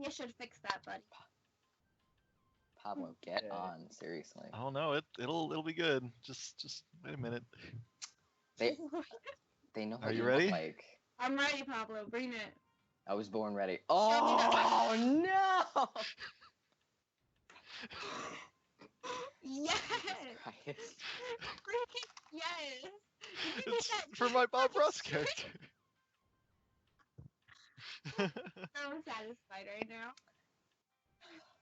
You should fix that, buddy. Pablo, get on, seriously. I don't know. It'll be good. Just wait a minute. They know Are what you you ready? look like. I'm ready, Pablo. Bring it. I was born ready. Show me Oh no! Yes. Christ. Freaking yes. You can It's get that for my Bob Ross character. so satisfied right now.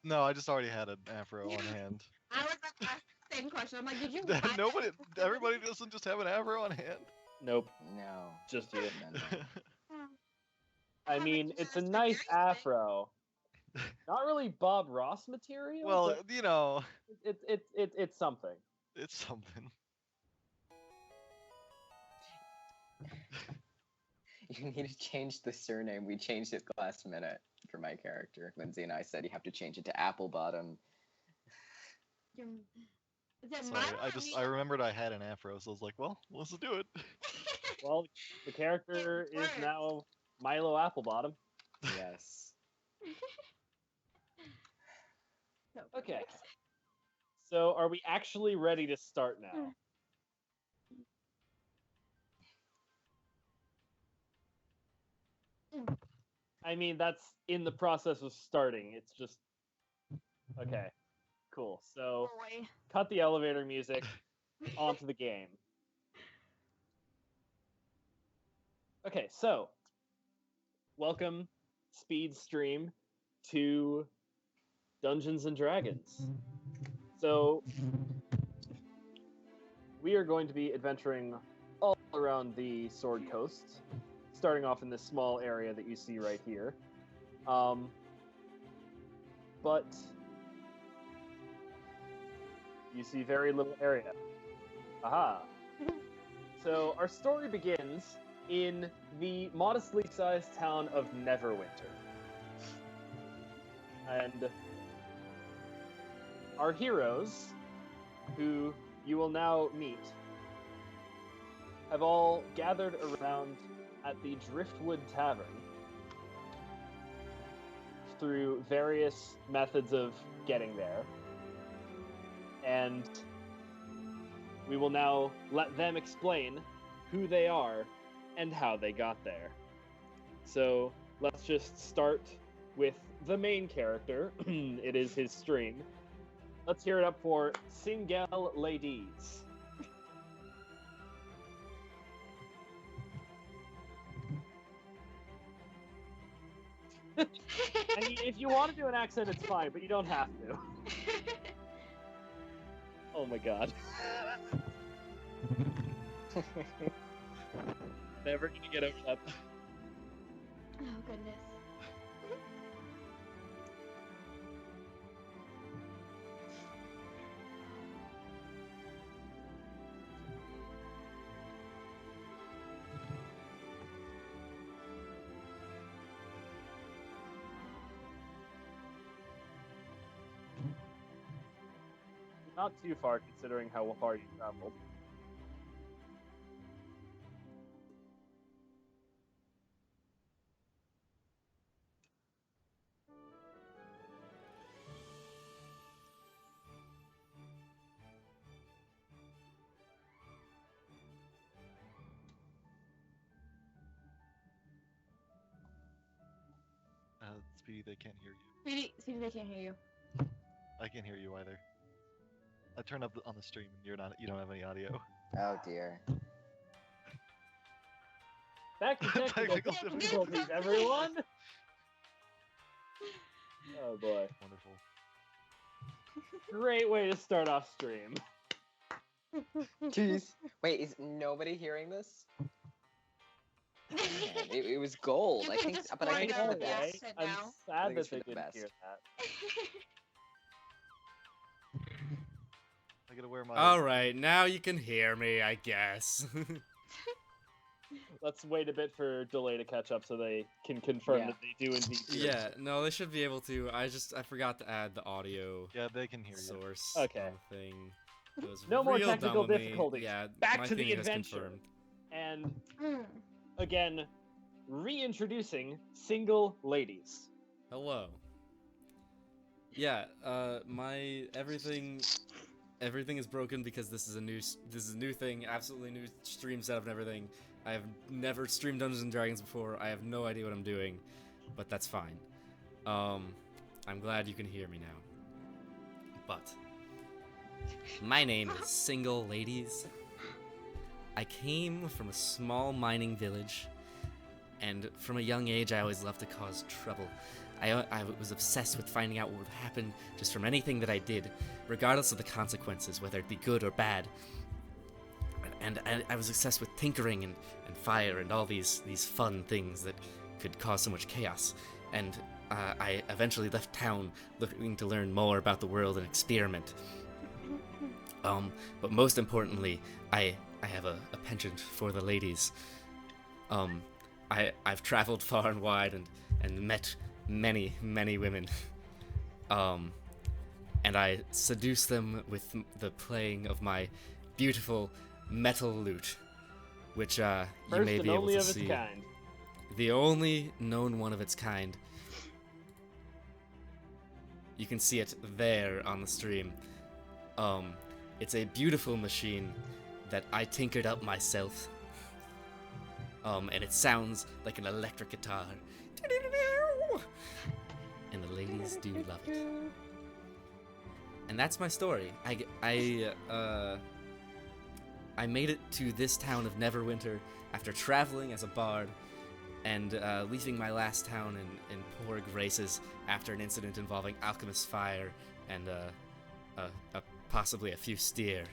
No, I just already had an afro on hand. I was about to ask the same question. I'm like, did you buy Everybody doesn't just have an afro on hand. Nope, No. just you. No, no. I mean, it's a nice afro. Not really Bob Ross material. Well, but you know, it's something. it's something. You need to change the surname. We changed it last minute for my character. Lindsay and I said you have to change it to Applebottom. Is it Sorry, Milo or I remembered I had an afro, so I was like, well, let's do it. Well, the character It is works. now Milo Applebottom. Yes. So Okay. So, are we actually ready to start now? I mean, that's in the process of starting. It's just... Okay. Cool. So, Boy. cut the elevator music, onto the game. Okay, so, welcome, Speed Stream, to Dungeons and Dragons. So, we are going to be adventuring all around the Sword Coast, starting off in this small area that you see right here. But you see very little area. Aha. So our story begins in the modestly sized town of Neverwinter. And our heroes, who you will now meet, have all gathered around at the Driftwood Tavern through various methods of getting there. And we will now let them explain who they are and how they got there. So let's just start with the main character. It is his stream. Let's hear it up for Singel Laydees. I mean, if you want to do an accent, it's fine, but you don't have to. Oh my god. Never gonna get over that. Oh, goodness. Not too far, considering how far you traveled. Speedy, they can't hear you. Speedy, they can't hear you. I can't hear you either. I turned up on the stream and you don't have any audio. Oh dear. Back to technical difficulties, everyone! Oh boy. Wonderful. Great way to start off stream. Jeez. Wait, is nobody hearing this? Man, it was gold. You I could think, just but I think point it's out the the best. accent I'm now. sad think that it's they for the didn't best. hear that. I gotta wear my. Alright, now you can hear me, I guess. Let's wait a bit for delay to catch up so they can confirm Yeah. that they do indeed hear Yeah, us. no, they should be able to. I forgot to add the audio Yeah, they can hear you. source Okay. thing. It was No more real technical dumb of me. difficulties. Yeah, Back my to the thing has adventure. confirmed. And Mm. again, reintroducing Single Ladies. Hello. Yeah, my everything is broken because this is a new thing, absolutely new stream setup and everything. I have never streamed Dungeons and Dragons before. I have no idea what I'm doing, but that's fine. I'm glad you can hear me now. But my name is Singel, Laydees. I came from a small mining village, and from a young age I always loved to cause trouble. I was obsessed with finding out what would happen just from anything that I did, regardless of the consequences, whether it be good or bad. And I was obsessed with tinkering and fire and all these fun things that could cause so much chaos. And I eventually left town looking to learn more about the world and experiment. But most importantly, I have a penchant for the ladies. I've traveled far and wide and met many women. And I seduce them with the playing of my beautiful metal lute, which you may be able to see. Kind. The only known one of its kind. You can see it there on the stream. It's a beautiful machine that I tinkered up myself. And it sounds like an electric guitar. And the ladies do love it. And that's my story. I made it to this town of Neverwinter after traveling as a bard and leaving my last town in poor graces after an incident involving alchemist fire and possibly a few steer.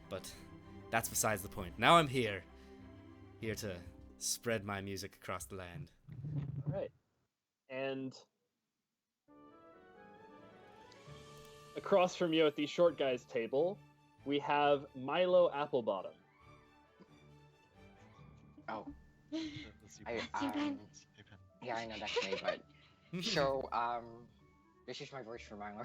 But that's besides the point. Now I'm here to spread my music across the land. All right. And across from you at the short guy's table, we have Milo Applebottom. Oh, That's yeah, I know that's me, but so this is my voice for Milo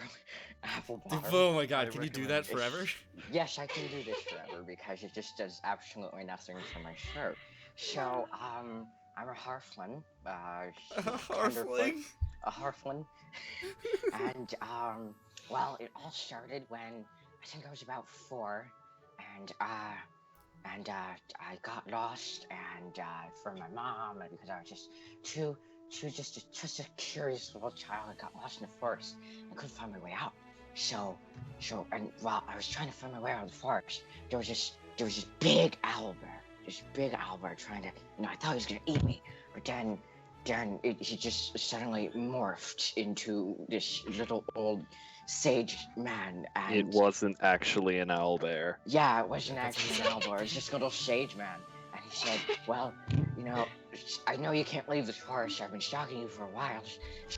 Applebottom. Oh my god, I can you do recommend that forever? Yes, I can do this forever because it just does absolutely nothing for my show. So, I'm a Harflin. Harfling? A Harflin. And, well, it all started when I think I was about 4, and I got lost, and from my mom, and because I was just a curious little child. I got lost in the forest. I couldn't find my way out. And while I was trying to find my way out of the forest, there was this big owlbear. This big owlbear trying to, I thought he was gonna eat me, but then he just suddenly morphed into this little old sage man. And It wasn't actually an owlbear. yeah, it wasn't actually an owlbear. It was just a little sage man. And he said, well, I know you can't leave this forest. I've been stalking you for a while.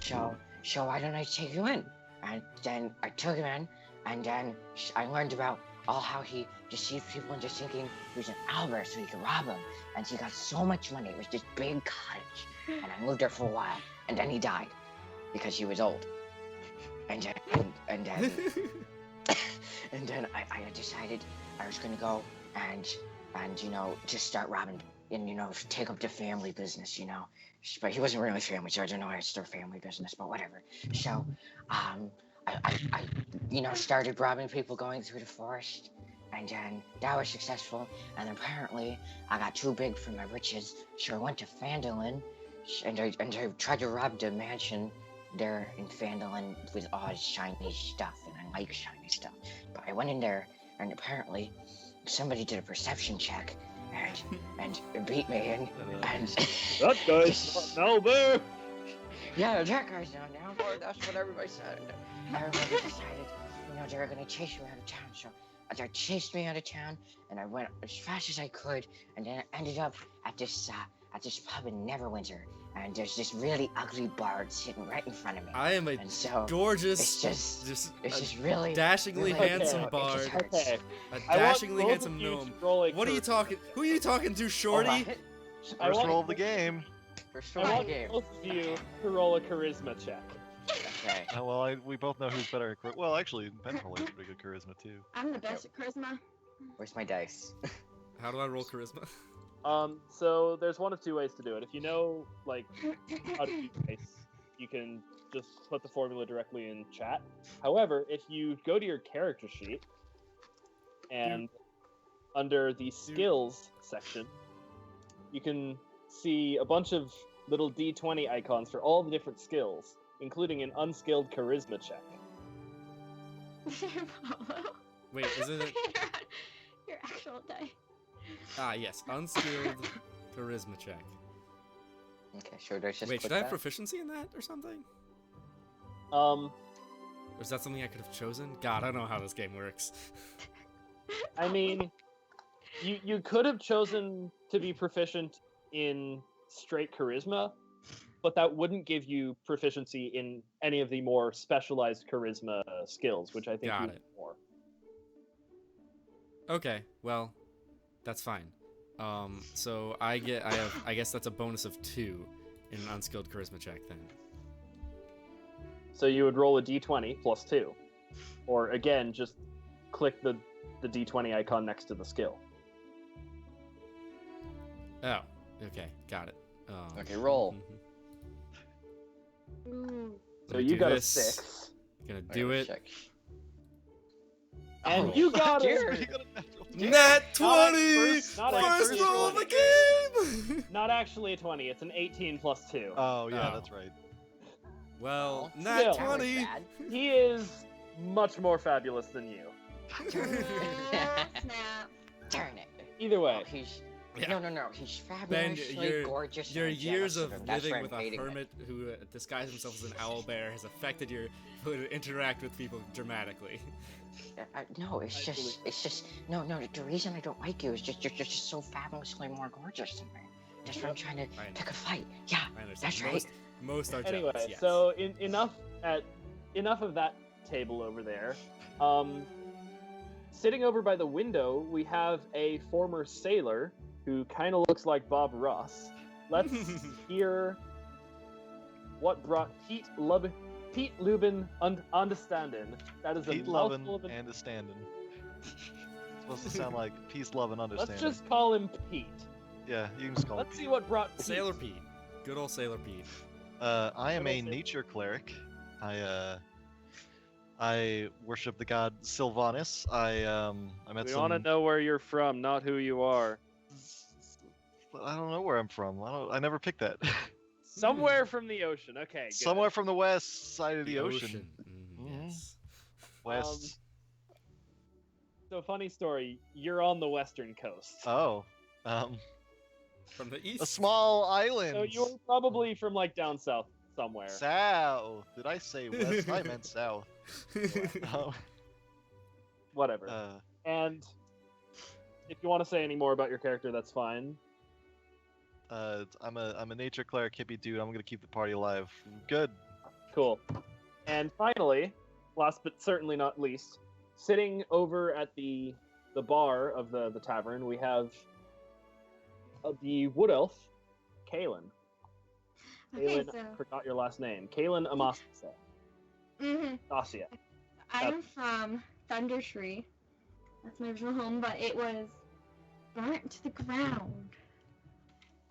So why don't I take you in? And then I took him in, and then I learned about all how he deceived people into thinking he was an owlbear so he could rob them. And he got so much money. It was this big cottage. And I lived there for a while. And then he died because he was old. And then I decided I was gonna go and just start robbing and take up the family business, But he wasn't really family, so I don't know how to start family business, but whatever. So I started robbing people going through the forest, and then that was successful. And apparently I got too big for my riches, so I went to Phandalin, and I tried to rob the mansion there in Phandalin with all his shiny stuff, and I like shiny stuff. But I went in there, and apparently somebody did a perception check, and it beat me in, and That guy's not an owlbear! yeah, that guy's not down for it. That's what everybody said. Everybody decided, they were gonna chase you out of town. So they chased me out of town, and I went as fast as I could, and then I ended up at this pub in Neverwinter, and there's this really ugly bard sitting right in front of me. I am a And so gorgeous, it's a just really dashingly really handsome it just bard, hurts. Okay. a I want dashingly both handsome of you to gnome. roll a What are you charisma talking? check. Who are you talking to, Shorty? Alright. I First want roll of the game. First I roll of want the game. both of you to roll a charisma check. Okay. Well, we both know who's better at well, actually, Ben probably has pretty good charisma too. I'm the best at charisma. Where's my dice? How do I roll charisma? So there's one of two ways to do it. If you know, like, how to use dice, you can just put the formula directly in chat. However, if you go to your character sheet and under the skills section, you can see a bunch of little D20 icons for all the different skills, including an unskilled charisma check. Wait, isn't it? Your actual die. Ah, yes, unskilled charisma check. Okay, should I just Wait, put should I have that? proficiency in that or something? Um, Or is that something I could have chosen? God, I don't know how this game works. I mean, you could have chosen to be proficient in straight charisma, but that wouldn't give you proficiency in any of the more specialized charisma skills, which I think Got you it. need more. Okay, well, that's fine. So I guess that's a bonus of 2 in an unskilled charisma check then. So you would roll a d20 plus 2. Or again, just click the d20 icon next to the skill. Oh, okay, got it. Okay, roll. Ooh. So Let me you do got this. a 6. Gonna I do gotta it. check. And Oh, you got Jared. it! Nat 20! Not at First first roll of roll. the game! Not actually a 20, it's an 18 plus 2. Oh yeah, Oh. that's right. Well, Still. Nat That was 20! bad. He is much more fabulous than you. Snap. Darn it. Either way, Oh, he's Yeah. no. He's Ben, fabulously your- gorgeous. Your and I'm years jealous of him. That's why living I'm with a hating it. hermit who disguised himself as an owl bear has affected your ability to interact with people dramatically. No, it's I believe just no. The reason I don't like you is just you're just so fabulously more gorgeous than me. That's why I'm trying to I know. pick a fight. Yeah, I understand. that's right. Most are anyway, jealous, yes. so enough of that table over there. Sitting over by the window, we have a former sailor who kind of looks like Bob Ross. Let's hear what brought Pete Luhbbin Andistandin. That is a Pete mouthful Luhbbin of an... and Andistandin. It's supposed to sound like peace, love, and understanding. Let's just call him Pete. Yeah, you can just call Let's him see Pete. what brought Pete. Sailor Pete. Good old Sailor Pete. I am Good a old nature cleric. I worship the god Sylvanus. I met We some. want to know where you're from, not who you are. I don't know where I'm from. I never picked that. Somewhere from the ocean. Okay, good. Somewhere from the west side of the ocean. Mm, yes. West. So funny story. You're on the western coast. Oh. From the east. A small island. So you're probably from like down south somewhere. South. Did I say west? I meant south. Oh, Whatever. And if you want to say any more about your character, that's fine. I'm a nature cleric hippie dude. I'm gonna keep the party alive. Good. Cool. And finally, last but certainly not least, sitting over at the bar of the tavern, we have the wood elf, Caelynn. Okay, Caelynn, so I forgot your last name. Caelynn Anastacian. Anastacia. I'm from Thunder Tree. That's my original home, but it was burnt to the ground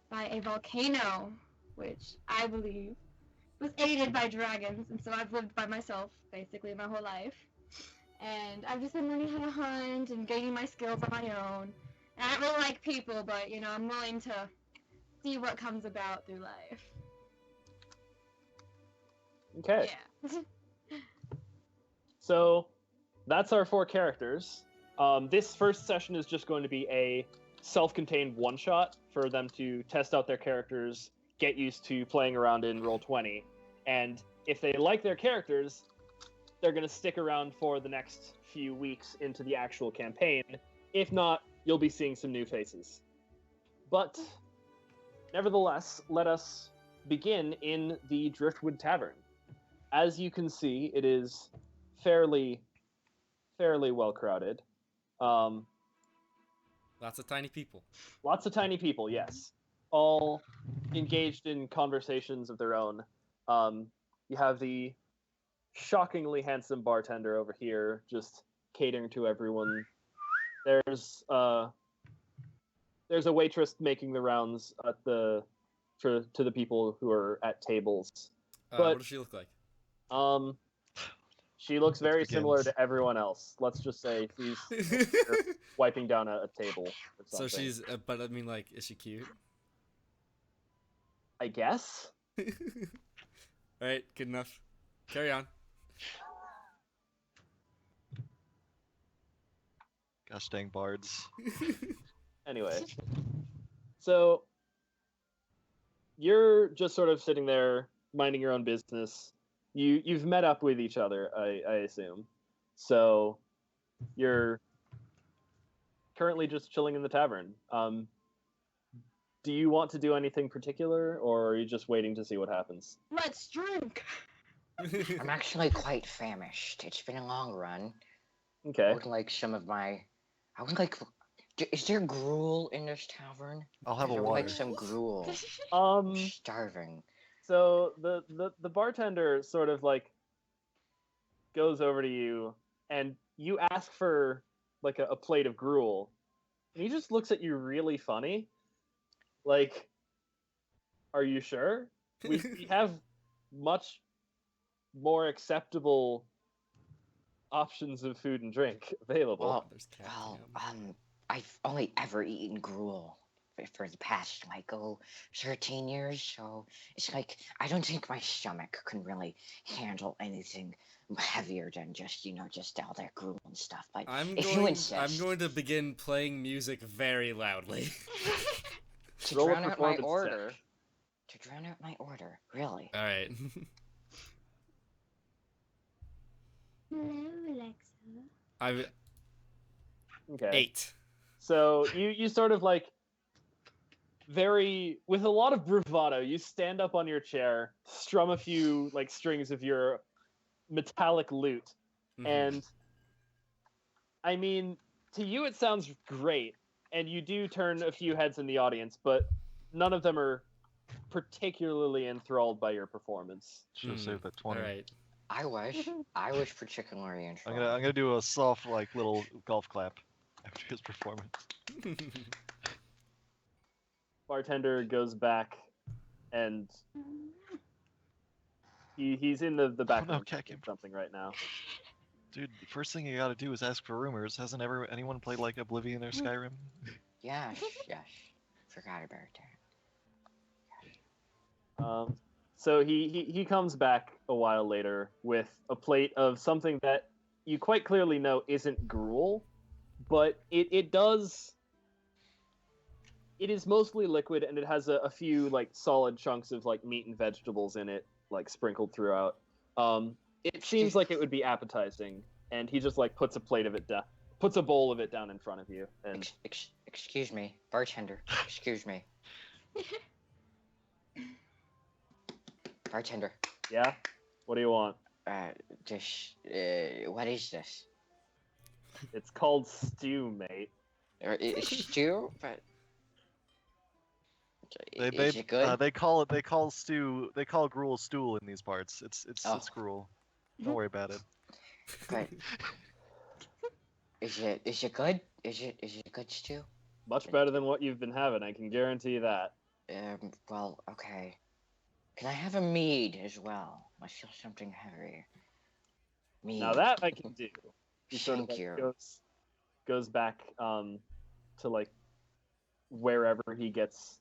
by a volcano, which I believe was aided by dragons, and so I've lived by myself basically my whole life. And I've just been learning how to hunt and gaining my skills on my own. And I don't really like people, but you know, I'm willing to see what comes about through life. Okay. Yeah. So that's our 4 characters. This first session is just going to be a self-contained one-shot for them to test out their characters, get used to playing around in Roll20, and if they like their characters, they're going to stick around for the next few weeks into the actual campaign. If not, you'll be seeing some new faces. But nevertheless, let us begin in the Driftwood Tavern. As you can see, it is fairly well crowded. Lots of tiny people. Lots of tiny people, yes, all engaged in conversations of their own. You have the shockingly handsome bartender over here, just catering to everyone. There's a waitress making the rounds at to the people who are at tables. But- What does she look like? She looks very Begins. similar to everyone else. Let's just say she's wiping down a table or something. So she's, but I mean, like, is she cute? I guess. Alright, good enough. Carry on. Gosh dang bards. Anyway, so you're just sort of sitting there minding your own business. You've met up with each other, I assume. So you're currently just chilling in the tavern. Do you want to do anything particular, or are you just waiting to see what happens? Let's drink. I'm actually quite famished. It's been a long run. I Okay. would like some of my. I would like. Is there gruel in this tavern? I'll have a I would water. like some gruel. Um. Starving. So the bartender sort of like goes over to you, and you ask for like a plate of gruel, and he just looks at you really funny. Like, are you sure? We have much more acceptable options of food and drink available. Well, There's cat well, cam. I've only ever eaten gruel for the past, like, 13 years, so it's like, I don't think my stomach can really handle anything heavier than just, just all that gruel and stuff, but I'm if you going. insist, I'm going to begin playing music very loudly. to Roll a drown out my performance order, check. to drown out my order, really. All right. Hello, Alexa. I'm Okay. 8. So you sort of like with a lot of bravado, you stand up on your chair, strum a few like strings of your metallic lute, Mhm. and I mean, to you it sounds great, and you do turn a few heads in the audience, but none of them are particularly enthralled by your performance. Should have saved that 20. All right. I was particularly I'm interested. gonna do a soft like little golf clap after his performance. Bartender goes back, and he's in the back no, room Cat doing Camp. something right now. Dude, the first thing you gotta do is ask for rumors. Hasn't anyone played like Oblivion or Skyrim? Yes, forgot about that. So he comes back a while later with a plate of something that you quite clearly know isn't gruel, but it is mostly liquid, and it has a few like solid chunks of like meat and vegetables in it, like sprinkled throughout. It seems like it would be appetizing, and he just like puts a bowl of it down in front of you, and Excuse me, bartender. Excuse me. Bartender. yeah, what do you want? What is this? It's called stew, mate. Stew? But They is it good? they call gruel stool in these parts. It's gruel. Don't worry about it. But is it good? Is it good stew? Much better than what you've been having, I can guarantee that. Well, okay. Can I have a mead as well? I feel something heavy. Mead. Now that I can do. He sort of Thank like you. goes back to like wherever he gets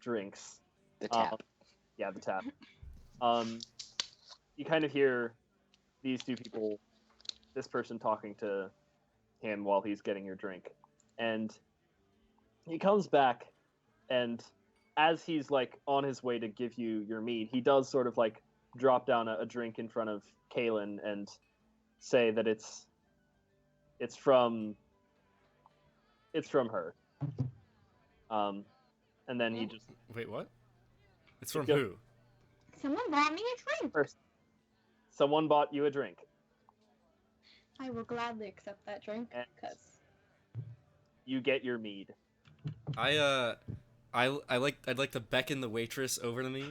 drinks. The tap. Yeah, the tap. You kind of hear these two people, this person talking to him while he's getting your drink, and he comes back, and as he's like on his way to give you your mead, he does sort of like drop down a drink in front of Caelynn and say that it's from her. And then he just Wait, what? It's from Go- who? Someone bought me a drink. first, someone bought you a drink. I will gladly accept that drink, And- because You get your mead. I'd like to beckon the waitress over to me.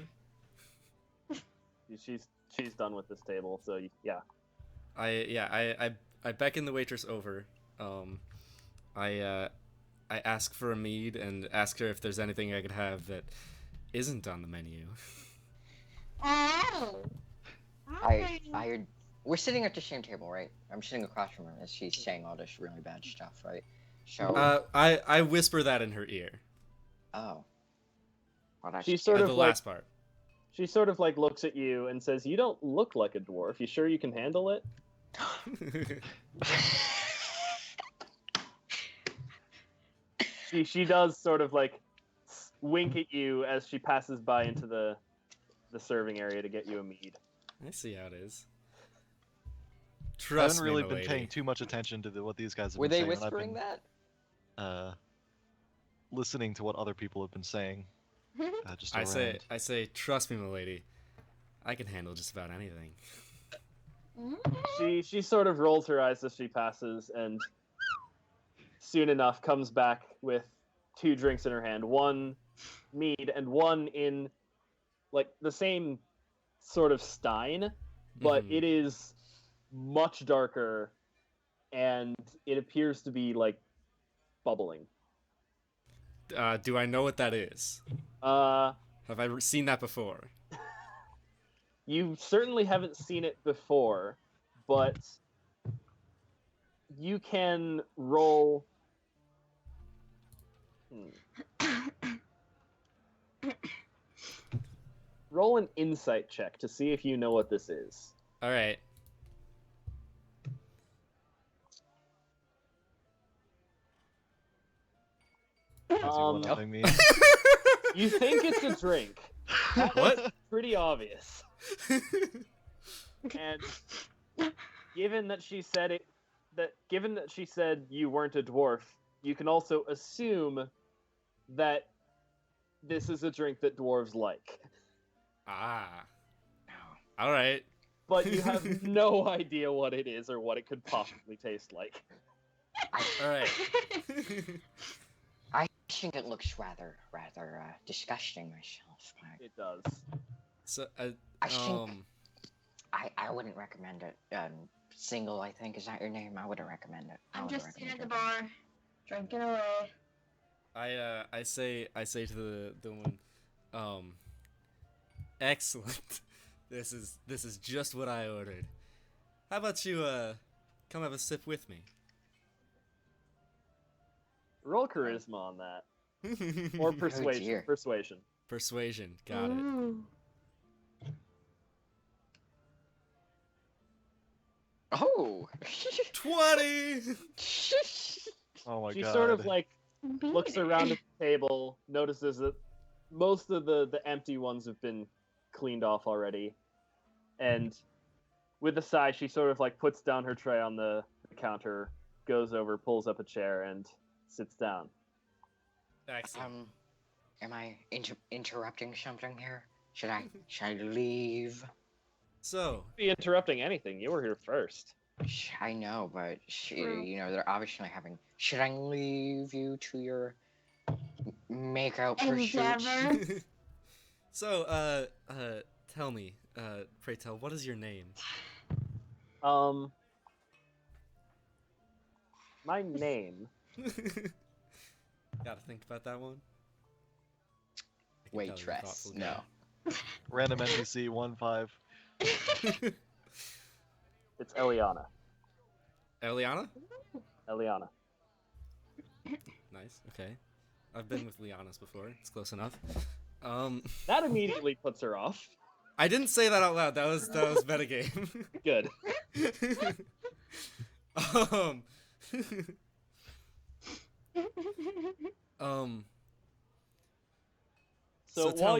She's done with this table, so yeah. I beckon the waitress over. I ask for a mead and ask her if there's anything I could have that isn't on the menu. oh, We're sitting at the same table, right? I'm sitting across from her as she's saying all this really bad stuff, right? So. I whisper that in her ear. Oh. Well, that's She sort of the like last part. she sort of like looks at you and says, "You don't look like a dwarf. You sure you can handle it?" She does sort of like wink at you as she passes by into the serving area to get you a mead. I see how it is. I Trust haven't me, really my been lady. paying too much attention to what these guys have Were been they saying. whispering that? I've been listening to what other people have been saying. Just I around. say, trust me, my lady. I can handle just about anything. She sort of rolls her eyes as she passes, and soon enough comes back with 2 drinks in her hand, one mead and one in like the same sort of stein, but it is much darker, and it appears to be like bubbling. Do I know what that is? Uh, Have I seen that before? you certainly haven't seen it before, but you can roll. Roll an insight check to see if you know what this is. All right. Nothing me. You think it's a drink. What? Pretty obvious. And given that she said you weren't a dwarf, you can also assume that this is a drink that dwarves like. Ah. All right. But you have no idea what it is or what it could possibly taste like. All right. I think it looks rather disgusting myself. It does. So, I think I wouldn't recommend it. Singel, I think, is that your name? I wouldn't recommend it. I'm just sitting at the bar, drinking away. I say to the woman, excellent. This is just what I ordered. How about you come have a sip with me? Roll charisma on that. Or persuasion. dear. Persuasion. Persuasion. Got it. Ooh. Oh! 20. Oh my She god. sort of like Beat looks it. around at the table, notices that most of the empty ones have been cleaned off already, and with a sigh, she sort of like puts down her tray on the counter, goes over, pulls up a chair, and sits down. Excellent. Am I interrupting something here? Should I leave? So, Be interrupting anything. You were here first. I know, but True. they're obviously having. Should I leave you to your makeout pursuits? Endeavor. so, tell me, pray tell, what is your name? My name. Gotta think about that one. I can tell you're a Waitress. thoughtful No. guy. Random NPC 1-5. It's Eliana. Eliana? Eliana. Nice. Okay. I've been with Lianas before. It's close enough. That immediately puts her off. I didn't say that out loud. That was metagame. Good. So tell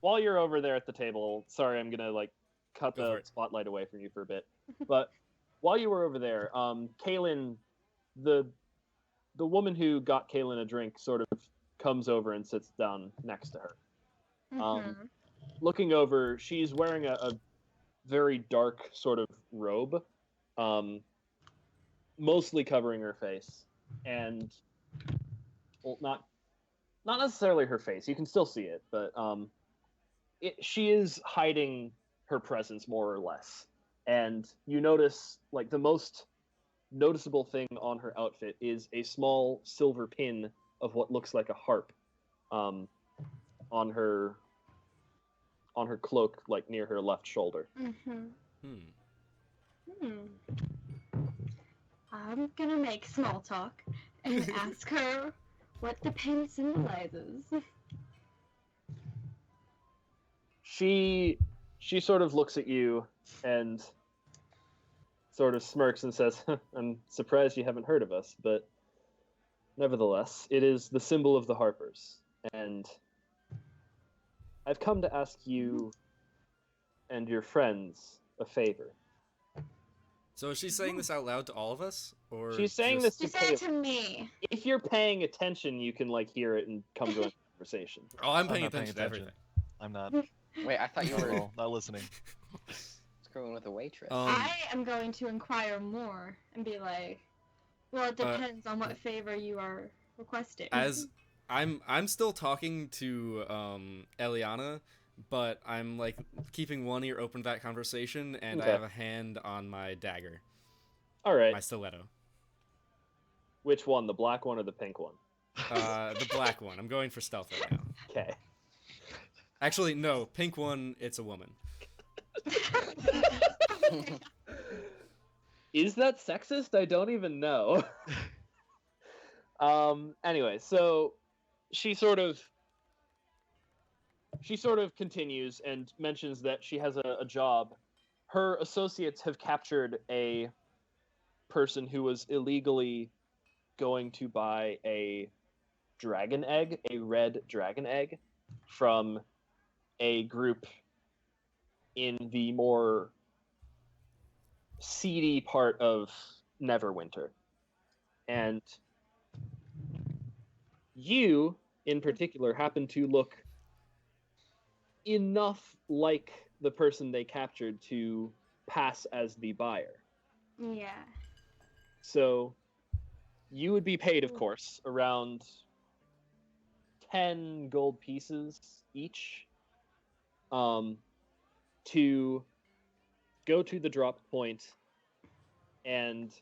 while you're over there at the table, sorry, I'm gonna like cut Go for the it. spotlight away from you for a bit. But while you were over there, Caelynn, the woman who got Caelynn a drink, sort of comes over and sits down next to her. Mhm. Looking over, she's wearing a very dark sort of robe, mostly covering her face, and well, not necessarily her face. You can still see it, but she is hiding her presence more or less. And you notice, like, the most noticeable thing on her outfit is a small silver pin of what looks like a harp on her on her cloak, like near her left shoulder. I'm gonna make small talk and ask her what the pen symbolizes. She sort of looks at you and sort of smirks and says, "I'm surprised you haven't heard of us, but nevertheless, it is the symbol of the Harpers, and I've come to ask you and your friends a favor." So is she saying this out loud to all of us, or She's saying just... She this said it to to me. If you're paying attention, you can like hear it and come to a conversation. Oh, I'm paying not paying attention to everything. I'm not. Wait, I thought you were Not listening. screwing with a waitress. I am going to inquire more and be like, well, it depends on what favor you are requesting. As I'm still talking to Eliana, but I'm like keeping one ear open to that conversation, and Okay. I have a hand on my dagger, All right. my stiletto. Which one, the black one or the pink one? The black one. I'm going for stealth right now. Okay. Actually, no, pink one. It's a woman. Is that sexist? I don't even know. Anyway, so she sort of continues and mentions that she has a job. Her associates have captured a person who was illegally going to buy a dragon egg, a red dragon egg, from a group in the more seedy part of Neverwinter. And you, in particular, happen to look enough like the person they captured to pass as the buyer. Yeah. So you would be paid, of course, around 10 gold pieces each, to go to the drop point and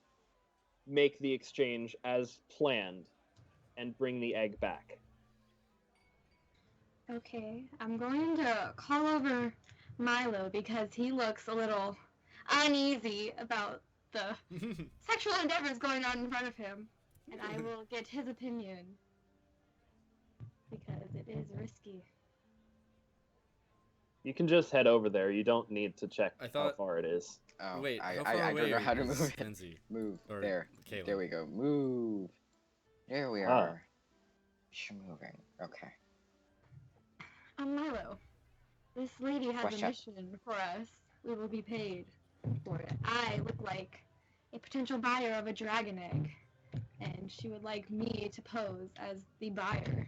make the exchange as planned and bring the egg back. Okay, I'm going to call over Milo because he looks a little uneasy about the sexual endeavors going on in front of him, and I will get his opinion because it is risky. You can just head over there. You don't need to check I how thought- far it is. Oh, Wait, how I far away don't know how to is move it. Kenzie? Move. Or There. Caelynn? There we go. Move. There we Ah. are. She's moving. Okay. Milo, this lady has What's a up? mission for us. We will be paid for it. I look like a potential buyer of a dragon egg, and she would like me to pose as the buyer.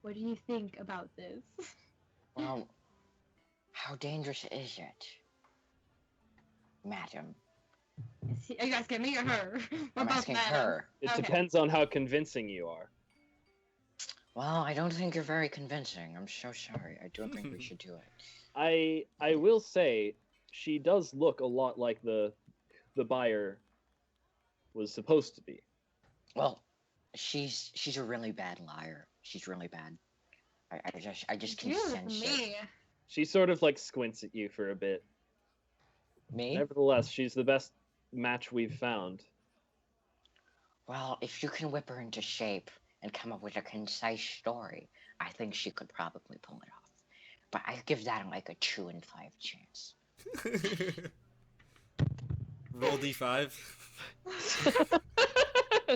What do you think about this? Well, how dangerous is it, madam? Are you asking me or her? We're I'm both asking madams. her. It Okay. depends on how convincing you are. Well, I don't think you're very convincing. I'm so sorry. I don't think we should do it. I will say she does look a lot like the buyer was supposed to be. Well, she's a really bad liar. She's really bad. I just can Excuse sense it. me. She sort of like squints at you for a bit. Me? Nevertheless, she's the best match we've found. Well, if you can whip her into shape and come up with a concise story, I think she could probably pull it off. But I give that like a 2 in 5 chance. Roll d5.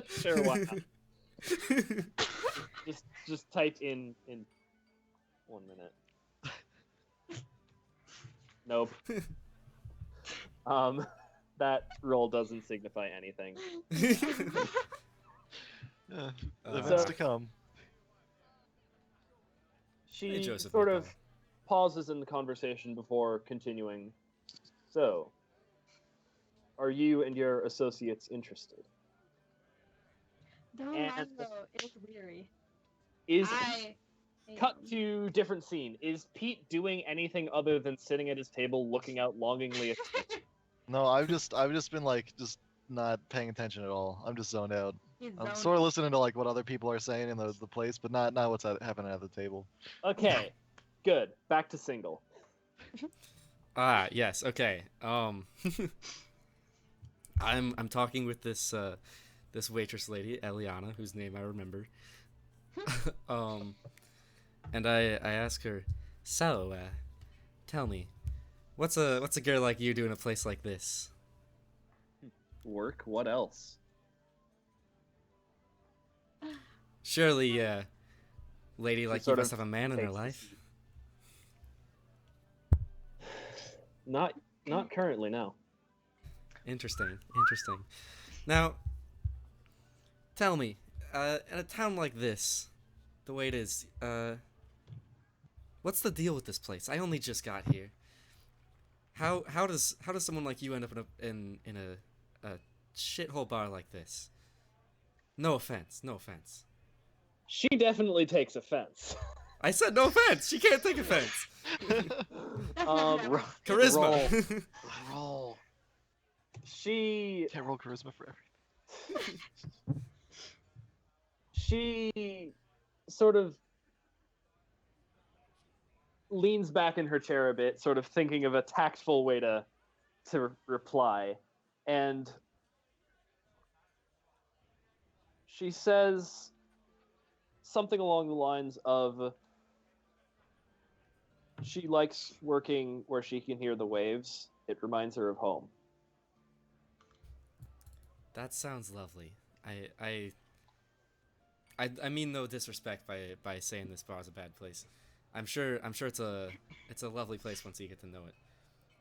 Sure, why not? Just type in 1 minute. Nope. That roll doesn't signify anything. Yeah, Uh, events to come. She Hey, Joseph, sort Nicole. of pauses in the conversation before continuing. So, are you and your associates interested? Don And- Milo is weary. Is I cut am. to different scene. Is Pete doing anything other than sitting at his table looking out longingly at No, I've just been like just not paying attention at all. I'm just zoned out. He's I'm zoned sort of listening to like what other people are saying in the place, but not what's happening at the table. Okay. Good. Back to Singel. Ah, yes. Okay. I'm talking with this this waitress lady, Eliana, whose name I remember. And I ask her, so tell me, what's a girl like you do in a place like this? Work? What else? Surely, lady like you sort must of have a man in her takes life. Not currently, no. Interesting. Now, tell me, in a town like this, the way it is, what's the deal with this place? I only just got here. How does someone like you end up in a shithole bar like this? No offense. She definitely takes offense. I said no offense. She can't take offense. Charisma. Roll. She Can't roll charisma for everything. she sort of leans back in her chair a bit, sort of thinking of a tactful way to reply, and she says something along the lines of she likes working where she can hear the waves. It reminds her of home. That sounds lovely. I mean no disrespect by saying this bar is a bad place. I'm sure it's a lovely place once you get to know it.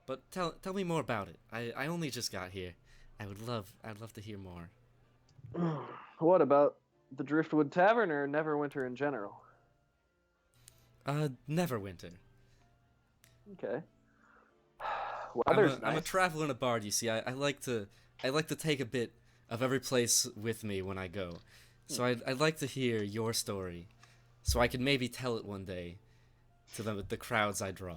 But tell me more about it. I only just got here. I'd love to hear more. What about the Driftwood Tavern or Neverwinter in general? Neverwinter. Okay. Weather's I'm a nice. traveler and a bard, you see. I like to take a bit of every place with me when I go. So I'd like to hear your story, so I could maybe tell it one day to the crowds I draw.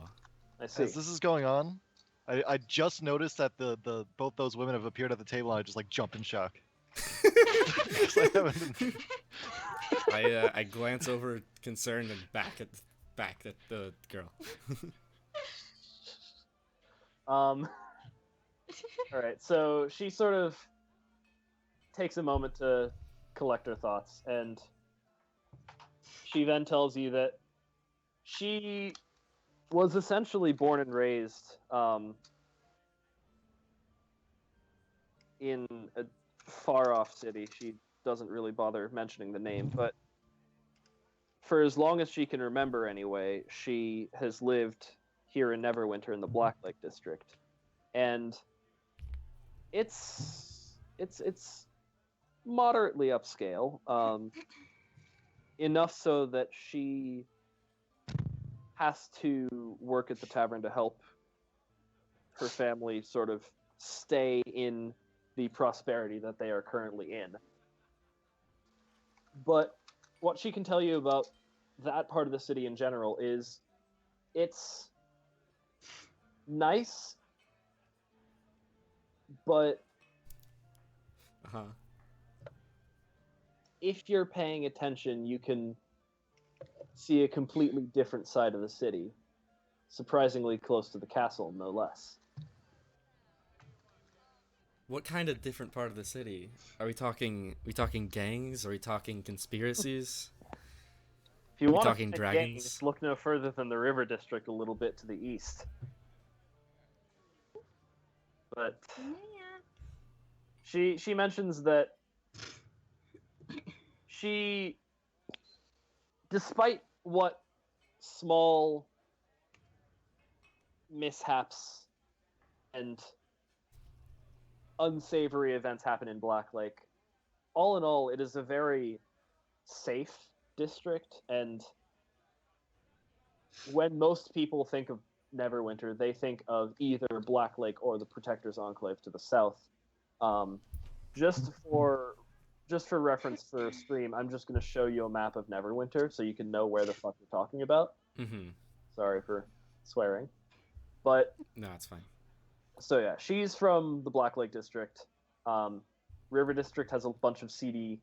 I see. As this is going on, I just noticed that the both those women have appeared at the table, and I just like jump in shock. 'Cause I haven't been- I glance over concerned and back at the girl. All right, so she sort of takes a moment to collect her thoughts, and she then tells you that she was essentially born and raised in a far-off city. She doesn't really bother mentioning the name, but for as long as she can remember anyway, she has lived here in Neverwinter in the Blacklake district. And it's moderately upscale, enough so that she has to work at the tavern to help her family sort of stay in the prosperity that they are currently in. But what she can tell you about that part of the city in general is it's nice, but if you're paying attention, you can see a completely different side of the city, surprisingly close to the castle, no less. What kind of different part of the city? Are we talking gangs? Are we talking conspiracies? If you want talking to dragons? gangs, look no further than the River District a little bit to the east. But she mentions that she, despite what small mishaps and unsavory events happen in Blacklake, all in all, it is a very safe district, and when most people think of Neverwinter, they think of either Blacklake or the Protector's Enclave to the south. Just for reference for the stream, I'm just going to show you a map of Neverwinter so you can know where the fuck we're talking about. Mm-hmm. Sorry for swearing. But No, it's fine. so yeah, she's from the Blacklake district. River District has a bunch of seedy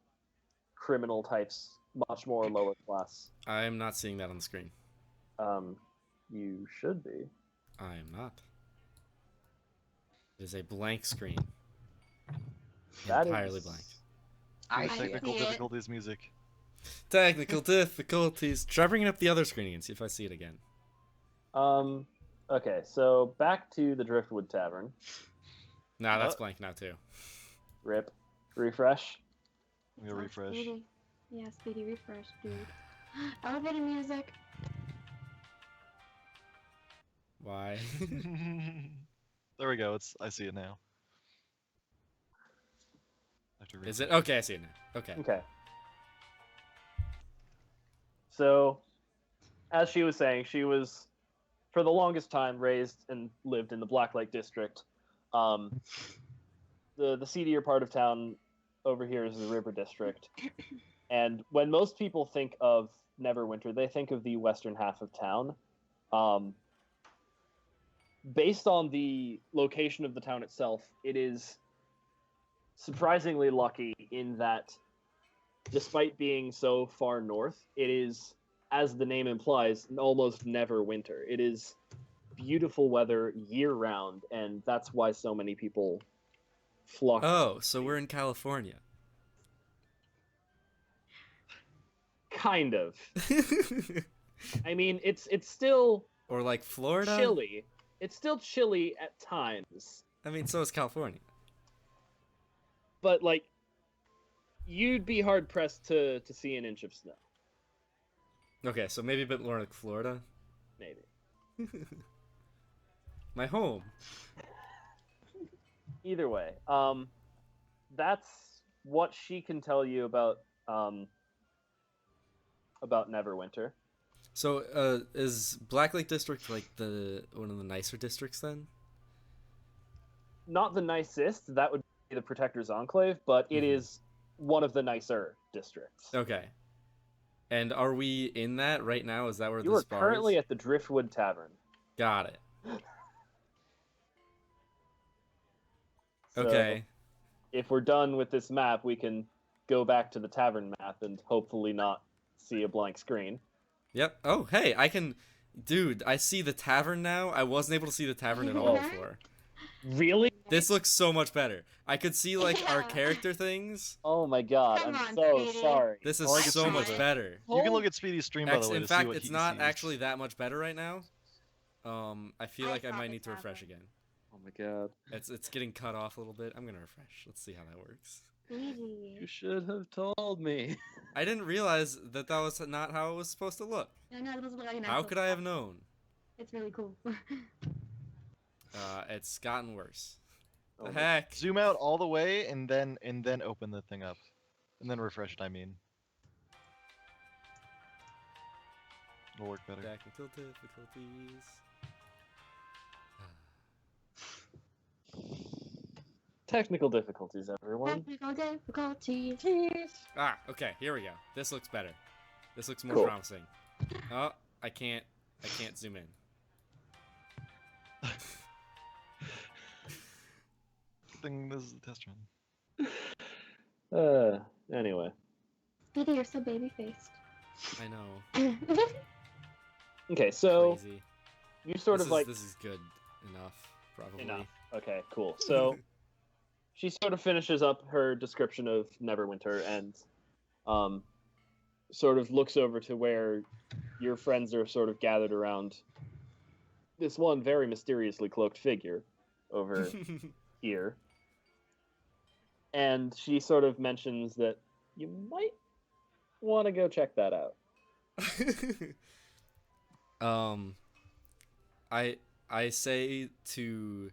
criminal types, much more lower class. I am not seeing that on the screen. You should be. I am not. It is a blank screen. That Entirely is- blank. I I see it. Technical see it. difficulties music. Technical difficulties. Try bringing up the other screen again, see if I see it again. Okay, so back to the Driftwood Tavern. Nah, that's blank now too. Rip. Refresh. I'm gonna refresh. Speedy. Yeah, speedy refresh, dude. Elevator music. Why? There we go. I see it now. I have to Is it? Okay, I see it now. Okay. Okay. So, as she was saying, she was, for the longest time, raised and lived in the Blacklight District. The seedier part of town over here is the River District. And when most people think of Neverwinter, they think of the western half of town. Based on the location of the town itself, it is surprisingly lucky in that, despite being so far north, it is, as the name implies, almost never winter. It is beautiful weather year-round, and that's why so many people flock. Oh, so we're in California. Kind of. I mean, it's still Or like Florida? chilly. It's still chilly at times, I mean, so is California. but like, you'd be hard pressed to see an inch of snow. Okay, so maybe a bit more like Florida. Maybe. My home. Either way, that's what she can tell you about Neverwinter. So, is Black Lake District like one of the nicer districts then? Not the nicest, that would be the Protector's Enclave, but it is one of the nicer districts. Okay. And are we in that right now? Is that where You this are bar currently is? at the Driftwood Tavern. Got it. So Okay. if we're done with this map, we can go back to the tavern map and hopefully not see a blank screen. Yep. Oh, hey, I can... Dude, I see the tavern now. I wasn't able to see the tavern at all Oh. before. Really? This looks so much better. I could see, like, our Yeah. character things. Oh my god, Come I'm on, so Speedy. sorry. This is Oh, I can so see much that. better. You can look at Speedy's stream by the way In to see fact, what it's he not sees. actually that much better right now. I feel I like I saw might the need to refresh tavern. again. Oh my god. It's getting cut off a little bit. I'm gonna refresh. Let's see how that works. Speedy. You should have told me. I didn't realize that that was not how it was supposed to look. No, no, it doesn't look like an How actual could I have tavern. known? It's really cool. It's gotten worse. Oh The my- heck? Zoom out all the way and then open the thing up, and then refresh it. I mean, it'll work better. Technical difficulties. Technical difficulties, everyone. Technical difficulties. Okay, here we go. This looks better. This looks more Cool. promising. Oh, I can't zoom in. This is a test run. Anyway. Speedy, you're so baby-faced. I know. Okay, so Crazy. you sort this of like this is good enough, probably. enough. Okay, cool. So she sort of finishes up her description of Neverwinter and sort of looks over to where your friends are sort of gathered around this one very mysteriously cloaked figure over here. And she sort of mentions that you might want to go check that out. I say to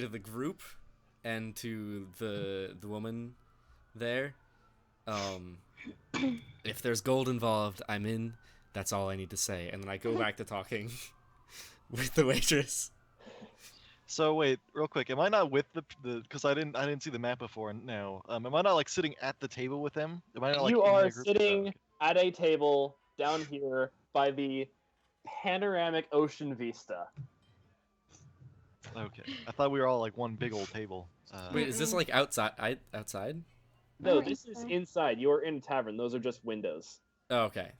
the group and to the woman there, if there's gold involved, I'm in. That's all I need to say, and then I go back to talking with the waitress. So wait, real quick, am I not with the because I didn't see the map before now. Am I not like sitting at the table with them? Am I not like You in are their group? sitting Okay. at a table down here by the panoramic ocean vista. Okay, I thought we were all like one big old table. Wait, is this like outside? Outside? No, Oh, this is inside. inside. You are in a tavern. Those are just windows. Oh, okay.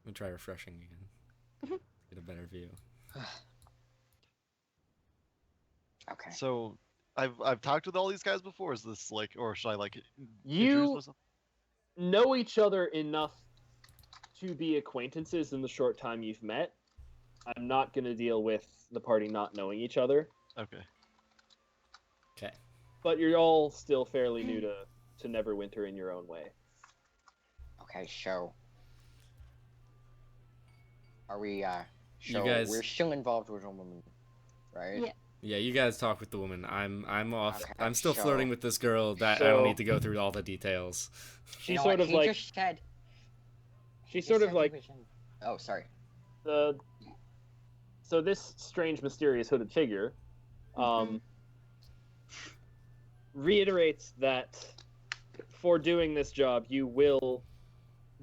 gonna try refreshing again. Get a better view. Okay. So, I've talked with all these guys before. Is this like, or should I like introduce You myself? know each other enough to be acquaintances in the short time you've met. I'm not going to deal with the party not knowing each other, Okay. Okay. but you're all still fairly new to Neverwinter in your own way. Okay, so are we so guys- we're still involved with a woman, right? Yeah. Yeah, you guys talk with the woman. I'm off. Okay, I'm still so- flirting with this girl. That I don't so- need to go through all the details. She You know sort what? of He like just said. she he sort said of he like was in- Oh, sorry. the so this strange, mysterious hooded figure reiterates that for doing this job, you will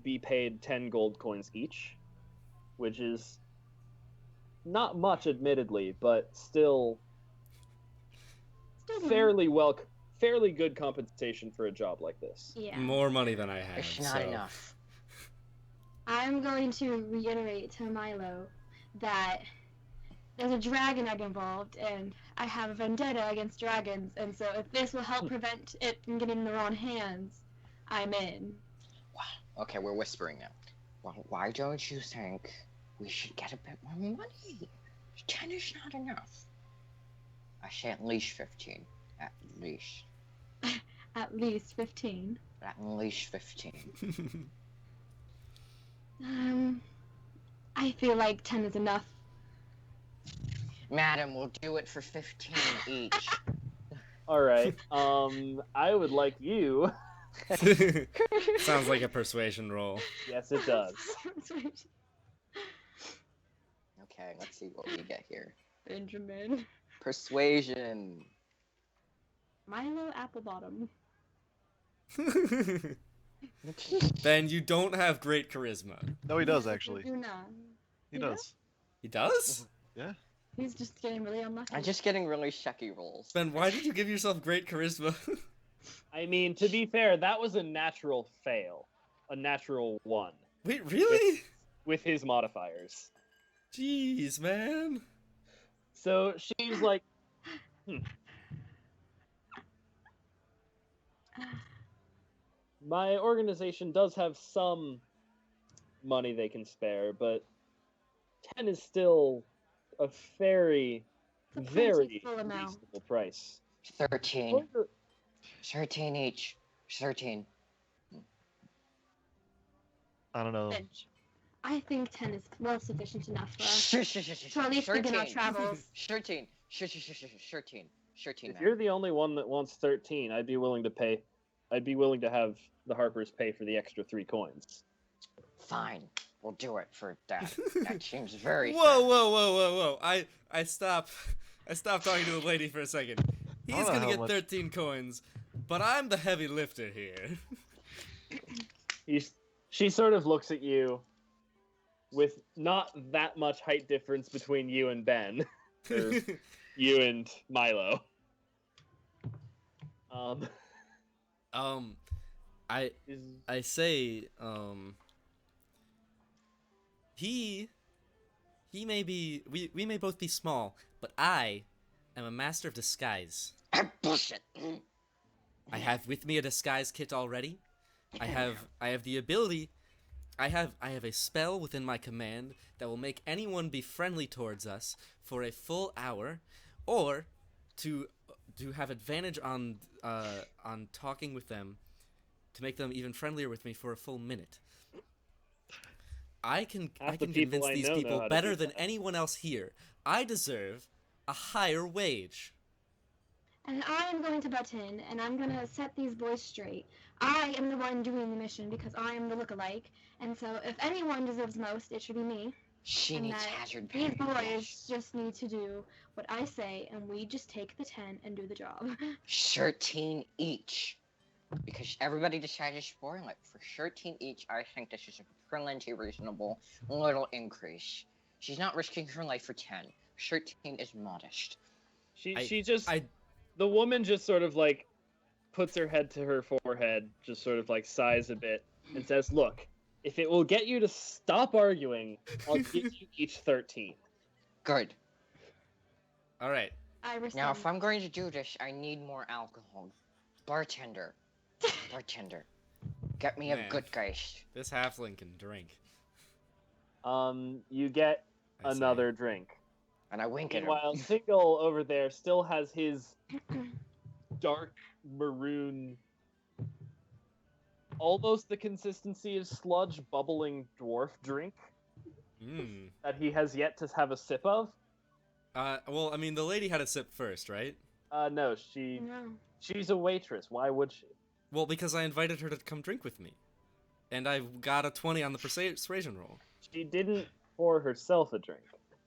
be paid 10 gold coins each, which is not much, admittedly, but still Still fairly good compensation for a job like this. Yeah. More money than I have. It's not so. enough. I'm going to reiterate to Milo that there's a dragon egg involved, and I have a vendetta against dragons, and so if this will help prevent it from getting in the wrong hands, I'm in. Okay, we're whispering now. Well, why don't you think we should get a bit more money? 10 is not enough. I say at least 15. At least. At least 15. At least 15. I feel like 10 is enough. Madam, we'll do it for 15 each. All right. I would like you. Sounds like a persuasion roll. Yes, it does. Okay, let's see what we get here. Benjamin. Persuasion. Milo Applebottom. Ben, you don't have great charisma. No, he does actually. Do not. He Yeah? does. He does? He's just getting really unlucky. I'm just getting really shucky rolls. Ben, why did you give yourself great charisma? I mean, to be fair, that was a natural fail. A natural 1. Wait, really? With his modifiers. Jeez, man. So she's like, my organization does have some money they can spare, but 10 is still a very, It's a very plentiful amount. reasonable price. 13. 13 each. 13. I don't know. Bench. I think 10 is well sufficient enough for us. Shush, shush, shush, To at least begin our 13. travels. 13. Shush, shush, shush, shush, 13. 13. If you're the only one that wants 13, I'd be willing to pay. I'd be willing to have the Harpers pay for the extra 3 coins. Fine. We'll do it for that. That seems very Whoa, fair. whoa, whoa, whoa, whoa. I stopped talking to the lady for a second. He's don't know gonna how get much- 13 coins, but I'm the heavy lifter here. She sort of looks at you with not that much height difference between you and Ben. Or you and Milo. I say, he may be, we may both be small, but I am a master of disguise. Bullshit. I have with me a disguise kit already. I have the ability, I have a spell within my command that will make anyone be friendly towards us for a full hour, or to have advantage on talking with them, to make them even friendlier with me for a full minute. I can Half the people convince I these know people how to better do than that. anyone else here. I deserve a higher wage. And I am going to butt in, and I'm going to set these boys straight. I am the one doing the mission because I am the lookalike, and so if anyone deserves most, it should be me. She And needs that hazard these pay. boys just need to do what I say, and we just take the 10 and do the job. 13 each. Because everybody decided to spoil it. For 13 each, I think this is a plenty reasonable little increase. She's not risking her life for 10. 13 is modest. The woman just sort of like, puts her head to her forehead, just sort of like sighs a bit, and says, look, If it will get you to stop arguing, I'll give you each 13. Good. All right. I respond. Now, if I'm going to do this, I need more alcohol. Bartender. Bartender. Get me Man. a good geist. This halfling can drink. You get I say. another drink. And I wink at him. Meanwhile, Singel over there still has his dark maroon, almost the consistency of sludge, bubbling dwarf drink Mm. that he has yet to have a sip of. Well, I mean, the lady had a sip first, right? No, No. she's a waitress. Why would she? Well, because I invited her to come drink with me. And I got a 20 on the persuasion roll. She didn't pour herself a drink.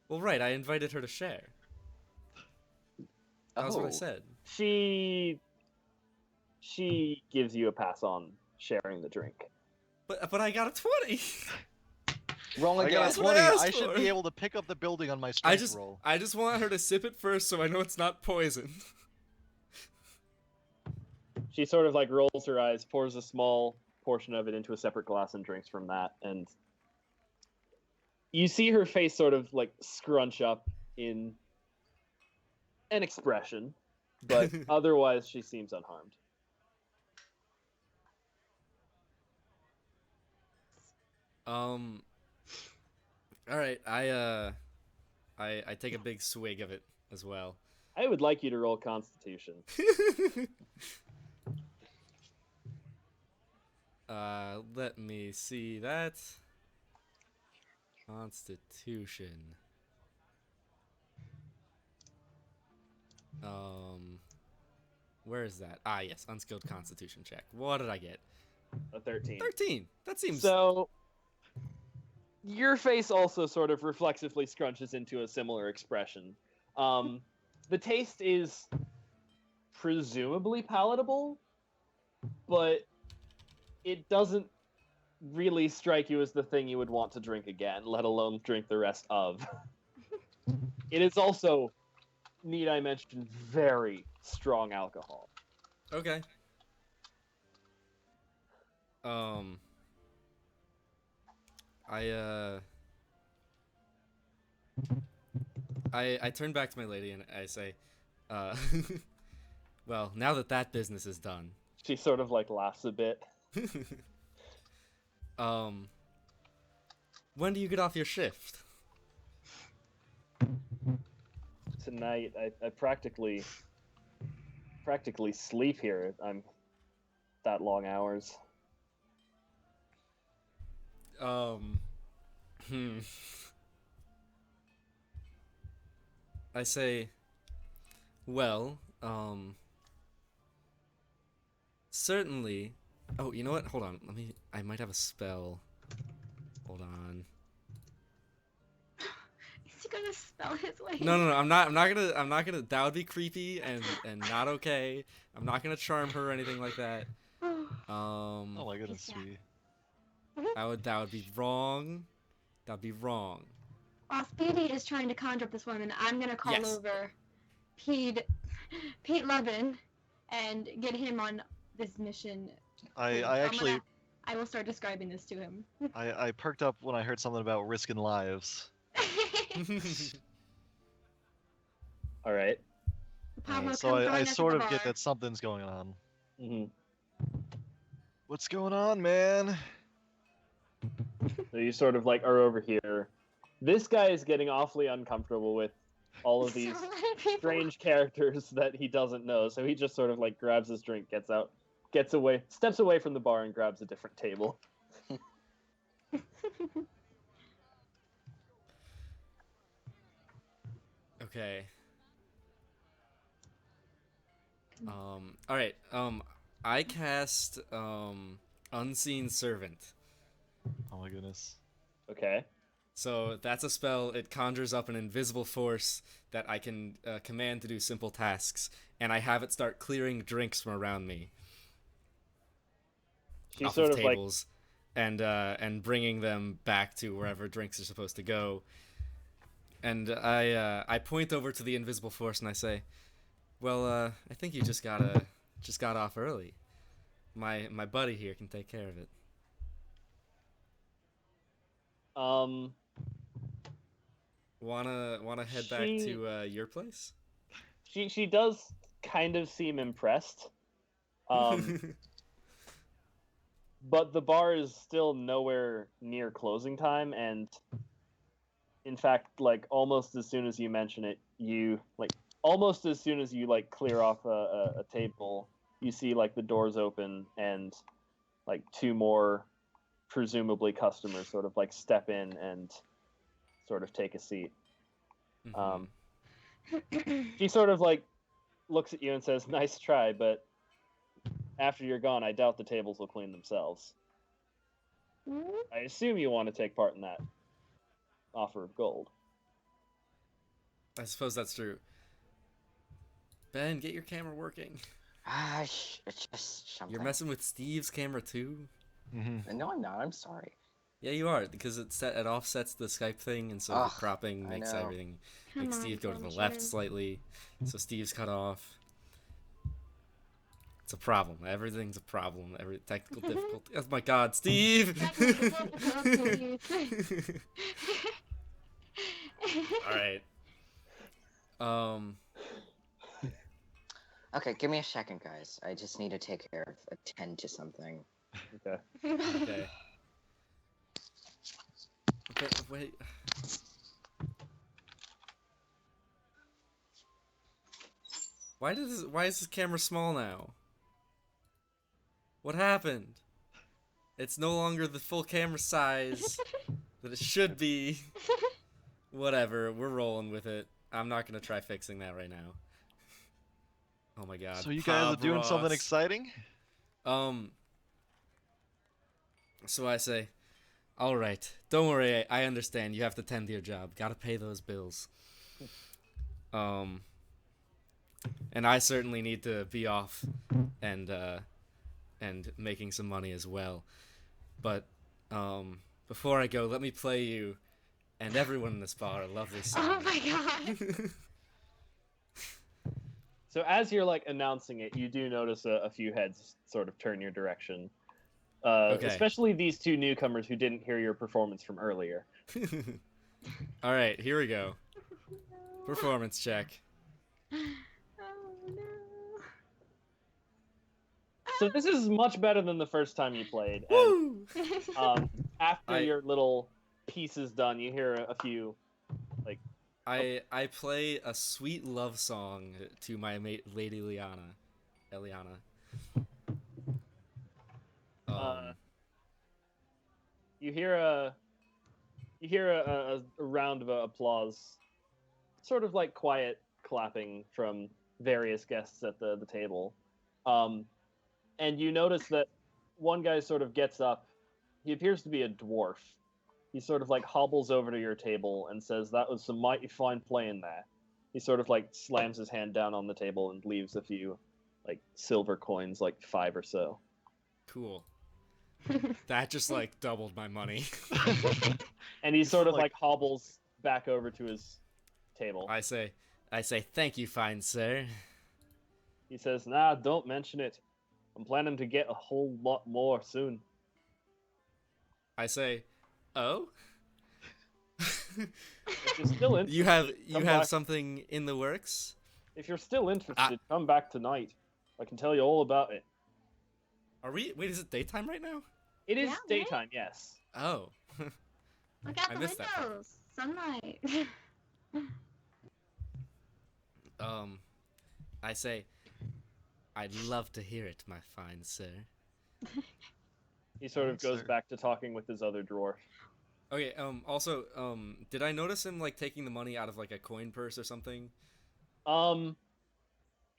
Well, right, I invited her to share. That was what I said. She gives you a pass on sharing the drink. But I got a 20! Roll I again. got That's a what 20. I asked I should for. be able to pick up the building on my I strength roll. just want her to sip it first so I know it's not poison. She sort of like rolls her eyes, pours a small portion of it into a separate glass and drinks from that, and you see her face sort of like scrunch up in an expression, but otherwise she seems unharmed. All right, I take a big swig of it as well. I would like you to roll Constitution. Let me see that. Constitution. Where is that? Ah, yes, unskilled Constitution check. What did I get? A 13. 13. That seems. So your face also sort of reflexively scrunches into a similar expression. The taste is presumably palatable, but it doesn't really strike you as the thing you would want to drink again, let alone drink the rest of. It is also, need I mention, very strong alcohol. Okay. I turn back to my lady and I say, well, now that that business is done. She sort of like laughs a bit. When do you get off your shift? Tonight, I practically sleep here. I'm that long hours. I say, well, certainly. Oh, you know what? Hold on. I might have a spell. Hold on. Is he gonna spell his way? No. I'm not gonna. That would be creepy and not okay. I'm not gonna charm her or anything like that. Oh my goodness, Yeah. sweetie. That would be wrong. That'd be wrong. While Speedy is trying to conjure up this woman, I'm gonna call Yes. over Pete Luhbbin and get him on this mission. I I will start describing this to him. I perked up when I heard something about risking lives. All right. Pablo, So come I join us at sort the of get bar. that something's going on. Mm-hmm. What's going on, man? So you sort of like are over here. This guy is getting awfully uncomfortable with all of So these many people. strange characters that he doesn't know. So he just sort of like grabs his drink, steps away from the bar and grabs a different table. Okay. All right. I cast Unseen Servant. Oh my goodness. Okay. So that's a spell. It conjures up an invisible force that I can command to do simple tasks, and I have it start clearing drinks from around me She's off sort of of like tables, and bringing them back to wherever drinks are supposed to go. And I point over to the invisible force and I say, "Well, I think you just got off early. My buddy here can take care of it." Wanna head back to your place? She does kind of seem impressed. But the bar is still nowhere near closing time, and in fact, like almost as soon as you mention it, almost as soon as you like clear off a table, you see like the doors open and like two more presumably customers sort of like step in and sort of take a seat. She sort of like looks at you and says, "Nice try, but after you're gone, I doubt the tables will clean themselves. I assume you want to take part in that offer of gold." I suppose that's true. Ben, get your camera working. It's just something. You're messing with Steve's camera too? No, I'm not. I'm sorry. Yeah, you are, because it offsets the Skype thing, and so the cropping makes everything make Steve go to the left slightly, so Steve's cut off. It's a problem. Everything's a problem. Every technical difficulty. Oh my God, Steve! All right. Okay, give me a second, guys. I just need to attend to something. Okay. Okay. Okay, wait. Why is this camera small now? What happened? It's no longer the full camera size that it should be. Whatever, we're rolling with it. I'm not gonna try fixing that right now. Oh my God. So you guys are doing something exciting? So I say, all right, don't worry, I understand. You have to tend to your job. Gotta pay those bills. And I certainly need to be off and making some money as well. But before I go, let me play you and everyone in this bar a lovely song. Oh my God. So as you're like announcing it, you do notice a few heads sort of turn your direction. Okay. Especially these two newcomers who didn't hear your performance from earlier. All right, here we go. Performance check. Oh no. So this is much better than the first time you played. Woo! And, after your little piece is done, you hear a few, like... I play a sweet love song to my mate, Lady Eliana. You hear a round of applause, sort of like quiet clapping from various guests at the table, and you notice that one guy sort of gets up. He appears to be a dwarf. He sort of like hobbles over to your table and says, "That was some mighty fine playing there." He sort of like slams his hand down on the table and leaves a few like silver coins, like 5 or so. Cool. That just like doubled my money. And he sort of like hobbles back over to his table. I say, thank you, fine sir. He says, "Nah, don't mention it. I'm planning to get a whole lot more soon." I say, oh? If you're still interested, you have back. something in the works? If you're still interested, come back tonight. I can tell you all about it. Wait, is it daytime right now? It is Yeah, daytime, yes. Oh. Look out I the missed that part. windows. Sunlight. I say, I'd love to hear it, my fine sir. He sort of goes Sir. back to talking with his other dwarf. Okay, also, did I notice him, like, taking the money out of, like, a coin purse or something?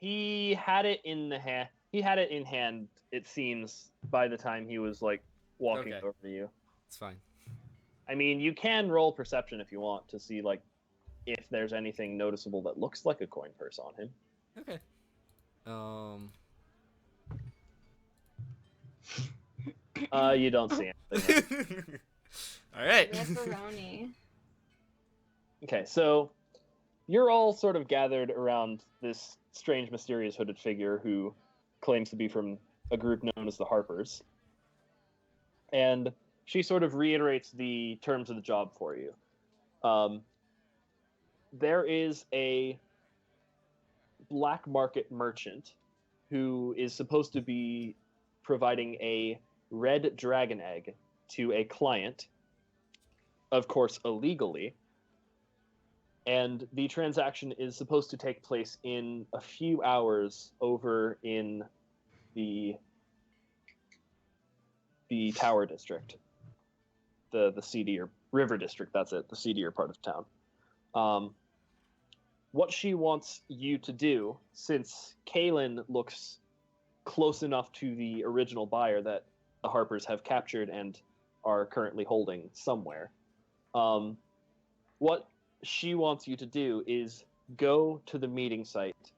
He had it in hand, it seems, by the time he was, like, walking Okay. over to you. It's fine. I mean, you can roll perception if you want to see, like, if there's anything noticeable that looks like a coin purse on him. Okay. You don't see anything. Alright. Pepperoni. Okay, so you're all sort of gathered around this strange, mysterious hooded figure who claims to be from a group known as the Harpers. And she sort of reiterates the terms of the job for you. There is a black market merchant who is supposed to be providing a red dragon egg to a client, of course illegally, and the transaction is supposed to take place in a few hours over in the Tower District, the seedier River District. That's it, the seedier part of town. What she wants you to do, since Caelynn looks close enough to the original buyer that the Harpers have captured and are currently holding somewhere, what she wants you to do is go to the meeting site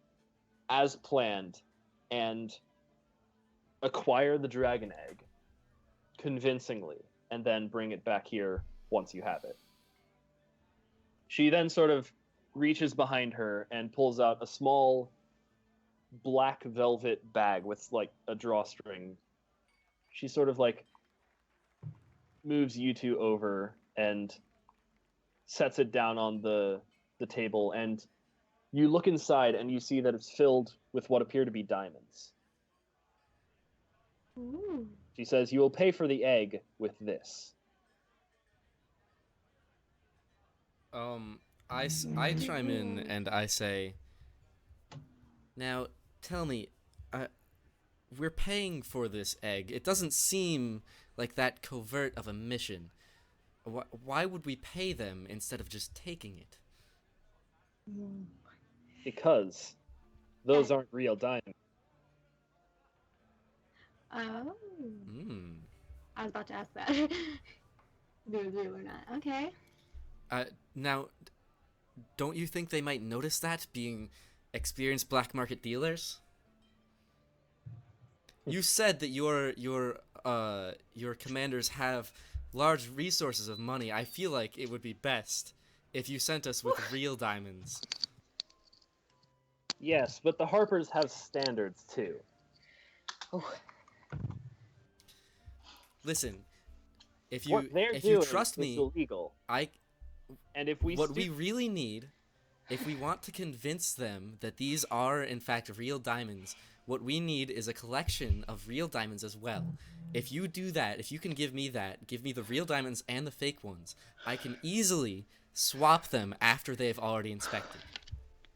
as planned and acquire the dragon egg convincingly, and then bring it back here once you have it. She then sort of reaches behind her and pulls out a small black velvet bag with like a drawstring. She sort of like moves you two over and sets it down on the table, and you look inside and you see that it's filled with what appear to be diamonds. Ooh. She says, "You will pay for the egg with this." I chime in and I say, now, tell me, we're paying for this egg. It doesn't seem like that covert of a mission. Why would we pay them instead of just taking it? Because those aren't real diamonds. Oh. Hmm. I was about to ask that. Do or not. Okay. Now, don't you think they might notice that, being experienced black market dealers? You said that your commanders have large resources of money. I feel like it would be best if you sent us with real diamonds. Yes, but the Harpers have standards too. Listen, if What they're you doing trust is me, illegal. And if we what we really need, if we want to convince them that these are in fact real diamonds, what we need is a collection of real diamonds as well. If you do that, if you can give me the real diamonds and the fake ones, I can easily swap them after they've already inspected.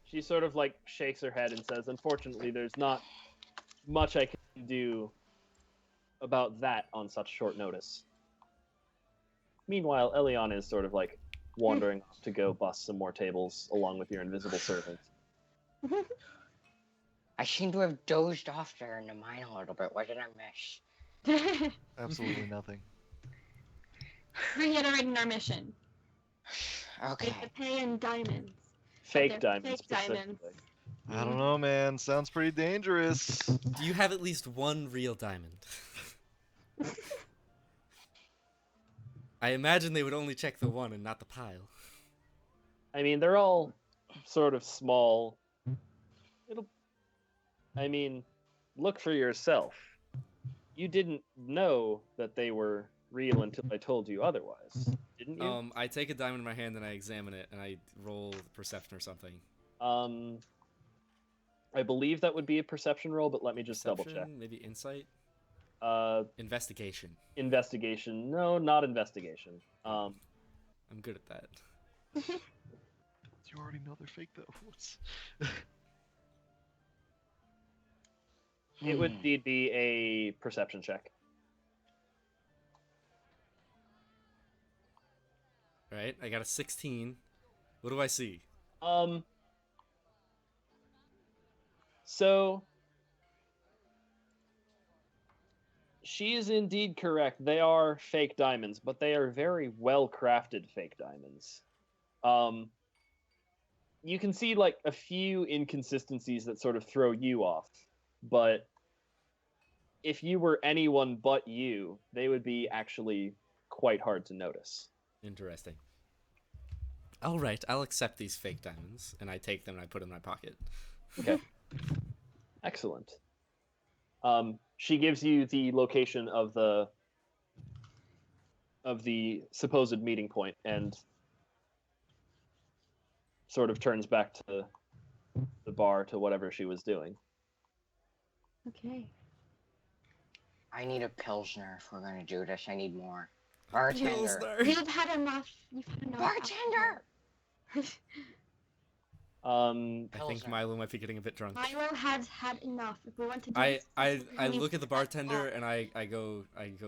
She sort of like shakes her head and says, "Unfortunately, there's not much I can do about that on such short notice." Meanwhile, Eliana is sort of like wandering off to go bust some more tables along with your invisible servant. I seem to have dozed off there in the mine a little bit. What did I miss? Absolutely nothing. Reiterating our mission. Okay. It's to pay in diamonds. Fake They're diamonds, fake diamonds. specifically. I don't know, man. Sounds pretty dangerous. Do you have at least one real diamond? I imagine they would only check the one and not the pile. I mean, they're all sort of small. Look for yourself. You didn't know that they were real until I told you otherwise, didn't you? I take a diamond in my hand and I examine it and I roll perception or something. I believe that would be a perception roll, but let me just double check. Maybe insight? Investigation. Investigation. No, not investigation. I'm good at that. You already know they're fake, though. It would indeed be a perception check. Right, I got a 16. What do I see? So she is indeed correct. They are fake diamonds, but they are very well-crafted fake diamonds. You can see like a few inconsistencies that sort of throw you off, but if you were anyone but you, they would be actually quite hard to notice. Interesting. Alright, I'll accept these fake diamonds, and I take them and I put them in my pocket. Okay. Excellent. She gives you the location of the of the supposed meeting point and sort of turns back to the bar to whatever she was doing. Okay. I need a Pilsner if we're gonna do this. I need more. Bartender. Pilsner. You've had enough. You've had enough. Bartender! I think Pilsner. Milo might be getting a bit drunk. Milo has had enough. If we want to do I this, I we look at the step bartender up. and I go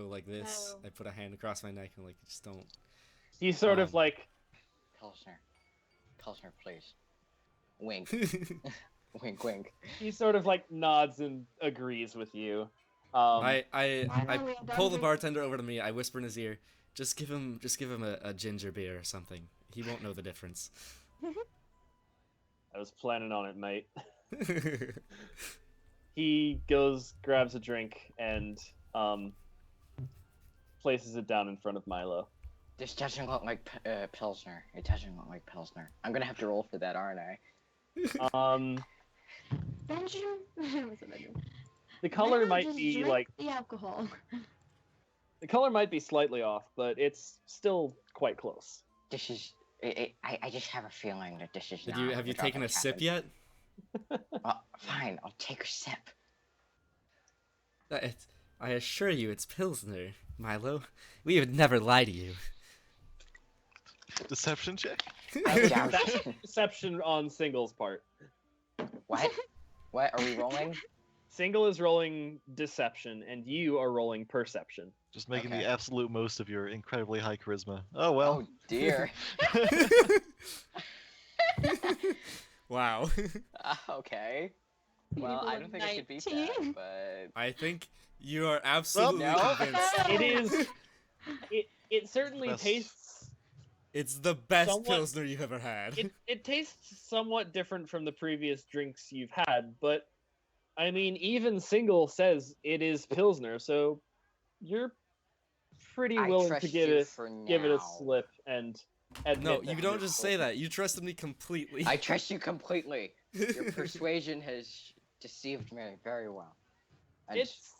like this. Milo. I put a hand across my neck and like just don't. He's sort of like, Pilsner. Pilsner, please. Wink. Wink, wink. he sort of like nods and agrees with you. I Milo, we are pull the done bartender over to me. I whisper in his ear, just give him a ginger beer or something. He won't know the difference. I was planning on it, mate. He goes, grabs a drink, and places it down in front of Milo. This doesn't look like Pilsner. It doesn't look like Pilsner. I'm gonna have to roll for that, aren't I? Benjamin. What's it, Benjamin? The color Milo, might just be drink like the alcohol. the color might be slightly off, but it's still quite close. This is. I just have a feeling that this is Did not. you have you what taken a always sip happens. yet? Fine, I'll take a sip. I assure you, it's Pilsner, Milo. We would never lie to you. Deception check? I doubt That's it. a deception on Singel's part. What? What? Are we rolling? Single is rolling deception, and you are rolling perception. Just making Okay. the absolute most of your incredibly high charisma. Oh well. Oh dear. Wow. Okay. Well, I don't think I could beat that, 19. but I think you are absolutely no. convinced. It is. It certainly Best. tastes. It's the best Somewhat- Pilsner you've ever had. It tastes somewhat different from the previous drinks you've had, but I mean, even Single says it is Pilsner, so you're pretty I willing trust to give you it for give it a now. slip and admit No, that you don't it's just say that. You trusted me completely. I trust you completely. Your persuasion has deceived me very well. And It's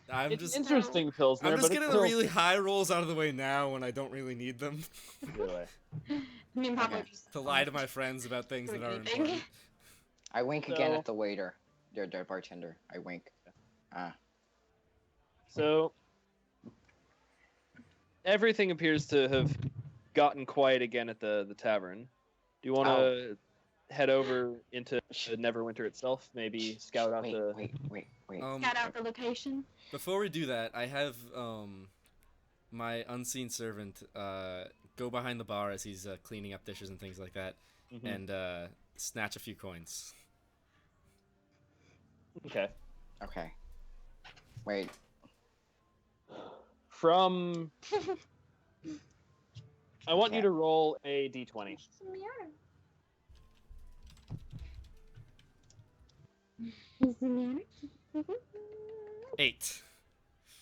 I'm it's just interesting Pilsner, I'm just but getting it's the still really high rolls out of the way now when I don't really need them Really. Me and Pablo Okay. just to lie to my friends about things that aren't Anything. important. I wink again So- at the waiter. The bartender. I wink. So everything appears to have gotten quiet again at the tavern. Do you want to head over into Neverwinter itself? Maybe scout out wait, the. wait. Scout out the location. Before we do that, I have my unseen servant go behind the bar as he's cleaning up dishes and things like that, Mhm. and snatch a few coins. Okay. Okay. Wait. From. I want you Okay. to roll a d20. 8.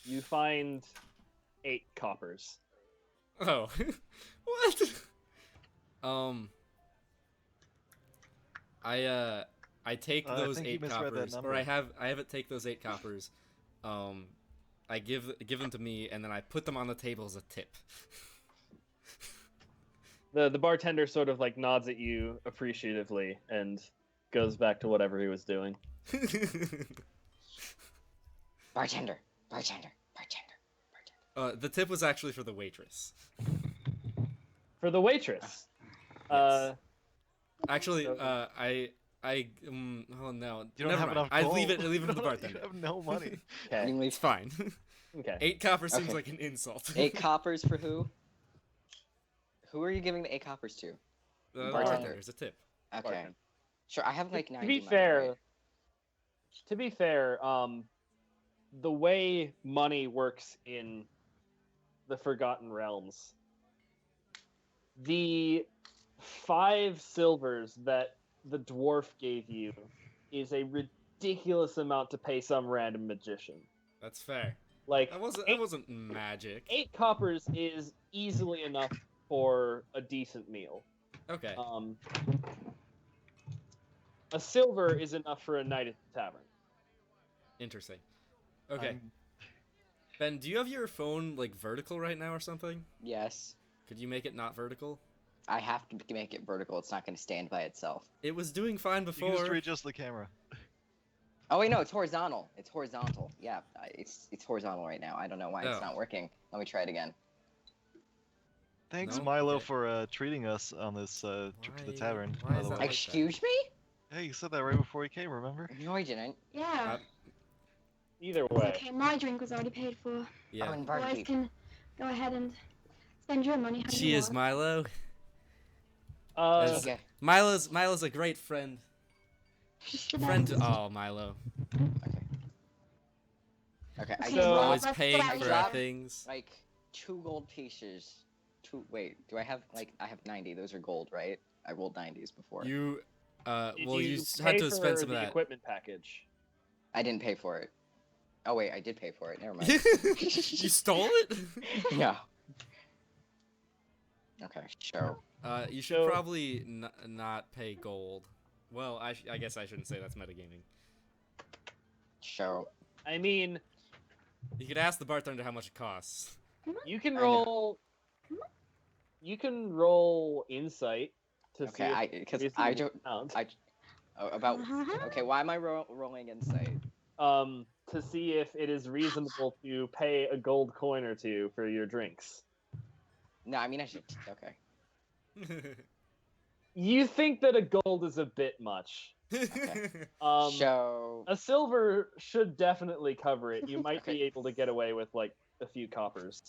You find 8 coppers. Oh, what? I take I those think you 8 misread that coppers, or number. I have it take those 8 coppers. I give them to me, and then I put them on the table as a tip. The bartender sort of like nods at you appreciatively and goes back to whatever he was doing. Bartender. The tip was actually for the waitress. For the waitress. Yes. Actually, So- oh no, You don't never have mind. enough I gold. leave it to the You bartender. have no money. Okay. It's fine. Okay. 8 coppers seems Okay. like an insult. 8 coppers for who? Who are you giving the 8 coppers to? The Bartender. bartender is a tip. Okay. Bartender. Sure, I have like 90 To be money, fair, right? the way money works in the Forgotten Realms, the 5 silvers that the dwarf gave you is a ridiculous amount to pay some random magician. That's fair. Like That eight- wasn't magic. 8 coppers is easily enough for a decent meal. Okay. A silver is enough for a night at the tavern. Interesting. Okay. Ben, do you have your phone like vertical right now or something? Yes. Could you make it not vertical? I have to make it vertical. It's not going to stand by itself. It was doing fine You can just before. readjust the camera. Oh wait, no, it's horizontal. It's horizontal. Yeah, it's horizontal right now. I don't know why Oh. it's not working. Let me try it again. Thanks, No? Milo, Okay. for treating us on this trip to the Why- tavern. why by is the that way. like Excuse me? Hey, you said that right before you came, remember? No, I didn't. Yeah. Either It's way. okay, my drink was already paid for. Yeah. Oh, and You guys barkeep. can go ahead and spend your money how you Cheers, want. Milo. Uh, Yes. Okay. Milo's a great friend. Just the Friend. best. Oh, Milo. Okay, I Okay, So- well, Always let's paying get out for of our here. things. like 2 gold pieces. Wait, do I have I have 90. Those are gold, right? I rolled 90s before. You, did well, you pay had to for spend some of the that. equipment package. I didn't pay for it. Oh wait, I did pay for it. Never mind. You stole it? Yeah. Okay, so You should So- probably not pay gold. Well, I guess I shouldn't say that's metagaming. I mean, You could ask the bartender how much it costs. you can I know. roll. You can roll insight to see. okay, if because it's I reasonable don't amount. about okay. Why am I rolling insight? To see if it is reasonable to pay a gold coin or two for your drinks. No, I mean I should. Okay. You think that a gold is a bit much. So A silver should definitely cover it. You might Okay. be able to get away with like a few coppers.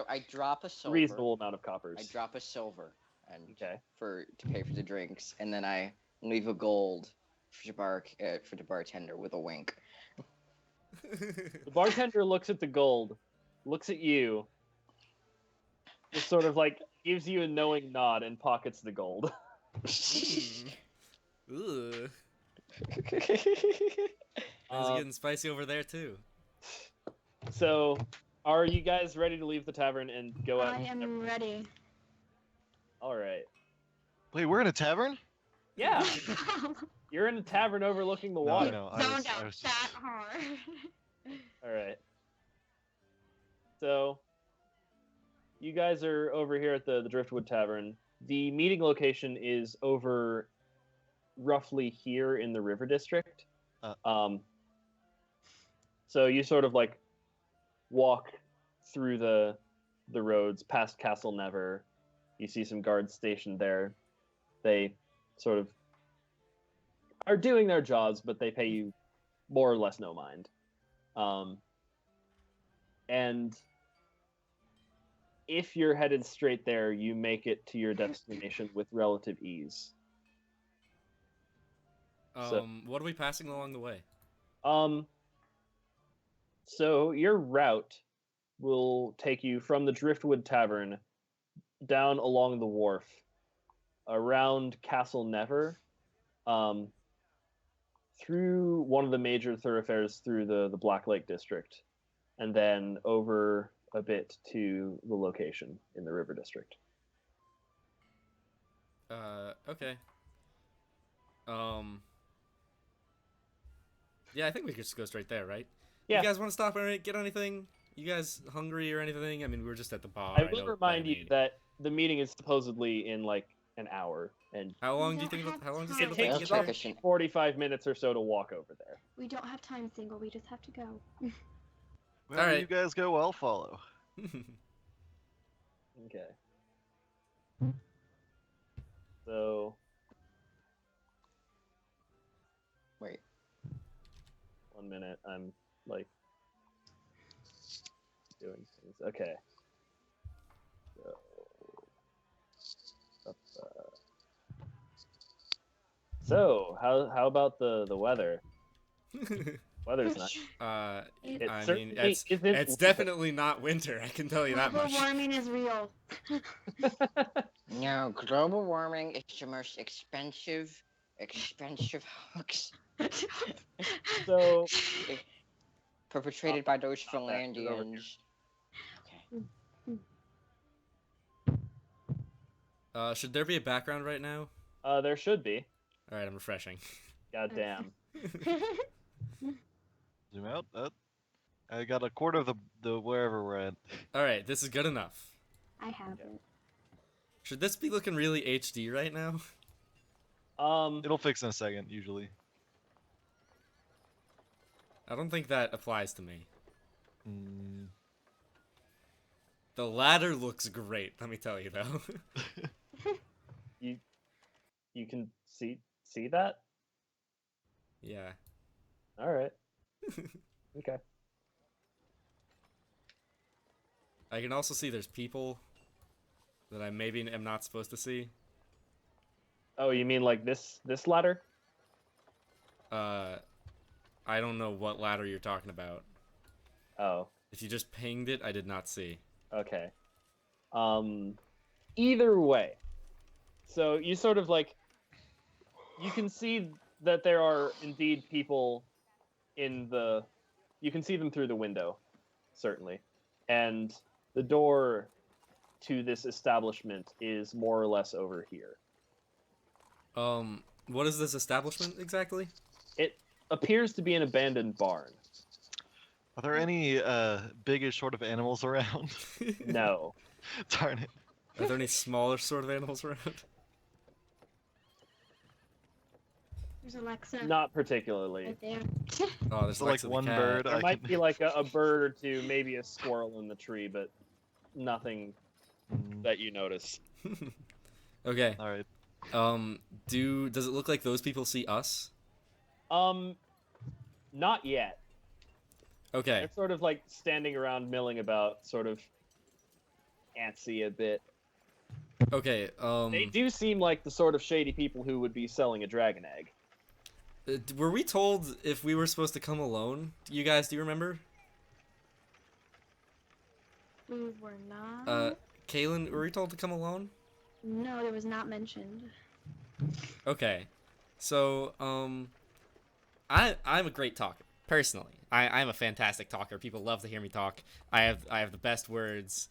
I drop a silver. Reasonable amount of coppers. I drop a silver and Okay. to pay for the drinks, and then I leave a gold for the bartender with a wink. The bartender looks at the gold, looks at you, just sort of like gives you a knowing nod and pockets the gold. Ugh. Things are Um, getting spicy over there too. So, are you guys ready to leave the tavern and go out? I am ready. All right. Wait, we're in a tavern? Yeah, you're in a tavern overlooking the No, I water. know. Zoned I out was that hard. All right. So, you guys are over here at the Driftwood Tavern. The meeting location is over roughly here in the River District. So you sort of like walk through the roads past Castle Never. You see some guards stationed there. They sort of are doing their jobs, but they pay you more or less no mind. And if you're headed straight there, you make it to your destination with relative ease. So- What are we passing along the way? So your route will take you from the Driftwood Tavern down along the wharf, around Castle Never, through one of the major thoroughfares through the Black Lake District, and then over a bit to the location in the River District. Okay. Yeah, I think we could just go straight there, right? Yeah. You guys want to stop and get anything? You guys hungry or anything? I mean, we were just at the bar. I know will remind you meeting. that the meeting is supposedly in like an hour, and How long We do you don't think? have How long does time. it it take takes to get I'll there? check a 45 minutes or so to walk over there. We don't have time, Single. We just have to go. Wherever Alright. you guys go, I'll follow. Okay. So, Wait. 1 minute. I'm like doing things. Okay. So, how about the weather? Weather's nice. It It I mean, certainly it's isn't it's winter. definitely not winter. I can tell you that Global much. warming is real. No, global warming is the most expensive hoax So, perpetrated by those stop that, get over here. Finlandians. Should there be a background right now? there should be. All right, I'm refreshing. God damn. Zoom out. I got a quarter of the wherever we're at. All right, this is good enough. I have Yeah. it. Should this be looking really HD right now? It'll fix in a second, usually. I don't think that applies to me. Mm, The ladder looks great, let me tell you though. You can see that? Yeah. All right. Okay. I can also see there's people that I maybe am not supposed to see. Oh, you mean like this ladder? I don't know what ladder you're talking about. Oh, If you just pinged it, I did not see. okay. Either way. So you sort of like you can see that there are indeed people in the you can see them through the window, certainly. And the door to this establishment is more or less over here. What is this establishment exactly? It appears to be an abandoned barn. are there any biggish sort of animals around? No. Darn it. Are there any smaller sort of animals around? There's Alexa Not particularly. right there. Oh, there's So like Lexa the one cat. bird. There I might can... be like a bird or two, maybe a squirrel in the tree, but nothing that you notice. Okay. All right. Does it look like those people see us? Not yet. Okay. They're sort of like standing around milling about, sort of antsy a bit. Okay. They do seem like the sort of shady people who would be selling a dragon egg. Were we told if we were supposed to come alone? You guys, do you remember? We were not. Caelynn, were we told to come alone? No, it was not mentioned. Okay. So, I'm a great talker. Personally, I'm a fantastic talker. People love to hear me talk. I have the best words.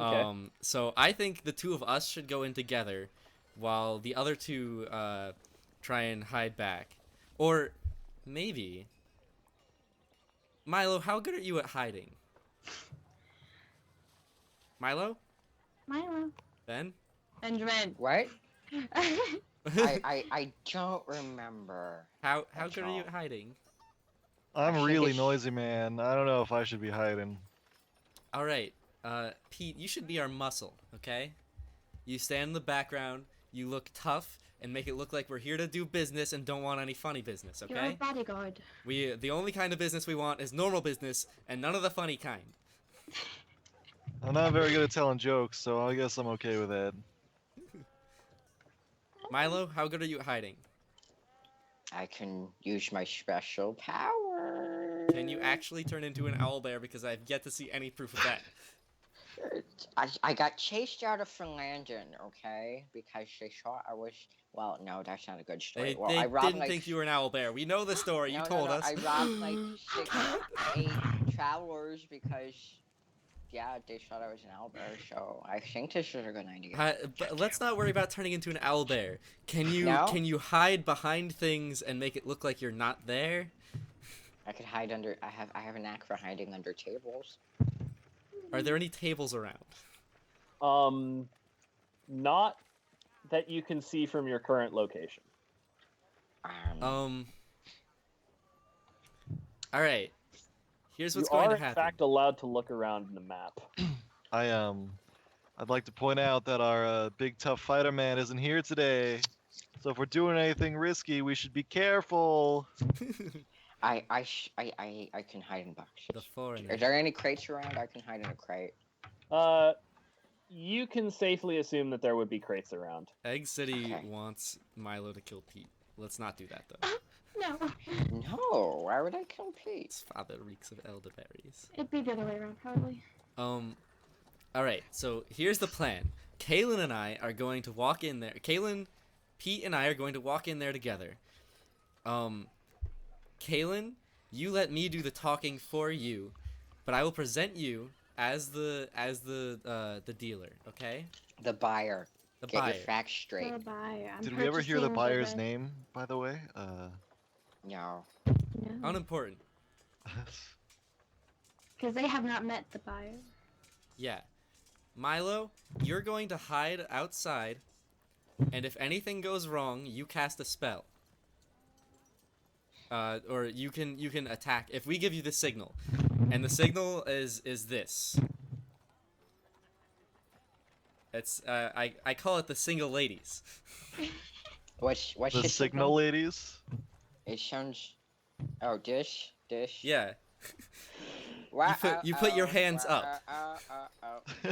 Okay. So I think the two of us should go in together, while the other two try and hide back, or maybe. Milo, how good are you at hiding? Milo? Milo. Ben? Benjamin. What? I don't remember. How That's good are you all. at hiding? I'm think really it's- noisy, man. I don't know if I should be hiding. All right, Pete, you should be our muscle, okay? You stand in the background, you look tough, and make it look like we're here to do business and don't want any funny business, You're our okay? bodyguard. The only kind of business we want is normal business and none of the funny kind. I'm not very good at telling jokes, so I guess I'm okay with that. Milo, how good are you at hiding? I can use my special power. Can you actually turn into an owlbear? Because I've yet to see any proof of that. I got chased out of Finlandin, okay? Because they thought I was. Well, no, that's not a good story. They, Well, they I robbed didn't like. think you were an owlbear. We know the story. You No, told no, us. I robbed like 6, 8 travelers because, yeah, they thought I was an owlbear. So I think this is a good idea. But let's not worry about turning into an owlbear. Can you No? can you hide behind things and make it look like you're not there? I could hide under. I have a knack for hiding under tables. Are there any tables around? Not that you can see from your current location. All right. Here's what's you going are, to in happen. fact, allowed to look around in the map. I'd like to point out that our big tough fighter man isn't here today. So if we're doing anything risky, we should be careful. I can hide in boxes. The foreigner. Are there any crates around? I can hide in a crate. You can safely assume that there would be crates around. Egg City Okay. wants Milo to kill Pete. Let's not do that though. No. No, why would I kill Pete? His father reeks of elderberries. It'd be the other way around, probably. Alright, so here's the plan. Caelynn and I are going to walk in there. Caelynn, Pete, and I are going to walk in there together. Caelynn, you let me do the talking for you, but I will present you as the dealer, okay? The buyer. The Get buyer. your facts straight. Goodbye. I'm Did we ever hear the purchasing buyer's red. name, by the way? No. No. Unimportant. Because they have not met the buyer. Yeah. Milo, you're going to hide outside, and if anything goes wrong, you cast a spell. Or you can attack if we give you the signal, and the signal is this. It's I call it the Singel Laydees. What's The signal ladies? It sounds. Oh, dish. Yeah. You put your hands up.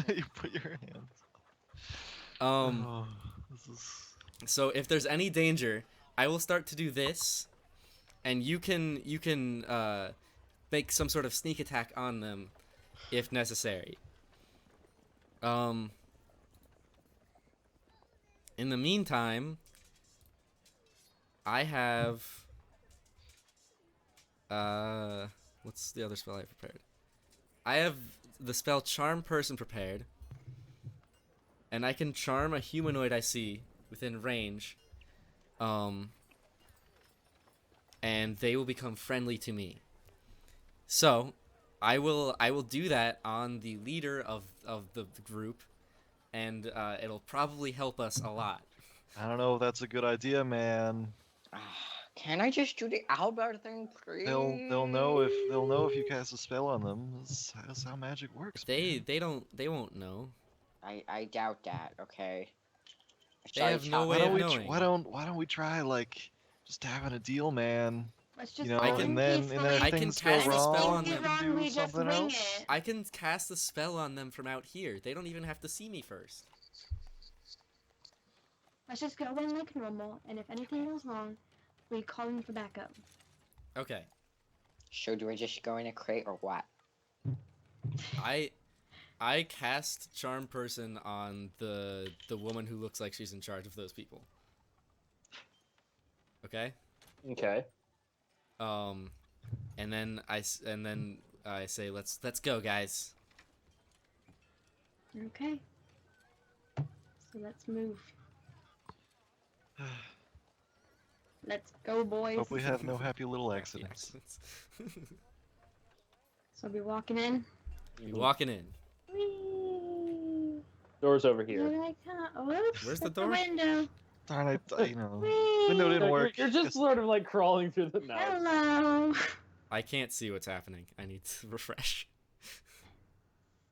You put your hands. Um. This is. So if there's any danger, I will start to do this, and you can make some sort of sneak attack on them, if necessary. In the meantime, I have what's the other spell I prepared? I have the spell Charm Person prepared, and I can charm a humanoid I see within range, and they will become friendly to me. So, I will do that on the leader of the group, and it'll probably help us a lot. I don't know if that's a good idea, man. Can I just do the Albert thing, please? They'll know if you cast a spell on them. That's how magic works. They won't know. I doubt that. Okay. They have no way Why of don't knowing. why don't we try like just having a deal, man? Let's just You know, I can- and then if I can things go cast a spell wrong, on we them. can do we just something wing else. it. I can cast a spell on them from out here. They don't even have to see me first. Let's just go in like normal, and if anything goes wrong, we call in for backup. Okay. So do I just go in a crate or what? I cast Charm Person on the woman who looks like she's in charge of those people. Okay? Okay. And then I say let's go, guys. Okay. So let's move. Let's go, boys. Hope we have no happy little accidents. So we're walking in. You walking in. Whee! Doors over here. Here I come. Oops, Where's the at door? window. Darn it, you know. Whee! Window didn't You're- work. You're just sort of like crawling through the night. Hello. I can't see what's happening. I need to refresh.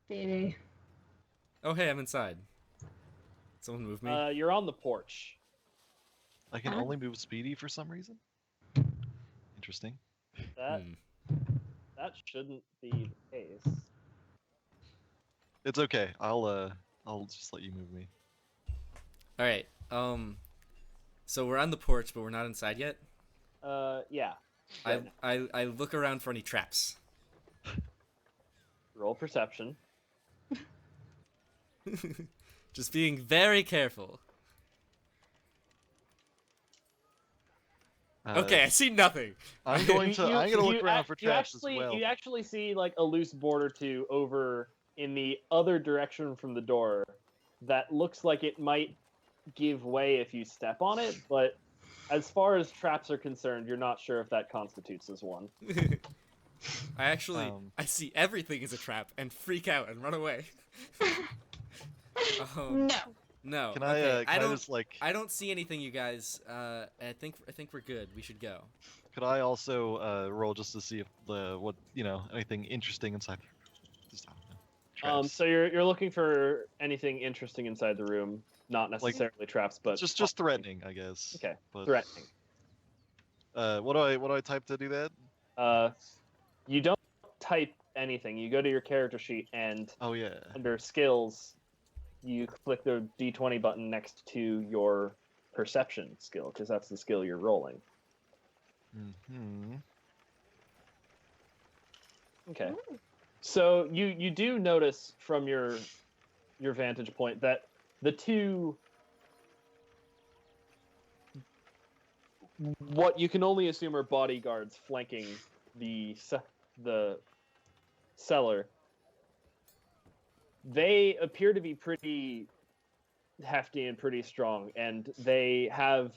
Baby. Oh hey, I'm inside. Someone move me. You're on the porch. I can Huh? only move Speedy for some reason. Interesting. That Hmm. that shouldn't be the case. It's okay. I'll just let you move me. All right. So we're on the porch, but we're not inside yet. Yeah. I look around for any traps. Roll perception. Just being very careful. Okay, I see nothing. I'm going to look around for traps as well. You actually see like a loose board or two over in the other direction from the door that looks like it might give way if you step on it, but as far as traps are concerned, you're not sure if that constitutes as one. I actually I see everything as a trap and freak out and run away. No. No. Can okay. I just like? I don't see anything, you guys. I think we're good. We should go. Could I also roll just to see if anything interesting inside? Just, I don't know. Traps. So you're looking for anything interesting inside the room, not necessarily traps, but just threatening, I guess. Okay, But, threatening. What do I type to do that? You don't type anything. You go to your character sheet and Oh yeah. under skills, you click the D20 button next to your perception skill, because that's the skill you're rolling. Hmm. Okay. So you do notice from your vantage point that the two, what you can only assume are bodyguards flanking the cellar, they appear to be pretty hefty and pretty strong, and they have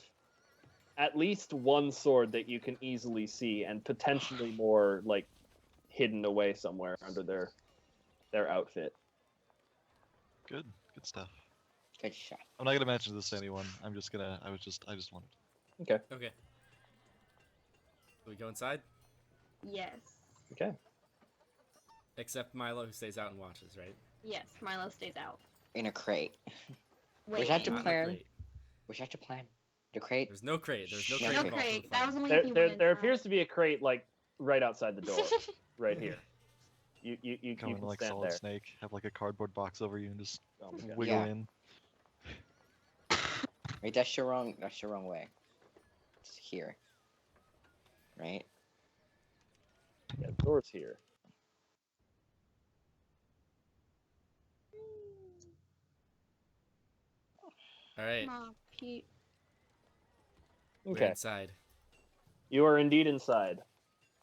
at least one sword that you can easily see, and potentially more like hidden away somewhere under their outfit. Good stuff. Good shot. I'm not gonna mention this to anyone. I just wanted. Okay. Okay. We go inside? Yes. Okay. Except Milo, who stays out and watches, right? Yes, Milo stays out. In a crate. Wait. that your Not in a plan? crate. Was that your plan? The crate? There's no crate. There's no Shit. crate. No involved in the crate. That plan. was only There, if you there, went there inside. appears to be a crate like right outside the door, right here. You Come in can like stand Solid there. Snake, have like a cardboard box over you, and just Oh my God. wiggle Yeah. in. Wait, that's the wrong way. It's here. Right? Yeah, the door's here. All right. Come on, Pete. We're Okay. inside. You are indeed inside.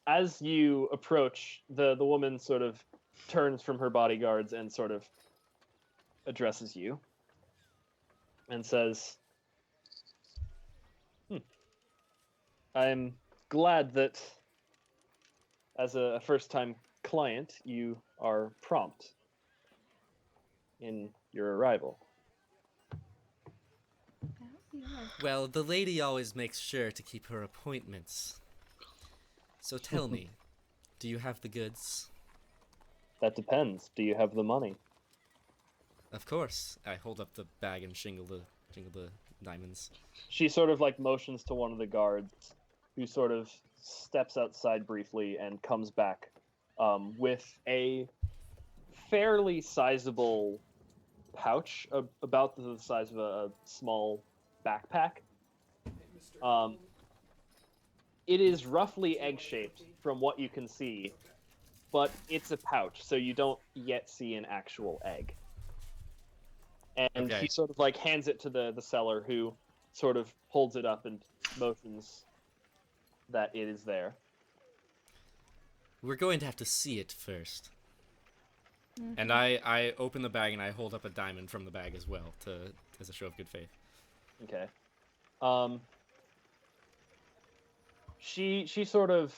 As you approach, the woman sort of turns from her bodyguards and sort of addresses you and says, I'm glad that as a first-time client, you are prompt in your arrival. Well, the lady always makes sure to keep her appointments. So tell me, do you have the goods? That depends. Do you have the money? Of course. I hold up the bag and jingle the diamonds. She sort of like motions to one of the guards, who sort of steps outside briefly and comes back with a fairly sizable pouch, about the size of a small backpack. It is roughly egg-shaped from what you can see, but it's a pouch, so you don't yet see an actual egg. And Okay. he sort of like hands it to the seller, who sort of holds it up and motions that it is there. We're going to have to see it first. And I open the bag and I hold up a diamond from the bag as well, as a show of good faith. Okay. She sort of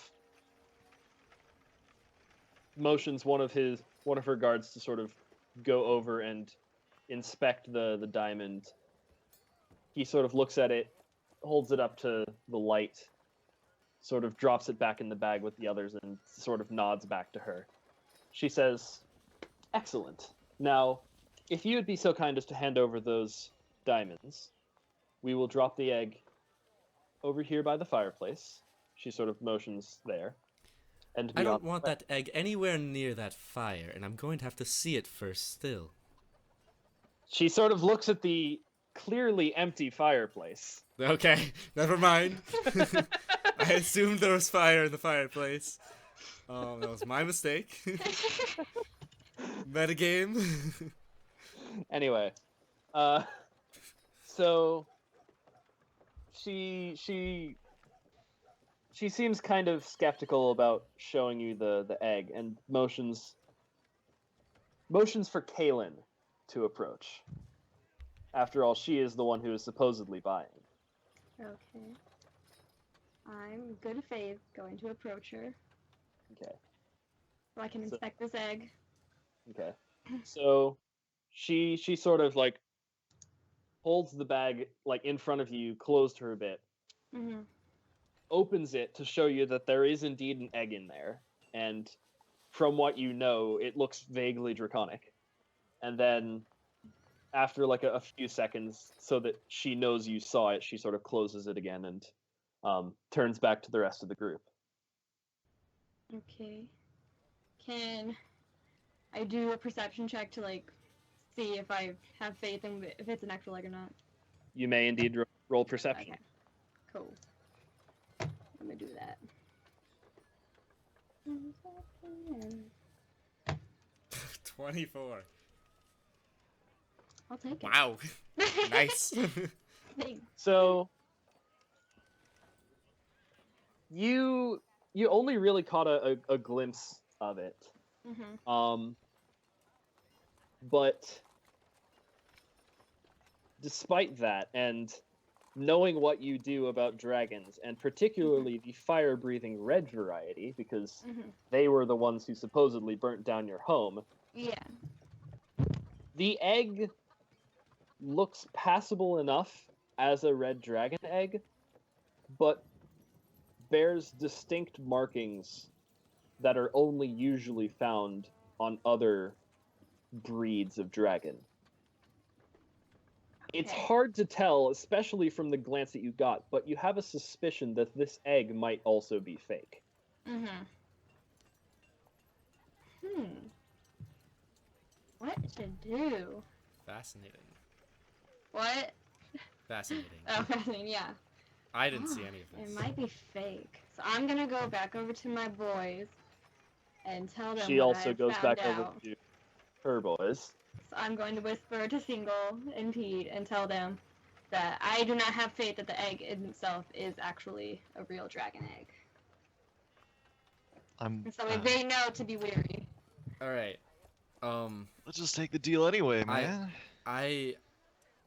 motions one of her guards to sort of go over and inspect the diamond. He sort of looks at it, holds it up to the light, sort of drops it back in the bag with the others, and sort of nods back to her. She says, "Excellent. Now, if you would be so kind as to hand over those diamonds, we will drop the egg over here by the fireplace." She sort of motions there. And I don't want that egg anywhere near that fire, and I'm going to have to see it first still. She sort of looks at the clearly empty fireplace. Okay, never mind. I assumed there was fire in the fireplace. That was my mistake. Metagame. Anyway, so she seems kind of skeptical about showing you the egg, and motions for Caelynn to approach. After all, she is the one who is supposedly buying. Okay. I'm good faith going to approach her Okay. so I can So- inspect this egg. Okay. So she sort of like holds the bag like in front of you, closed her a bit, Mm-hmm. opens it to show you that there is indeed an egg in there, and from what you know, it looks vaguely draconic. And then after like a few seconds, so that she knows you saw it, she sort of closes it again and turns back to the rest of the group. Okay. Can I do a perception check to like see if I have faith in if it's an actual egg or not? You may indeed roll perception. Okay. Cool. I'm gonna do that. 24. I'll take it. Wow. Nice. Thanks. So you only really caught a glimpse of it. Mm-hmm. But despite that, and knowing what you do about dragons, and particularly the fire-breathing red variety, because they were the ones who supposedly burnt down your home, Yeah. the egg looks passable enough as a red dragon egg, but bears distinct markings that are only usually found on other breeds of dragon. It's Okay. hard to tell, especially from the glance that you got, but you have a suspicion that this egg might also be fake. What to do? Fascinating. What? Fascinating. Oh, fascinating, yeah. I didn't see any of It this. might be fake. So I'm gonna go back over to my boys and tell them She what also I goes found back over out. to her boys. So I'm going to whisper to Singel and Pete and tell them that I do not have faith that the egg in itself is actually a real dragon egg. I'm. And so they know to be wary. All right. Let's just take the deal anyway, I- man.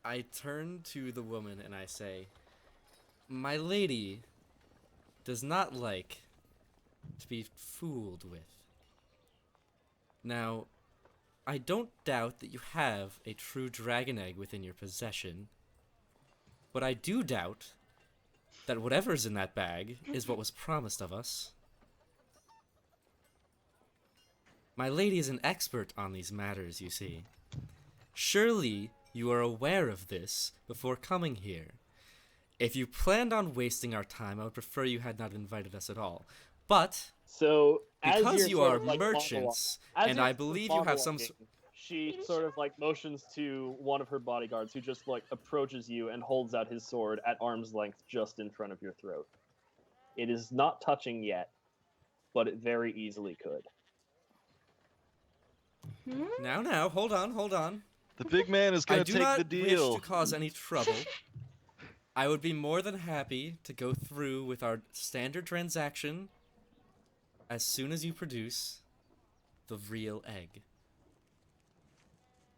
I turn to the woman and I say, "My lady does not like to be fooled with. Now, I don't doubt that you have a true dragon egg within your possession, but I do doubt that whatever's in that bag is what was promised of us. My lady is an expert on these matters, you see. Surely you are aware of this before coming here. If you planned on wasting our time, I would prefer you had not invited us at all. But So, as because you're you sort are of, like, merchants, as and you're I sort of believe you have some... monologuing, she sort of like motions to one of her bodyguards, who just like approaches you and holds out his sword at arm's length just in front of your throat. It is not touching yet, but it very easily could. Now, hold on. The big man is I gonna do take not the deal. wish to cause any trouble. I would be more than happy to go through with our standard transaction as soon as you produce the real egg.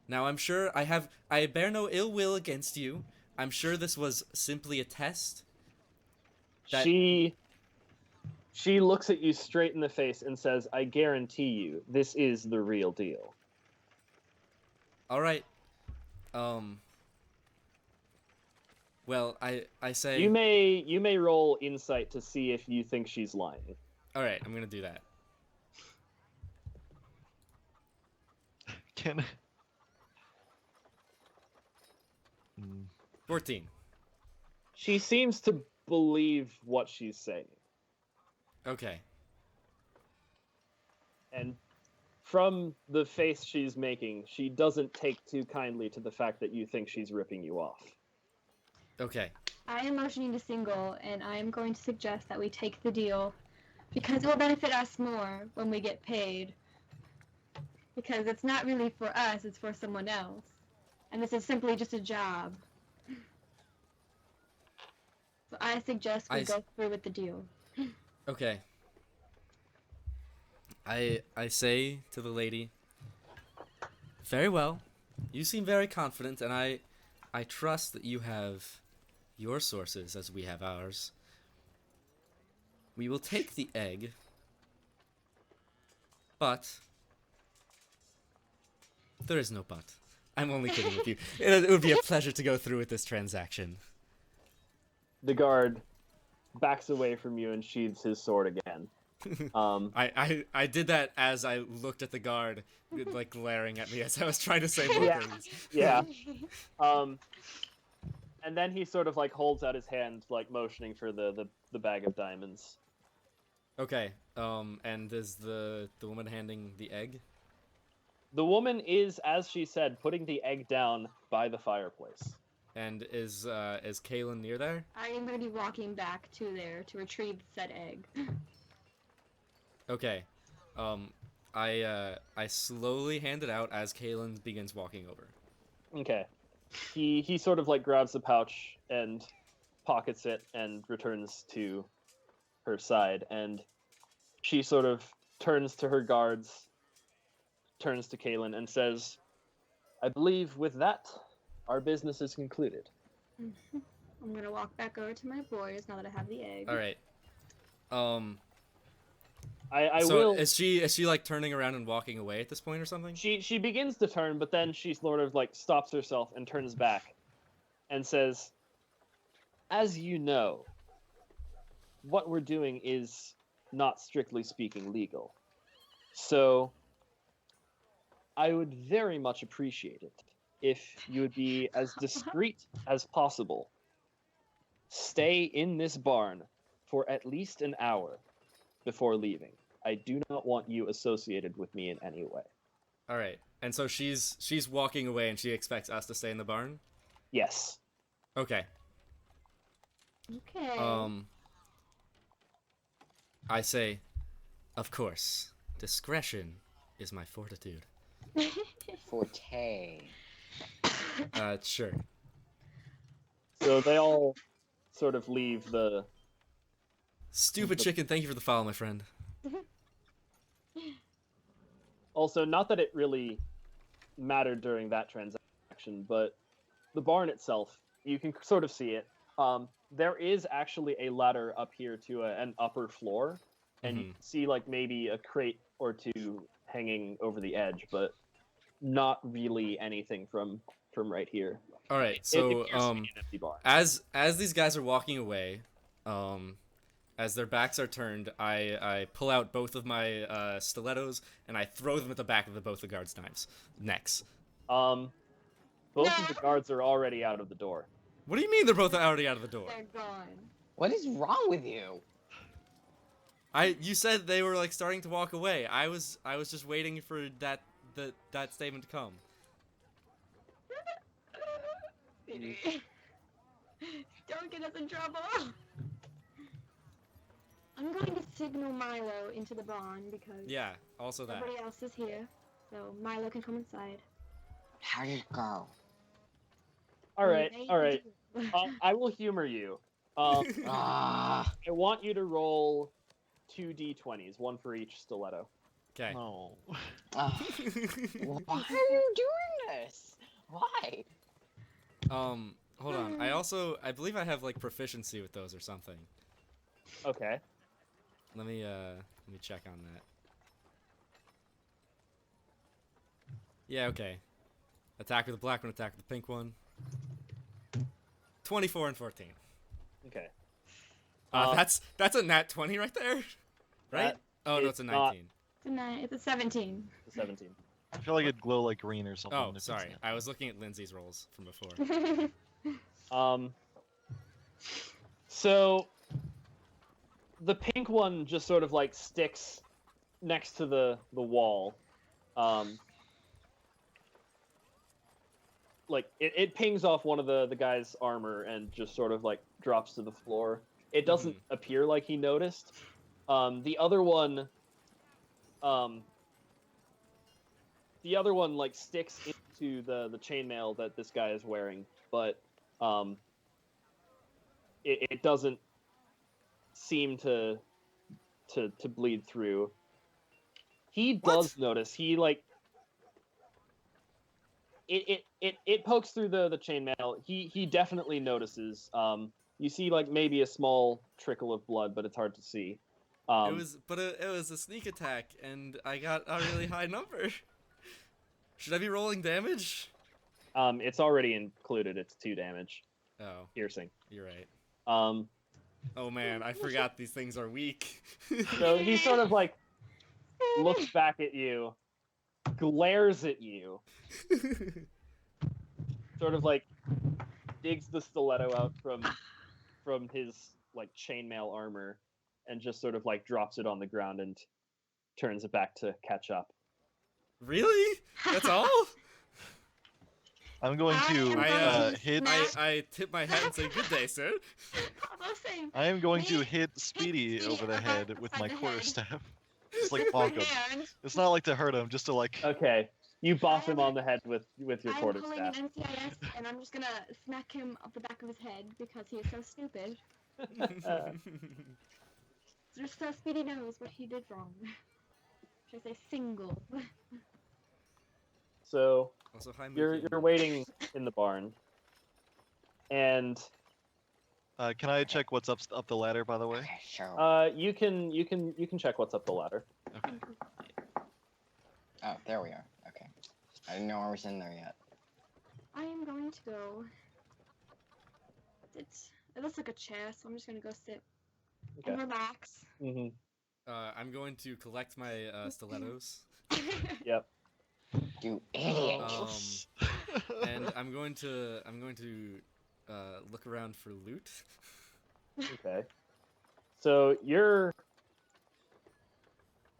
Now, I'm sure I bear no ill will against you. I'm sure this was simply a test. That- She looks at you straight in the face and says, "I guarantee you, this is the real deal." All right. Well, I say. You may roll insight to see if you think she's lying. All right, I'm gonna do that. Can. 14. She seems to believe what she's saying. Okay. And from the face she's making, she doesn't take too kindly to the fact that you think she's ripping you off. Okay. I am motioning to Singel, and I am going to suggest that we take the deal because it will benefit us more when we get paid. Because it's not really for us, it's for someone else. And this is simply just a job. So I suggest we go through with the deal. Okay. I say to the lady, very well. You seem very confident, and I trust that you have your sources as we have ours. We will take the egg, but there is no but. I'm only kidding with you. It would be a pleasure to go through with this transaction. The guard backs away from you and sheathes his sword again. I did that as I looked at the guard, like glaring at me as I was trying to say more things. Yeah. And then he sort of like holds out his hand, like motioning for the bag of diamonds. Okay. And is the woman handing the egg? The woman is, as she said, putting the egg down by the fireplace. And is Caelynn near there? I am going to be walking back to there to retrieve said egg. Okay. I slowly hand it out as Caelynn begins walking over. Okay. He sort of like grabs the pouch and pockets it and returns to her side, and she sort of turns to her guards, turns to Caelynn and says, "I believe with that, our business is concluded." I'm gonna walk back over to my boys now that I have the egg. All right. I So will. is she like turning around and walking away at this point or something? She begins to turn, but then she sort of like stops herself and turns back, and says, "As you know, what we're doing is not strictly speaking legal. So I would very much appreciate it if you would be as discreet as possible. Stay in this barn for at least an hour before leaving. I do not want you associated with me in any way." All right. And so she's walking away and she expects us to stay in the barn? Yes. Okay. Okay. I say, of course, discretion is my fortitude. Forte. Sure. So they all sort of leave the... Stupid chicken, thank you for the follow, my friend. Also, not that it really mattered during that transaction, but the barn itself, you can sort of see it. There is actually a ladder up here to an upper floor, and you can see like maybe a crate or two hanging over the edge, but not really anything from right here. All right, It so appears to be an empty barn. as these guys are walking away, as their backs are turned, I pull out both of my stilettos and I throw them at the back of both the guards' necks. Both of the guards are already out of the door. What do you mean they're both already out of the door? They're gone. What is wrong with you? You said they were like starting to walk away. I was just waiting for that statement to come. Don't get us in trouble. I'm going to signal Milo into the barn because Yeah, also that. everybody else is here, so Milo can come inside. How did it go? All right. They- I will humor you. Ah, I want you to roll 2 d20s, one for each stiletto. Okay. No. ah. Why are you doing this? Why? Hold on. I believe I have like proficiency with those or something. Okay. Let me check on that. Yeah, okay. Attack with the black one, attack with the pink one. 24 and 14. Okay. That's a nat 20 right there, right? That Oh no, is it's a not- 19. It's a 17. 17. I feel like it'd glow like green or something. Oh, if it's sorry. not. I was looking at Lindsay's rolls from before. So the pink one just sort of like sticks next to the wall. Like it pings off one of the guy's armor and just sort of like drops to the floor. It doesn't appear like he noticed. The other one like sticks into the chainmail that this guy is wearing, but it doesn't seem to bleed through. He does notice. He like it pokes through the chainmail. He definitely notices. You see like maybe a small trickle of blood, but it's hard to see. It was a sneak attack, and I got a really high number. Should I be rolling damage? It's already included. It's 2 damage. Oh, Piercing. you're right. Um, Oh man, I forgot these things are weak. so he sort of like looks back at you, glares at you, sort of like digs the stiletto out from his like chainmail armor, and just sort of like drops it on the ground and turns it back to catch up. Really? That's all? I'm going to hit. I tip my hat and say, "Good day, sir." I am going to hit Speedy over the head with my quarterstaff. Just like bonk him. It's not like to hurt him, just to like. Okay, you boss him on the head with your I'm pulling quarterstaff. an NCIS, and I'm just gonna smack him up the back of his head because he is so stupid. Just so Speedy knows what he did wrong. Should I say single? So Also, hi, you're Mickey. waiting in the barn, and Can I check what's up the ladder, by the way? Okay, sure. You can check what's up the ladder. Okay. Oh, there we are. Okay. I didn't know I was in there yet. I am going to go. It looks like a chair, so I'm just gonna go sit and Okay. relax. Mm-hmm. I'm going to collect my stilettos. Yep. You idiot. And I'm going to look around for loot. Okay. So you're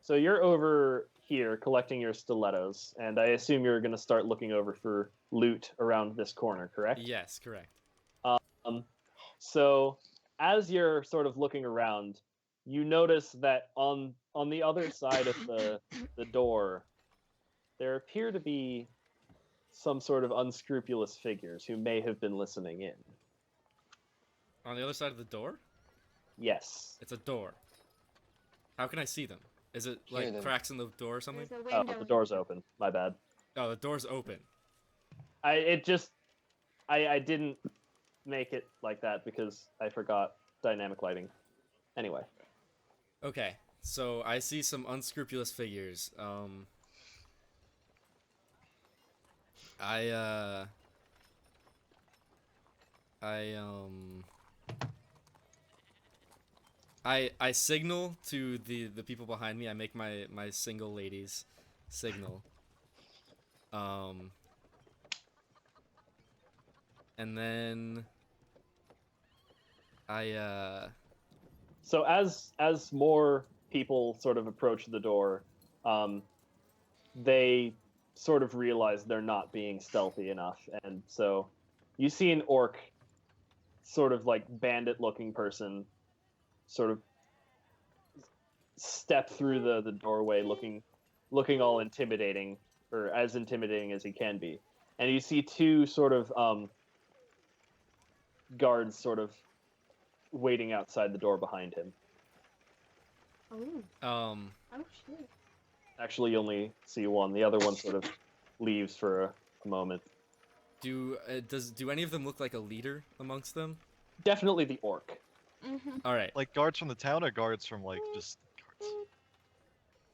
over here collecting your stilettos, and I assume you're gonna start looking over for loot around this corner, correct? Yes, correct. So as you're sort of looking around, you notice that on the other side of the door, there appear to be some sort of unscrupulous figures who may have been listening in. On the other side of the door? Yes. It's a door. How can I see them? Is it Hear like them. cracks in the door or something? There's a Oh, window. the door's open. My bad. Oh, the door's open. I didn't make it like that because I forgot dynamic lighting. Anyway. Okay, so I see some unscrupulous figures. I signal to the people behind me. I make my single ladies signal. And then So as more people sort of approach the door, they sort of realize they're not being stealthy enough, and so you see an orc, sort of like bandit-looking person, sort of step through the doorway, looking all intimidating, or as intimidating as he can be, and you see two sort of guards sort of waiting outside the door behind him. Oh shit. Actually, you only see one. The other one sort of leaves for a moment. do any of them look like a leader amongst them? Definitely the orc. Mm-hmm. All right. Like guards from the town or guards from like just guards?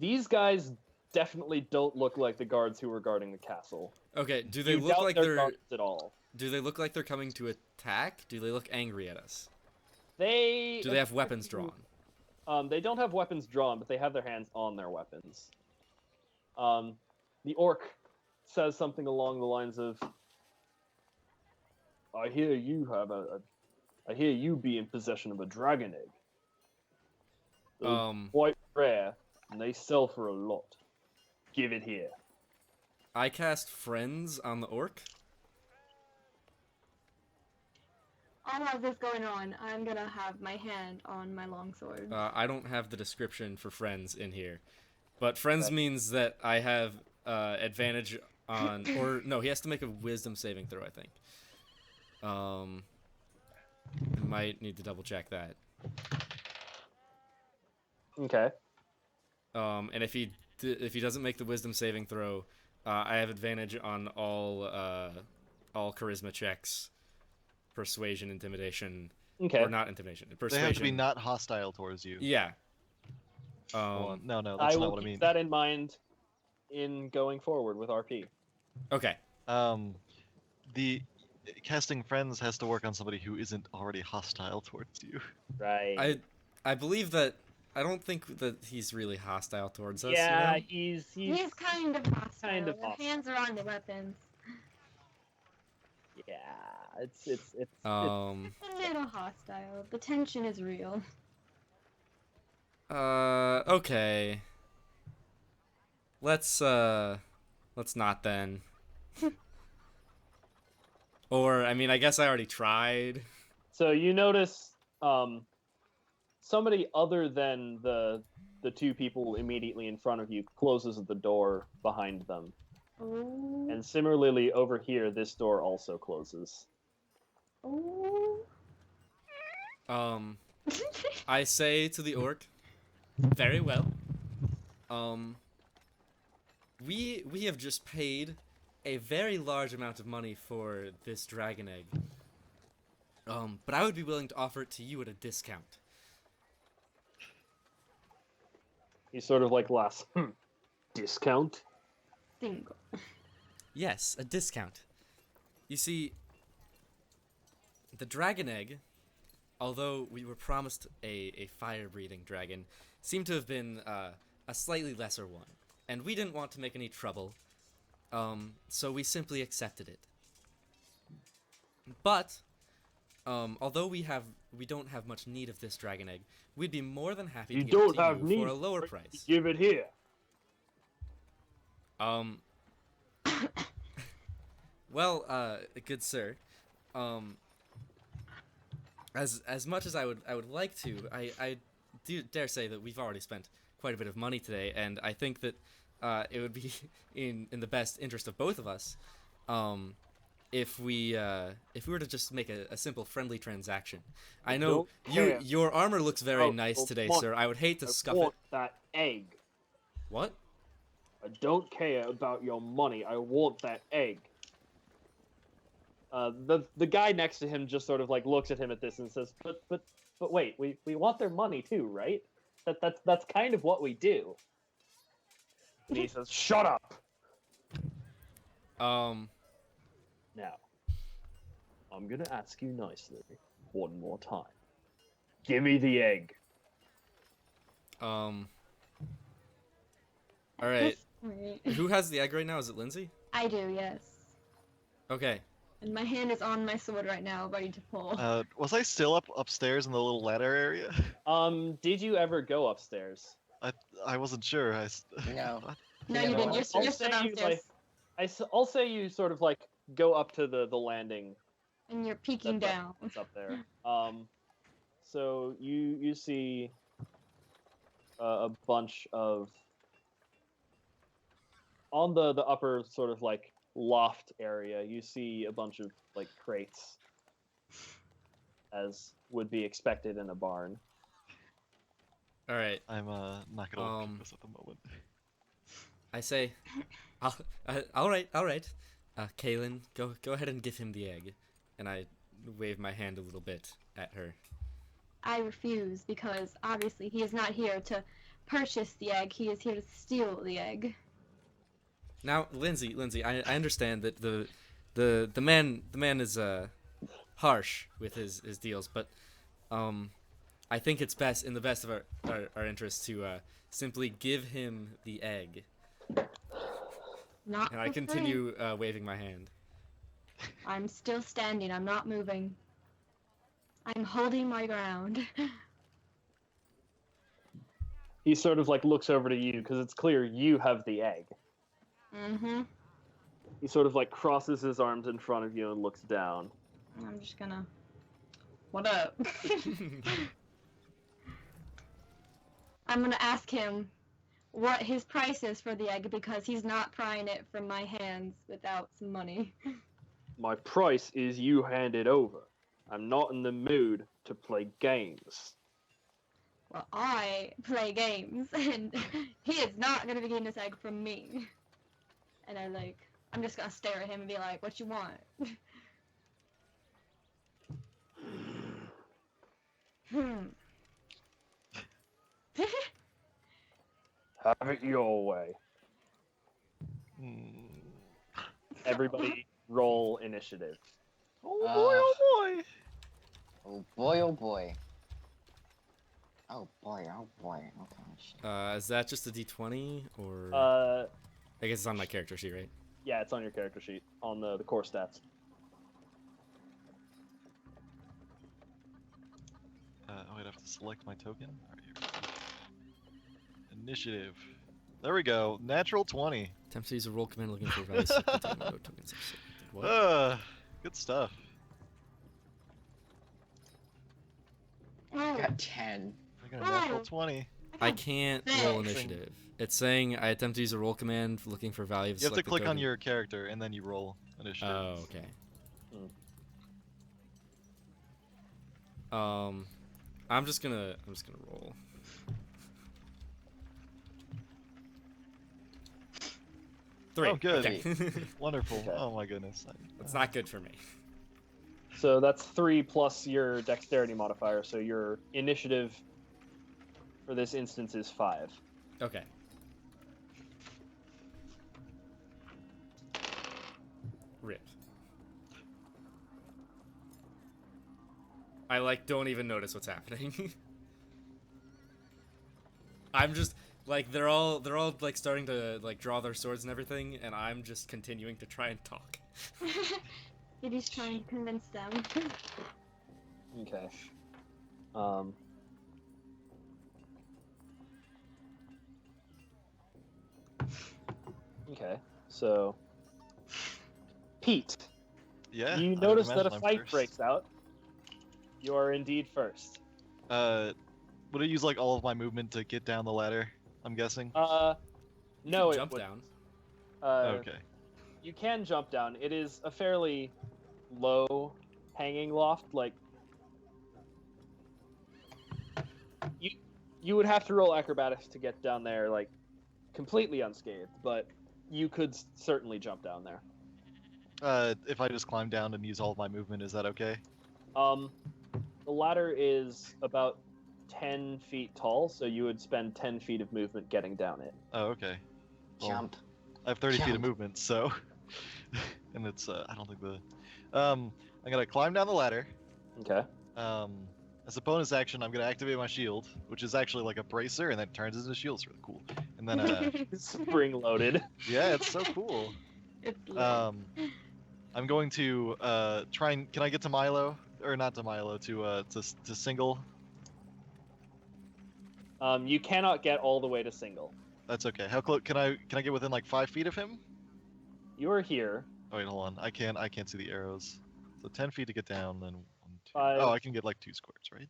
These guys definitely don't look like the guards who were guarding the castle. Okay. Do they You look doubt like they're they're? guards at all. Do they look like they're coming to attack? Do they look angry at us? Do Do they have weapons drawn? They don't have weapons drawn, but they have their hands on their weapons. The orc says something along the lines of, I hear you be in possession of a dragon egg. They're quite rare, and they sell for a lot. Give it here. I cast friends on the orc. All of this going on, I'm gonna have my hand on my longsword. I don't have the description for friends in here, but friends Okay. means that I have advantage on, or no, he has to make a wisdom saving throw, I think. I might need to double check that. Okay. And if he doesn't make the wisdom saving throw, I have advantage on all charisma checks, persuasion, intimidation, Okay. or not intimidation, persuasion. They have to be not hostile towards you. Yeah. Hold on. No, I that's will not what I keep mean. that in mind in going forward with RP. Okay. The casting friends has to work on somebody who isn't already hostile towards you. Right. I believe that. I don't think that he's really hostile towards us. Yeah, You know? He's kind of hostile. kind of The hostile. hands are on the weapons. Yeah, it's A little hostile. The tension is real. Okay. Let's not then. Or, I mean, I guess I already tried. So you notice somebody other than the two people immediately in front of you closes the door behind them. Oh. And similarly over here, this door also closes. Oh. I say to the orc, very well. We have just paid a very large amount of money for this dragon egg. But I would be willing to offer it to you at a discount. He sort of like laughs. Discount? Single. Yes, a discount. You see, the dragon egg, although we were promised a fire-breathing dragon, seemed to have been a slightly lesser one, and we didn't want to make any trouble, so we simply accepted it. But although we don't have much need of this dragon egg, we'd be more than happy to give it to you for a lower price. Give it here. Well, good sir, as much as I would like to, I do dare say that we've already spent quite a bit of money today, and I think that it would be in the best interest of both of us, if we were to just make a simple friendly transaction. I know your armor looks very nice today, sir. I would hate to scuff it. I want that egg. What? I don't care about your money. I want that egg. The guy next to him just sort of like looks at him at this and says, "But wait, we want their money too, right? That's kind of what we do." And he says, "Shut up." Now, I'm gonna ask you nicely one more time. Give me the egg. All right. Wait. Who has the egg right now? Is it Lindsay? I do, yes. Okay. And my hand is on my sword right now, ready to pull. Was I still upstairs in the little ladder area? Did you ever go upstairs? I wasn't sure. No. No, Yeah, you didn't. well, You're still downstairs. I'll say you sort of like go up to the landing. And you're peeking down. It's up there. So you see a bunch of on the upper sort of like loft area. You see a bunch of like crates, as would be expected in a barn. All right. I'm not gonna look at this at the moment. I say, all right. Caelynn, go ahead and give him the egg, and I wave my hand a little bit at her. I refuse because obviously he is not here to purchase the egg. He is here to steal the egg. Now, Lindsay, I understand that the man is harsh with his deals, but I think it's best in the best of our interests to simply give him the egg. Not And I for free. continue waving my hand. I'm still standing. I'm not moving. I'm holding my ground. He sort of like looks over to you because it's clear you have the egg. Mm-hmm. He sort of like crosses his arms in front of you and looks down. I'm just gonna... What up? I'm gonna ask him what his price is for the egg because he's not prying it from my hands without some money. My price is you hand it over. I'm not in the mood to play games. Well, I play games, and he is not gonna be getting this egg from me. And I'm just gonna stare at him and be like, "What you want?" Have it your way. Hmm. Everybody roll initiative. Oh boy, oh boy. Oh boy, oh boy. Oh boy, oh boy. Okay. Is that just a D20 or? I guess it's on my character sheet, right? Yeah, it's on your character sheet on the core stats. I'd have to select my token. All right, here we go. Initiative. There we go. Natural 20. Attempt to use a roll command looking for values. What? Good stuff. Oh, Got 10. I got a natural 20. I can't roll initiative. It's saying I attempt to use a roll command looking for values. You have to click on your character and then you roll initiative. Oh, okay. I'm just gonna roll. Three. Oh, good. Okay. Wonderful. Okay. Oh my goodness. That's not good for me. So that's 3 plus your dexterity modifier. So your initiative for this instance is 5. Okay. Rip. I like don't even notice what's happening. I'm just like they're all like starting to like draw their swords and everything, and I'm just continuing to try and talk. You're just trying to convince them. Okay. Okay. So, Pete, Yeah. you I'd notice that a imagine I'm fight first. breaks out. You are indeed first. Would I use like all of my movement to get down the ladder? I'm guessing. No, You it jump would. down. Okay. You can jump down. It is a fairly low hanging loft. Like you would have to roll acrobatics to get down there, like completely unscathed. But you could certainly jump down there. If I just climb down and use all of my movement, is that okay? The ladder is about 10 feet tall, so you would spend 10 feet of movement getting down it. Oh, okay. Well, Jump. I have 30 feet of Jump. movement, so, and it's I don't think the, I'm gonna climb down the ladder. Okay. As a bonus action, I'm gonna activate my shield, which is actually like a bracer, and then it turns into a shield. It's really cool. And then, Spring loaded. yeah, it's so cool. It's lit. I'm going to try and can I get to Milo or not to Milo to Singel? You cannot get all the way to Singel. That's okay. How close can I get within like 5 feet of him? You are here. Oh wait, hold on. I can't see the arrows. So 10 feet to get down, then 1, 2. 5. Oh, I can get like 2 squares, right?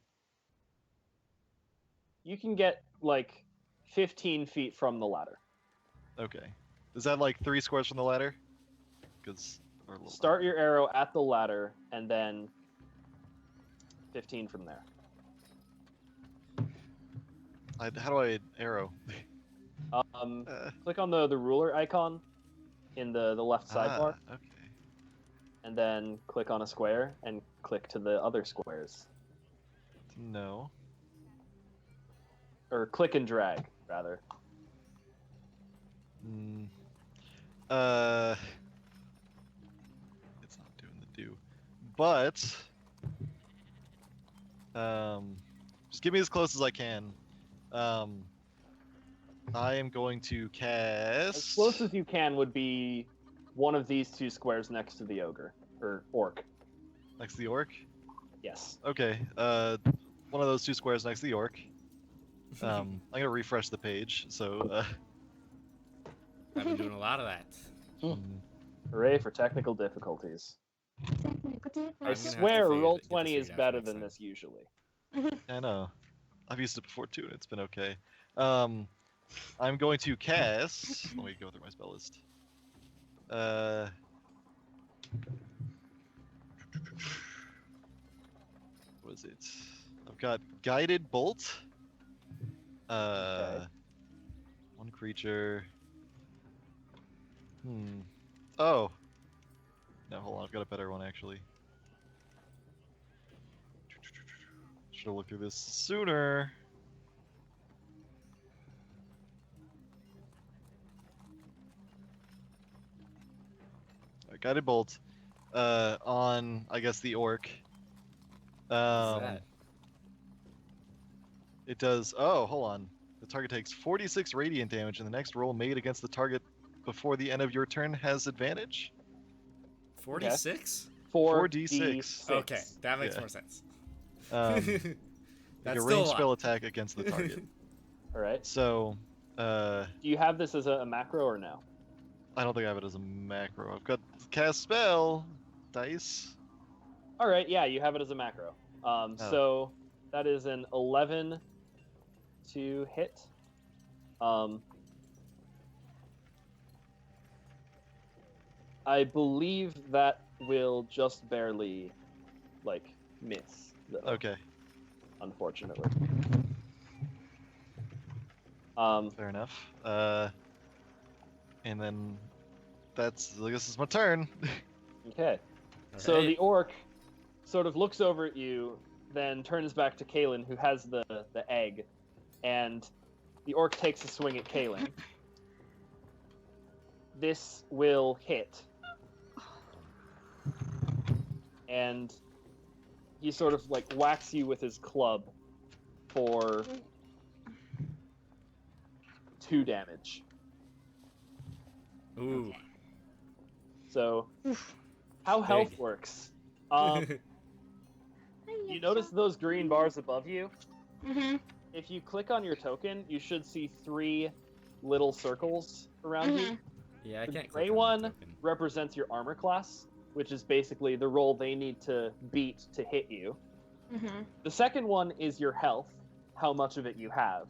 You can get like 15 feet from the ladder. Okay. Is that like 3 squares from the ladder? Because Start your arrow at the ladder and then 15 from there. How do I arrow? Click on the ruler icon in the left sidebar, Okay. and then click on a square and click to the other squares. No. Or click and drag, rather. It's not doing the do. But just get me as close as I can. I am going to cast. As close as you can would be one of these 2 squares next to the ogre or orc. Next to the orc. Yes. Okay. One of those 2 squares next to the orc. I'm gonna refresh the page. So. I've been doing a lot of that. Hooray for technical difficulties. I to swear, figure roll get this 20 is figured out better next than time. this usually. I know. I've used it before too, and it's been okay. I'm going to cast. Let me go through my spell list. What is it? I've got Guided Bolt. Okay. 1 creature. Oh. No, hold on. I've got a better one actually. Should have looked through this sooner. Guided Bolt on, I guess, the orc. What's that? It does. Oh, hold on. The target takes 46 radiant damage, and the next roll made against the target before the end of your turn has advantage. 46? 4d6. Okay, that makes Yeah. more sense. Make That's a still a ranged lot. spell attack against the target. All right. So, Do you have this as a macro or no? I don't think I have it as a macro. I've got cast spell dice. All right. Yeah, you have it as a macro. Oh. So that is an 11 to hit. I believe that will just barely, like, miss. Though, Okay, Unfortunately. fair enough. And then I guess it's my turn. Okay. All So right. the orc sort of looks over at you, then turns back to Caelynn, who has the egg, and the orc takes a swing at Caelynn. This will hit. And he sort of like whacks you with his club for 2 damage. Ooh. So, how health works. You notice those green bars above you? Mm-hmm. If you click on your token, you should see 3 little circles around you. Yeah, I The can't. gray click on one the token. represents your armor class, which is basically the roll they need to beat to hit you. Mm-hmm. The second one is your health, how much of it you have.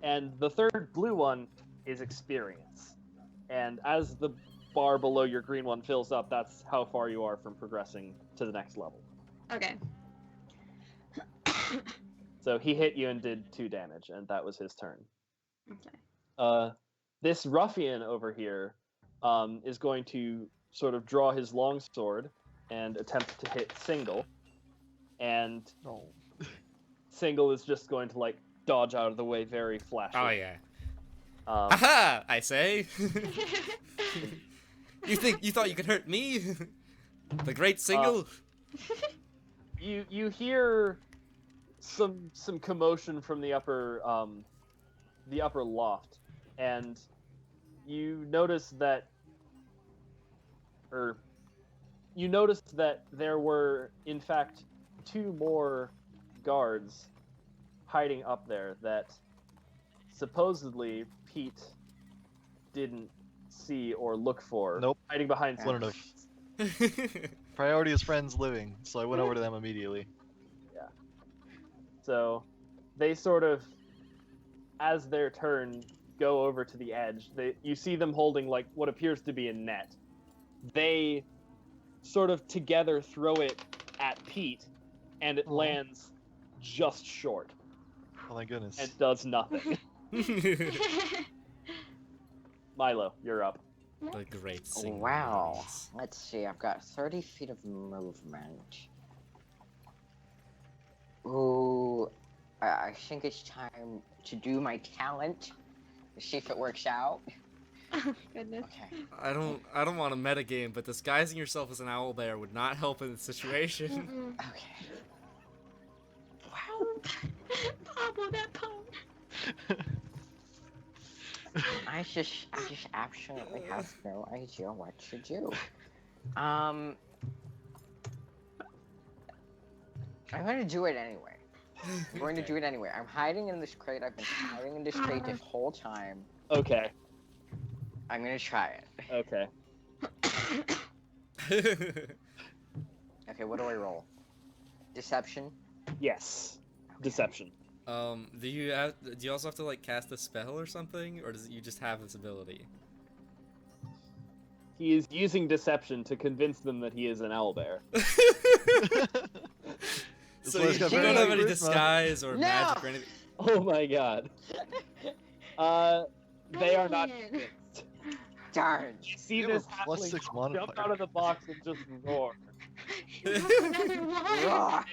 And the third blue one is experience. And as the bar below your green one fills up, that's how far you are from progressing to the next level. Okay. So he hit you and did 2 damage, and that was his turn. Okay. This ruffian over here is going to sort of draw his longsword and attempt to hit Singel. And No. Singel is just going to like dodge out of the way very flashily. Oh yeah. Um, Aha! I say. You thought you could hurt me? The great Singel. you hear some commotion from the upper loft, and you notice that there were in fact 2 more guards hiding up there that supposedly Pete didn't see or look for. Nope. Hiding behind some Wouldn't have. Priority is friends living, so I went over to them immediately. So they sort of, as their turn, go over to the edge. You see them holding like what appears to be a net. They sort of together throw it at Pete, and it lands just short Oh my goodness. and does nothing. Milo, you're up. The great Singel. Wow. Let's see, I've got 30 feet of movement. Ooh, I think it's time to do my talent. See if it works out. Oh, goodness. Okay. I don't want to metagame, but disguising yourself as an owlbear would not help in this situation. Mm-mm. Okay. Wow. Pablo, that pun. I just absolutely have no idea what to do. I'm gonna do it anyway. I'm going to do it anyway. I'm hiding in this crate. I've been hiding in this crate this whole time. Okay. I'm gonna try it. Okay. Okay, what do I roll? Deception? Yes. Deception. Do you also have to like cast a spell or something, or does you just have this ability? He is using deception to convince them that he is an owlbear. So why you he's got don't very have good any charisma. disguise or No! magic or anything. Oh my god. They are not Man. convinced. Darn! You see You have this a +6 halfling modifier. jump out of the box and just roar. Another one. Roar!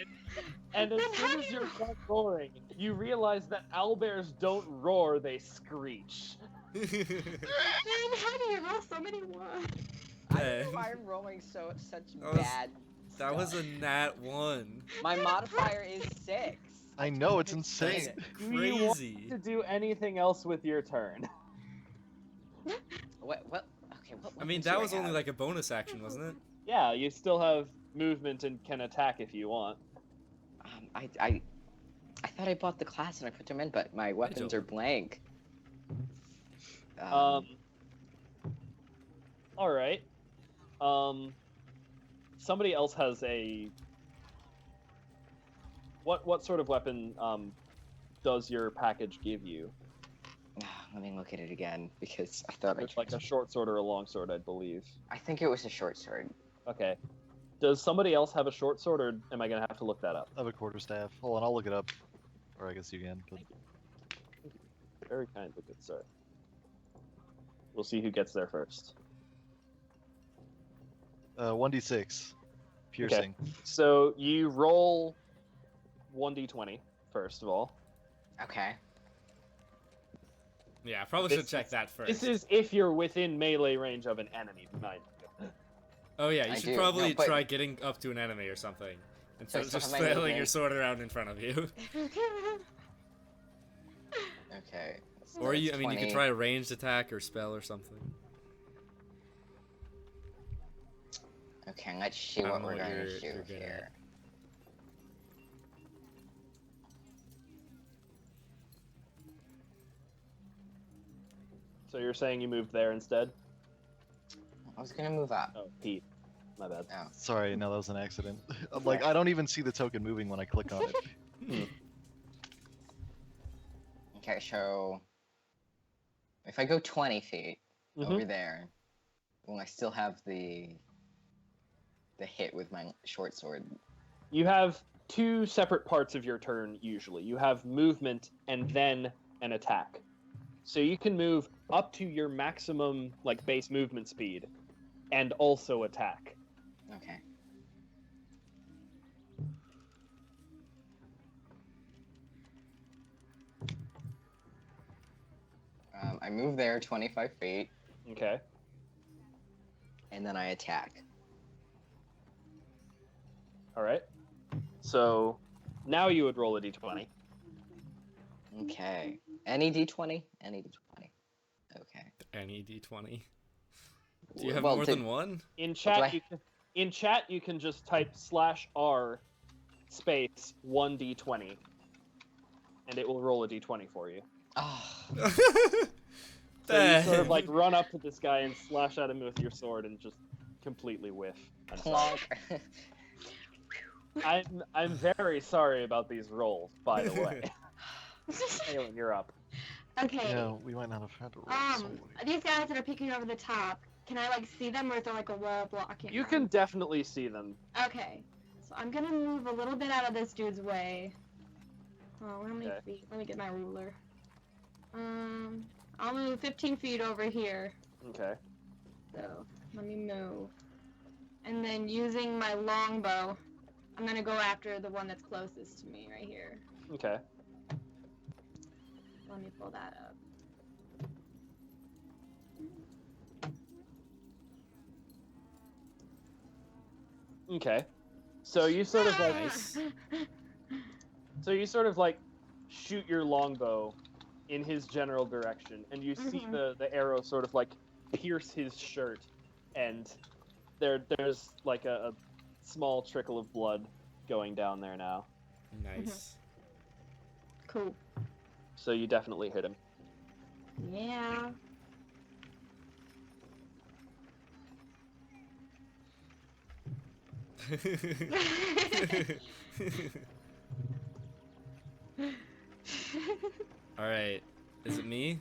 And as soon as you're done roaring, you realize that owlbears don't roar, they screech. Man, how do you roll so many ones? I don't know why I'm rolling such That was- bad That was a stuff. nat 1. My modifier is 6. I know, it's That's insane. Do you want crazy. to do anything else with your turn? What? Okay, what I mean, weapons do that was have? only like a bonus action, wasn't it? Yeah, you still have movement and can attack if you want. I thought I bought the class and I put them in, but my weapons are blank. All right. Somebody else has a. What sort of weapon does your package give you? Let me look at it again because I thought It's like a short sword or a long sword, I believe. I think it was a short sword. Okay. Does somebody else have a short sword, or am I gonna have to look that up? I have a quarterstaff. Hold on, I'll look it up. Or I guess you can. But... Very kind, good sir. We'll see who gets there first. 1d6. piercing. So you roll 1d20 first of all. Okay. Yeah, I probably should check that first. This is if you're within melee range of an enemy, mind you. Oh yeah, you I should do. probably No, but- try getting up to an enemy or something. Instead of So just how many flailing your again? sword around in front of you. Okay. So Or you, that's I mean, you could 20. try a ranged attack or spell or something. Okay, let's see I don't what know we're what going you're to do good here. at. So you're saying you moved there instead? I was gonna move up. Oh, Pete. My bad. Oh. Sorry, no, that was an accident. I'm like, I don't even see the token moving when I click on it. Okay, so if I go 20 feet Mhm. over there, will I still have the hit with my short sword? You have two separate parts of your turn usually. You have movement and then an attack. So you can move up to your maximum like base movement speed and also attack. Okay. I move there 25 feet, Okay. and then I attack. All right. So now you would roll a d20. Okay. Any d20? Any d20. Okay. Any d20. Do you have Well, more did- than one? In do chat, I- in chat you can just type /r space 1d20, and it will roll a d20 for you. Oh, So you sort of Dang. like run up to this guy and slash at him with your sword and just completely whiff. I'm sorry. plonk. I'm very sorry about these rolls, by the way. Caelynn, you're up. Okay. Yeah, we might not have had to roll solely. These guys that are peeking over the top, can I like see them, or is there like a wall blocking? You them? can definitely see them. Okay. So I'm gonna move a little bit out of this dude's way. Oh, how many Okay. feet? Let me get my ruler. I'll move 15 feet over here. Okay. So let me move. And then using my longbow, I'm gonna go after the one that's closest to me right here. Okay. Let me pull that up. Okay. So you sort of like Nice. shoot your longbow in his general direction, and you see Mhm. the arrow sort of like pierce his shirt, and there's like a small trickle of blood going down there now. Nice. Cool. So you definitely hit him. Yeah. Alright. Is it me?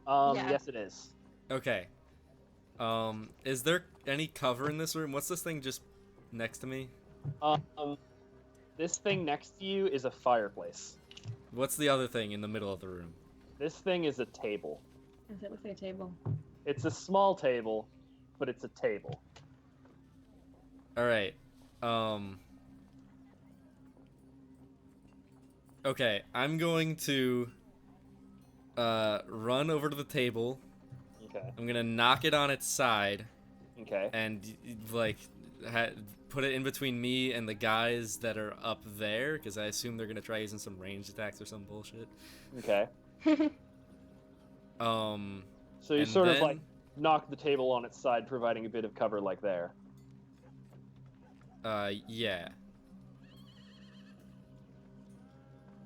Yeah. Yes, it is. Okay. Is there any cover in this room? What's this thing just next to me? This thing next to you is a fireplace. What's the other thing in the middle of the room? This thing is a table. Does it look like a table? It's a small table, but it's a table. Alright. Okay, I'm going to run over to the table. Okay. I'm gonna knock it on its side Okay. and like put it in between me and the guys that are up there, because I assume they're gonna try using some ranged attacks or some bullshit. Okay. So you and sort of then- like knock the table on its side, providing a bit of cover like there. Yeah.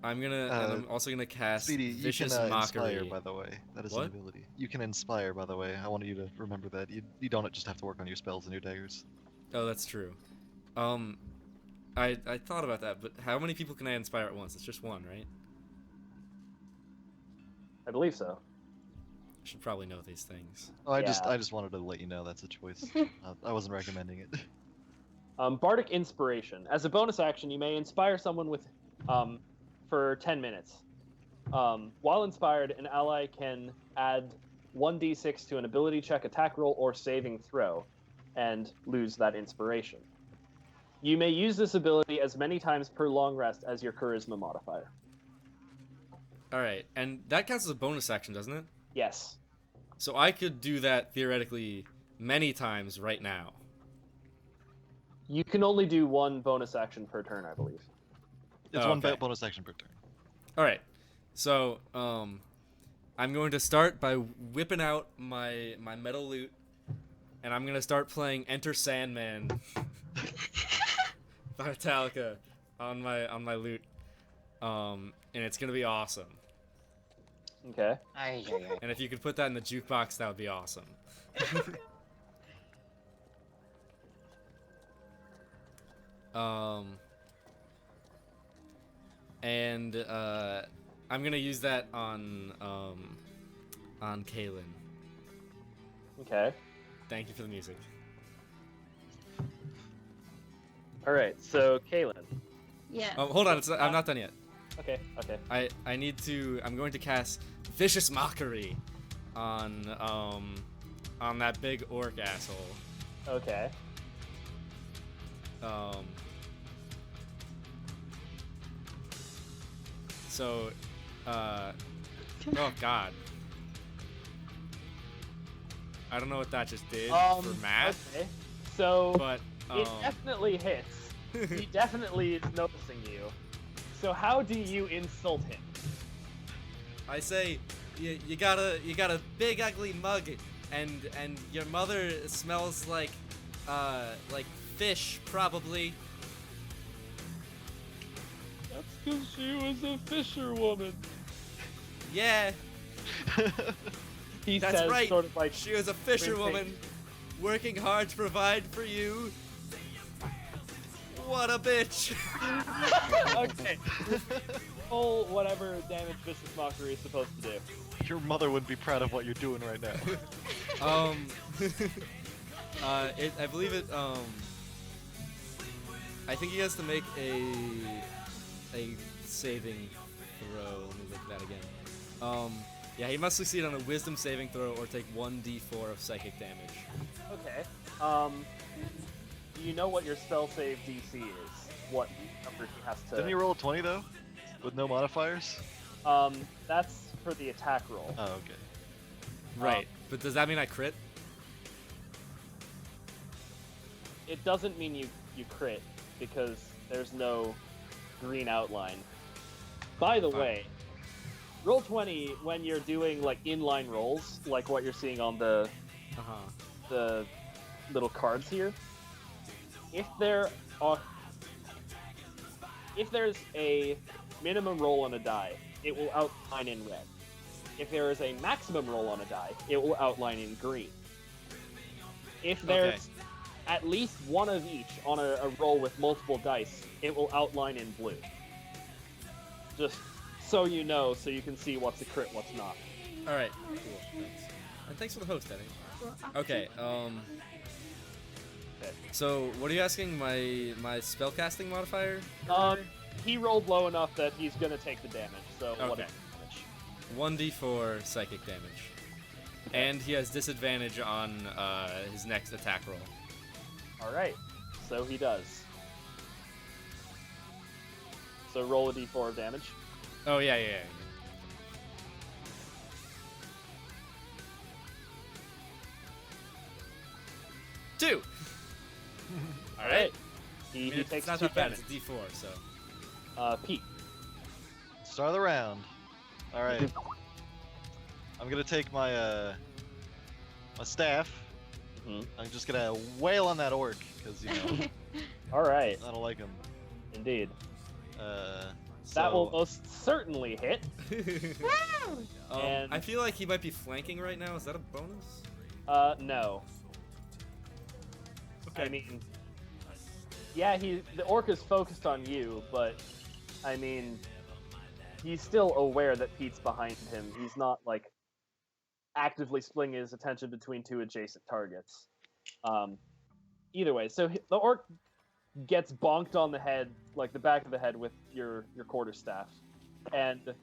I'm gonna, and I'm also gonna cast Speedy, you can Vicious inspire, Mockery. by the way. That is What? an ability. You can inspire, by the way. I wanted you to remember that. You don't just have to work on your spells and your daggers. Oh, that's true. I thought about that, but how many people can I inspire at once? It's just one, right? I believe so. I should probably know these things. Oh, I Yeah. just wanted to let you know that's a choice. I wasn't recommending it. Bardic Inspiration. As a bonus action, you may inspire someone with, for 10 minutes. While inspired, an ally can add 1d6 to an ability check, attack roll, or saving throw. and lose that inspiration. You may use this ability as many times per long rest as your charisma modifier. Alright, and that counts as a bonus action, doesn't it? Yes. So I could do that theoretically many times right now. You can only do one bonus action per turn, I believe. It's Oh, one okay. bonus action per turn. Alright, so I'm going to start by whipping out my metal lute, and I'm going to start playing Enter Sandman by Metallica on my lute. And it's going to be awesome. Okay. Ay, ay, ay. And if you could put that in the jukebox, that would be awesome. And I'm gonna use that on Caelynn. Okay. Thank you for the music. All right. So, Caelynn. Yes. Oh, hold on, I'm not done yet. Okay. Okay. I'm going to cast Vicious Mockery on that big orc asshole. Okay. So, oh god. I don't know what that just did for math, Okay. So but it definitely hits. He definitely is noticing you. So how do you insult him? I say, you got a big ugly mug, and your mother smells like fish probably. That's because she was a fisherwoman. Yeah, He that's says, right. sort of like, She was a fisherwoman, working hard to provide for you. What a bitch! okay. Roll whatever damage Vicious Mockery is supposed to do. Your mother would be proud of what you're doing right now. I believe it. I think he has to make a saving throw. Let me look at that again. Yeah, he must succeed on a Wisdom saving throw or take 1d4 of psychic damage. Okay. Do you know what your spell save DC is? What number he has to... Didn't he roll a 20 though? With no modifiers? That's for the attack roll. Oh, okay. Right, but does that mean I crit? It doesn't mean you crit, because there's no green outline. By the Fine. way, roll 20 when you're doing like inline rolls, like what you're seeing on the little cards here. If there's a minimum roll on a die, it will outline in red. If there is a maximum roll on a die, it will outline in green. If there's at least one of each on a roll with multiple dice, it will outline in blue. Just so you know, so you can see what's a crit, what's not. Alright, cool, thanks. And thanks for the host, Eddie. Okay, so what are you asking, my spellcasting modifier? He rolled low enough that he's gonna take the damage, so what Okay. is damage? 1d4 psychic damage. And he has disadvantage on his next attack roll. Alright, so he does. So roll a d4 of damage. Oh, yeah. 2! Alright. He It's takes not 2 that bad, damage. it's a d4, so. Pete. Start of the round. Alright. I'm gonna take my my staff. Mhm. I'm just gonna wail on that orc, because, you know, Alright, I don't like him. indeed. So, That will most certainly hit. Woo! And- I feel like he might be flanking right now. Is that a bonus? No. Okay. I mean, yeah, the orc is focused on you, but I mean, he's still aware that Pete's behind him. He's not like actively splitting his attention between two adjacent targets. Either way, so the orc gets bonked on the head, like the back of the head, with your quarterstaff, and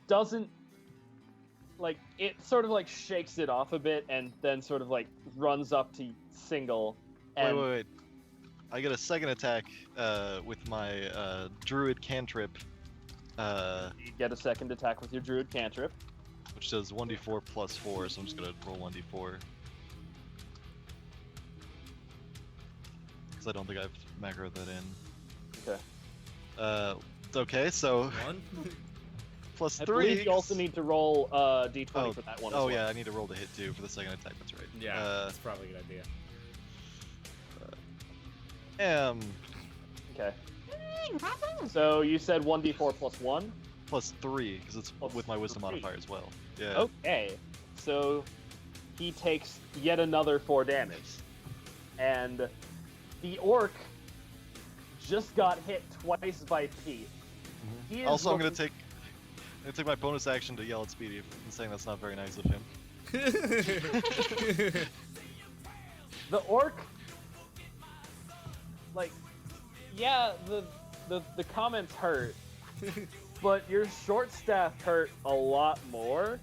doesn't like it sort of like shakes it off a bit, and then sort of like runs up to Singel. And Wait. I get a second attack with my druid cantrip, you get a second attack with your druid cantrip. which does 1d4 plus 4, so I'm just gonna roll 1d4. Because I don't think I've macroed that in. Okay. Okay, so One. plus I 3. believe you also need to roll d20 Oh, for that one. Oh as well. yeah, I need to roll the hit too for the second attack. That's right. Yeah, that's probably a good idea. Okay. Dang, Pablo. So you said 1d4 plus 1? Plus 3, because it's Plus with my wisdom 3. modifier as well. Yeah. Okay. So he takes yet another 4 damage. And the orc just got hit twice by Pete. He is Also, I'm looking- gonna take my bonus action to yell at Speedy and saying that's not very nice of him. The orc, like, yeah, the comments hurt, but your short staff hurt a lot more.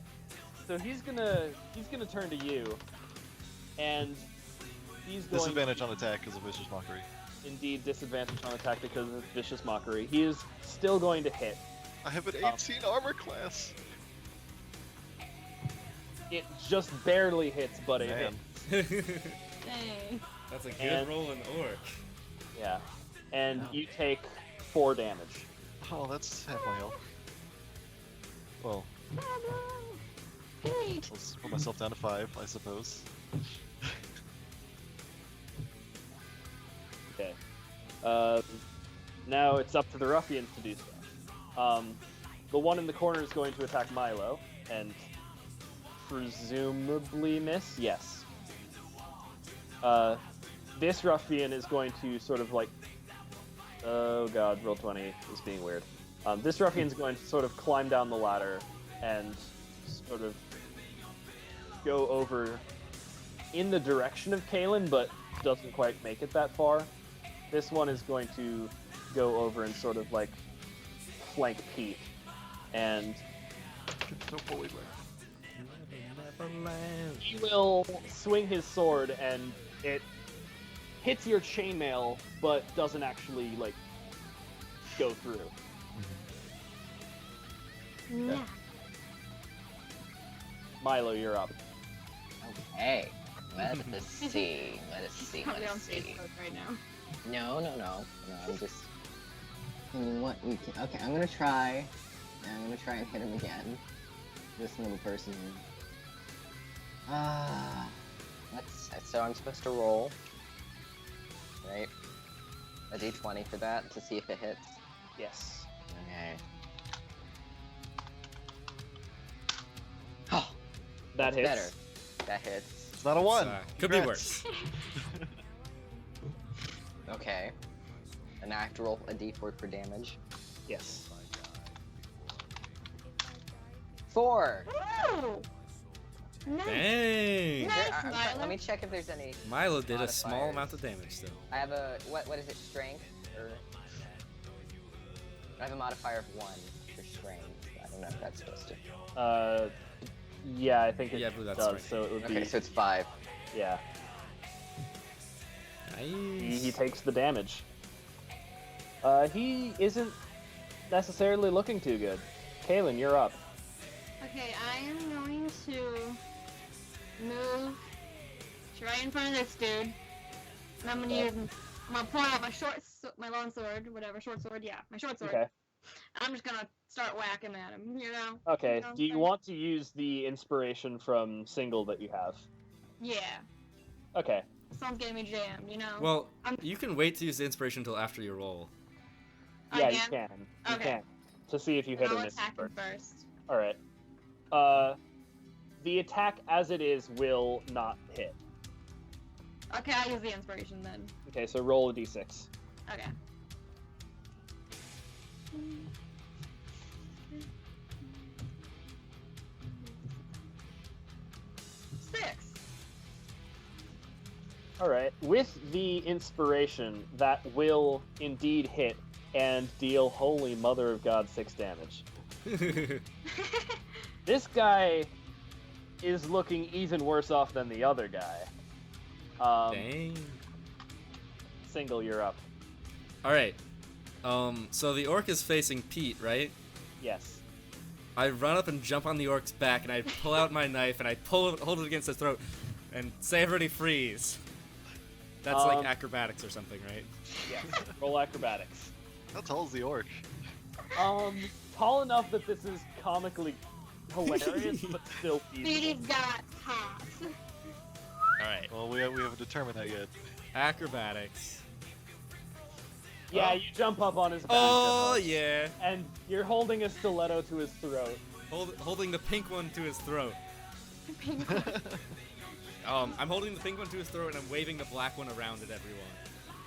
So he's gonna turn to you, and he's going Disadvantage on attack because of vicious mockery. indeed disadvantage on attack because of vicious mockery. He is still going to hit. I have an 18 armor class. It just barely hits, but it Man. hits. Dang. That's a good And- roll in orc. Yeah, and you take 4 damage. Oh, that's half my health. Well, Pablo. Great. let's put myself down to 5, I suppose. Okay. Now it's up to the ruffians to do stuff. The one in the corner is going to attack Milo, and presumably miss. Yes. This ruffian is going to sort of like. Oh god, roll 20 is being weird. This ruffian is going to sort of climb down the ladder and sort of go over in the direction of Caelynn, but doesn't quite make it that far. This one is going to go over and sort of like flank Pete, and he will swing his sword, and it hits your chainmail, but doesn't actually like go through. Yeah. Milo, you're up. Okay. Let us see. Let us see. Probably Let on us see. Facebook right now. No. I'm just. What we can. Okay, I'm gonna try. I'm gonna try and hit him again. This little person here. So I'm supposed to roll. Right? A d20 for that to see if it hits. Yes. Okay. Oh, That hits. better. That hits. It's not a 1. Could be Congrats. worse. Okay. And now I have to roll a d4 for damage. Yes. 4! Ooh. Nice. Dang! Nice, Let Milo. me check if there's any. Milo did a small Modifiers. amount of damage still. I have a what is it? Strength or I have a modifier of 1 for strength. I don't know if that's supposed to. Yeah, I think it Yeah, I believe that's does. right. So it would Okay, be. so it's 5. Yeah. Nice. He takes the damage. He isn't necessarily looking too good. Caelynn, you're up. Okay, I am going to move right in front of this dude. And I'm gonna pull out my long sword, whatever, short sword, yeah, my short sword. Okay. I'm just gonna start whacking at him, you know? Okay. You know, Do you want to use the inspiration from Singel that you have? Yeah. Okay. Someone's getting me jammed, you know? Well, I'm- you can wait to use the inspiration until after you roll. Yeah, I you can? can. You Okay. can. To see if you hit I'll or miss. attack him first. All right. The attack as it is will not hit. Okay, I'll use the inspiration then. Okay, so roll a d6. Okay. Six. All right. With the inspiration, that will indeed hit and deal holy mother of God 6 damage. This guy is looking even worse off than the other guy. Dang. Singel, you're up. All right. So the orc is facing Pete, right? Yes. I run up and jump on the orc's back, and I pull out my knife, and I hold it against his throat, and say everybody freeze. That's like acrobatics or something, right? Yes. Roll acrobatics. How tall is the orc? Tall enough that this is comically hilarious, but still feasible. Speedy's got hops. Alright. Well, we haven't determined that yet. Acrobatics. Yeah, you jump up on his back. Oh, yeah. And you're holding a stiletto to his throat. Holding the pink one to his throat. I'm holding the pink one to his throat, and I'm waving the black one around at everyone.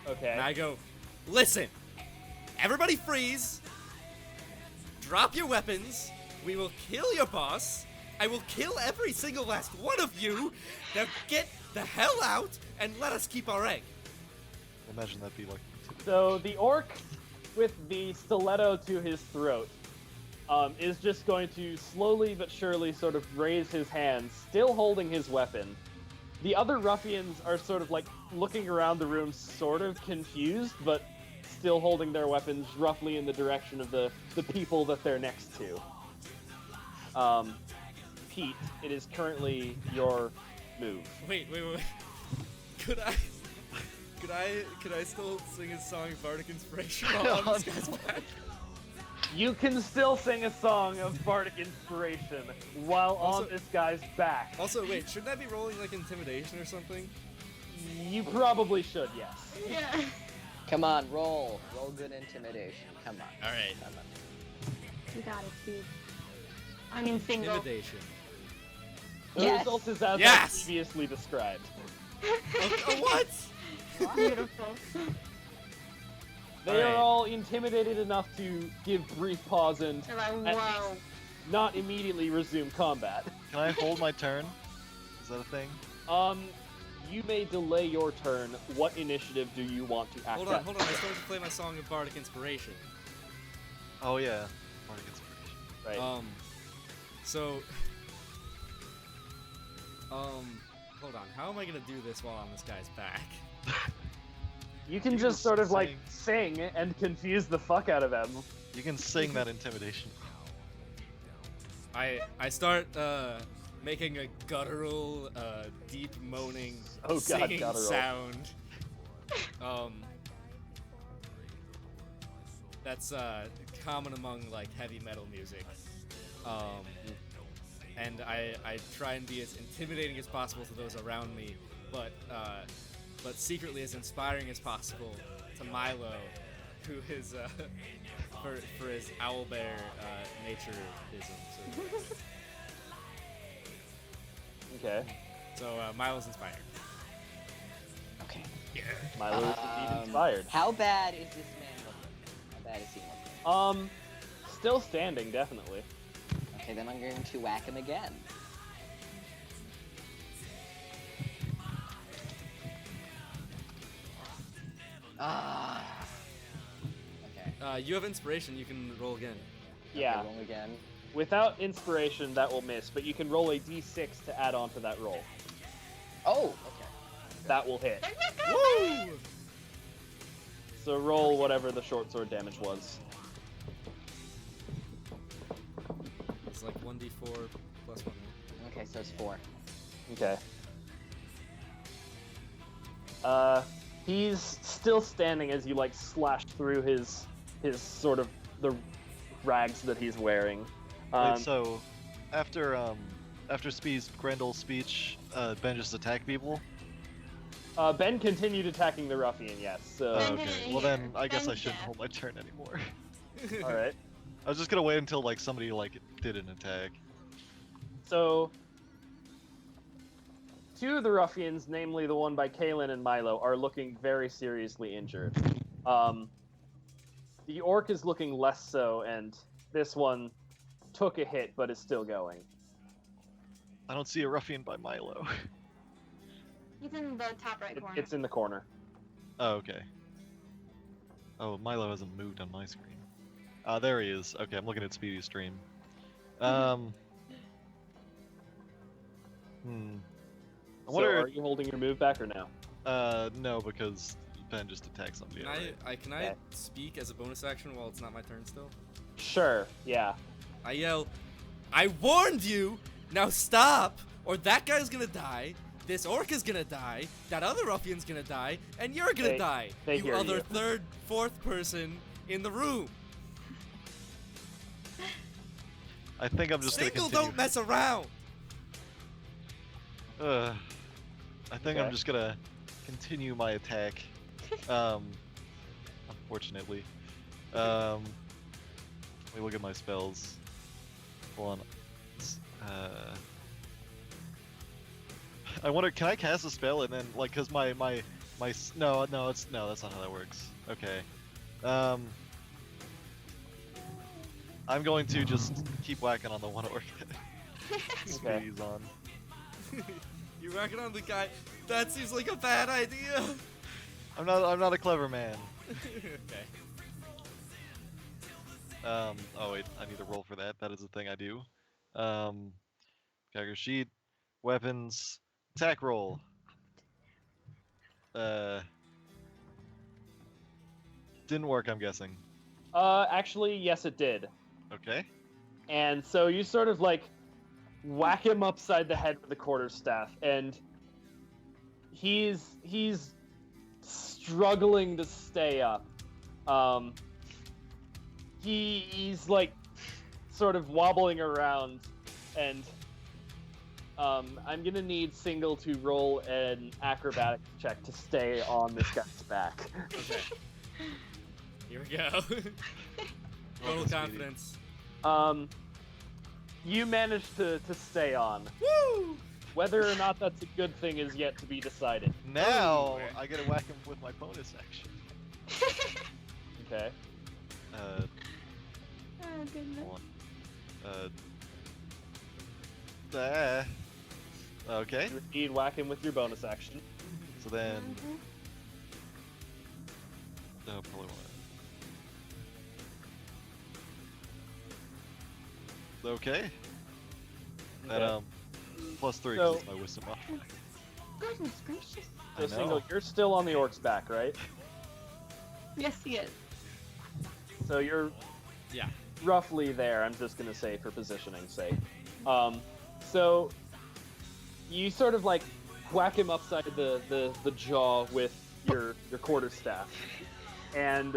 Okay. And I go, listen, everybody freeze. Drop your weapons. We will kill your boss. I will kill every single last one of you. Now get the hell out and let us keep our egg. Imagine that'd be like. So the orc with the stiletto to his throat is just going to slowly but surely sort of raise his hands, still holding his weapon. The other ruffians are sort of like looking around the room, sort of confused, but still holding their weapons roughly in the direction of the people that they're next to. Pete, it is currently your move. Wait. Could I still sing a song of Bardic Inspiration while on this guy's back? You can still sing a song of Bardic Inspiration while on this guy's back. Also, wait, shouldn't I be rolling like Intimidation or something? You probably should, yes. Yeah. Come on, roll. Roll good intimidation. Come on. Alright. Come on. You got it, Steve. I mean, single. Intimidation. The Yes. result is as Yes! I previously described. What? Beautiful. They are Alright. all intimidated enough to give brief pause and They're like, at whoa. least not immediately resume combat. Can I hold my turn? Is that a thing? You may delay your turn. What initiative do you want to act Hold on. I still have to play my song of Bardic Inspiration. Oh yeah. Bardic Inspiration. Right. So... hold on. How am I gonna do this while on this guy's back? you can you just just sort of like sing. sing and confuse the fuck out of them. You can sing that intimidation. I start making a guttural, deep moaning, Oh God, singing guttural. sound. That's common among like heavy metal music. And I try and be as intimidating as possible to those around me, but secretly as inspiring as possible to Milo, who is for his owlbear natureism. Okay. So Milo's inspired. Okay. Milo is indeed inspired. How bad is this man looking? How bad is he looking? Still standing, definitely. Okay, then I'm going to whack him again. Okay. You have inspiration. You can roll again. Yeah. Okay, roll again. Without inspiration, that will miss, but you can roll a d6 to add on to that roll. Oh, okay. That will hit. Woo! So roll whatever the short sword damage was. It's like 1d4 plus 1. Right? Okay, so it's 4. Okay. He's still standing as you like slash through his sort of the rags that he's wearing. Wait, so after Speed's grand old speech, Ben just attacked people? Ben continued attacking the ruffian, yes. So, Oh, okay. Well then, I guess I Ben's shouldn't dead. hold my turn anymore. all right. I was just gonna wait until like somebody like did an attack. So, two of the ruffians, namely the one by Caelynn and Milo, are looking very seriously injured. The orc is looking less so, and this one took a hit but is still going. I don't see a ruffian by Milo. He's in the top right corner. It's in the corner. Oh, okay. Oh, Milo hasn't moved on my screen. There he is. Okay, I'm looking at Speedy's stream. I So wonder. are you holding your move back or no? No, because Ben just attacked somebody. Can outright. can I speak as a bonus action while it's not my turn still? Sure. Yeah. I yell, I warned you! Now stop! Or that guy's gonna die, this orc is gonna die, that other ruffian's gonna die, and you're gonna die! they You hear other you. third, fourth person in the room! I think I'm just Singel, gonna continue. don't mess around! I think I'm Okay. just gonna continue my attack. Unfortunately. Let me look at my spells. Hold on. I wonder, can I cast a spell and then, like, cause no, that's not how that works. Okay. I'm going to just keep whacking on the one orc that Squeeze on. You're whacking on the guy. That seems like a bad idea. I'm not a clever man. Okay. Oh wait, I need to roll for that. That is the thing I do. Character sheet, weapons, attack roll. Didn't work, I'm guessing. Actually, yes, it did. Okay. And so you sort of like whack him upside the head with the quarterstaff, and he's struggling to stay up. He's like sort of wobbling around, and I'm gonna need Singel to roll an acrobatics check to stay on this guy's back. Okay. Here we go. Total confidence. You managed to stay on. Woo! Whether or not that's a good thing is yet to be decided. Now I gotta whack him with my bonus action. Okay. Oh, goodness. Hold on. Okay. You indeed whack him with your bonus action. So then, Mhm. no, probably want to. Okay. That Okay. +3 So- because it's my wisdom modifier. Goodness gracious. I So know. Singel, you're still on the orc's back, right? Yes, he is. So you're Yeah. roughly there, I'm just gonna say for positioning's sake. So you sort of like whack him upside the jaw with your quarterstaff. And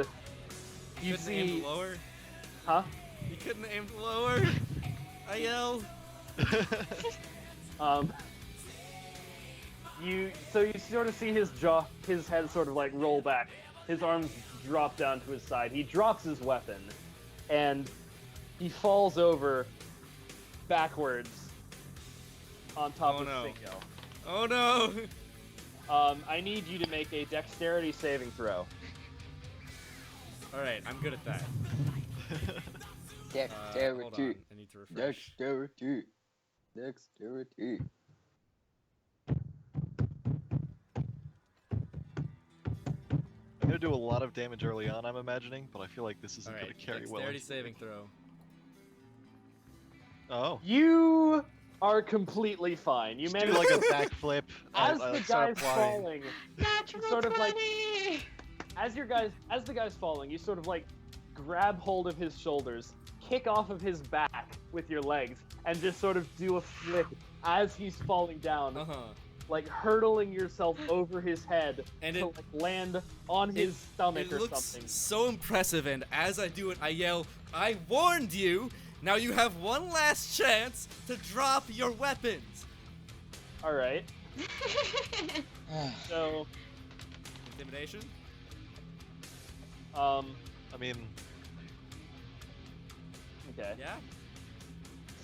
you couldn't aim see lower. Huh? You couldn't aim lower. I yell. You sort of see his jaw, his head sort of like roll back, his arms drop down to his side. He drops his weapon, and he falls over backwards on top Oh, of no. Singel. Oh no. I need you to make a dexterity saving throw. All right, I'm good at that. Hold on, Dexterity. I need to refresh. Dexterity. I'm gonna do a lot of damage early on, I'm imagining, but I feel like this isn't All gonna right, carry well. dexterity saving throw. Oh. You are completely fine. You Just do manage like a backflip. as I the start guy's flying. falling. Natural Sort of like- 20! As the guy's falling, you sort of like grab hold of his shoulders, kick off of his back with your legs, and just sort of do a flip as he's falling down, like hurtling yourself over his head And to it- like land on his stomach It or looks something. so impressive, and as I do it, I yell, I warned you! Now you have one last chance to drop your weapons! All right. So, Intimidation? I mean, okay. Yeah?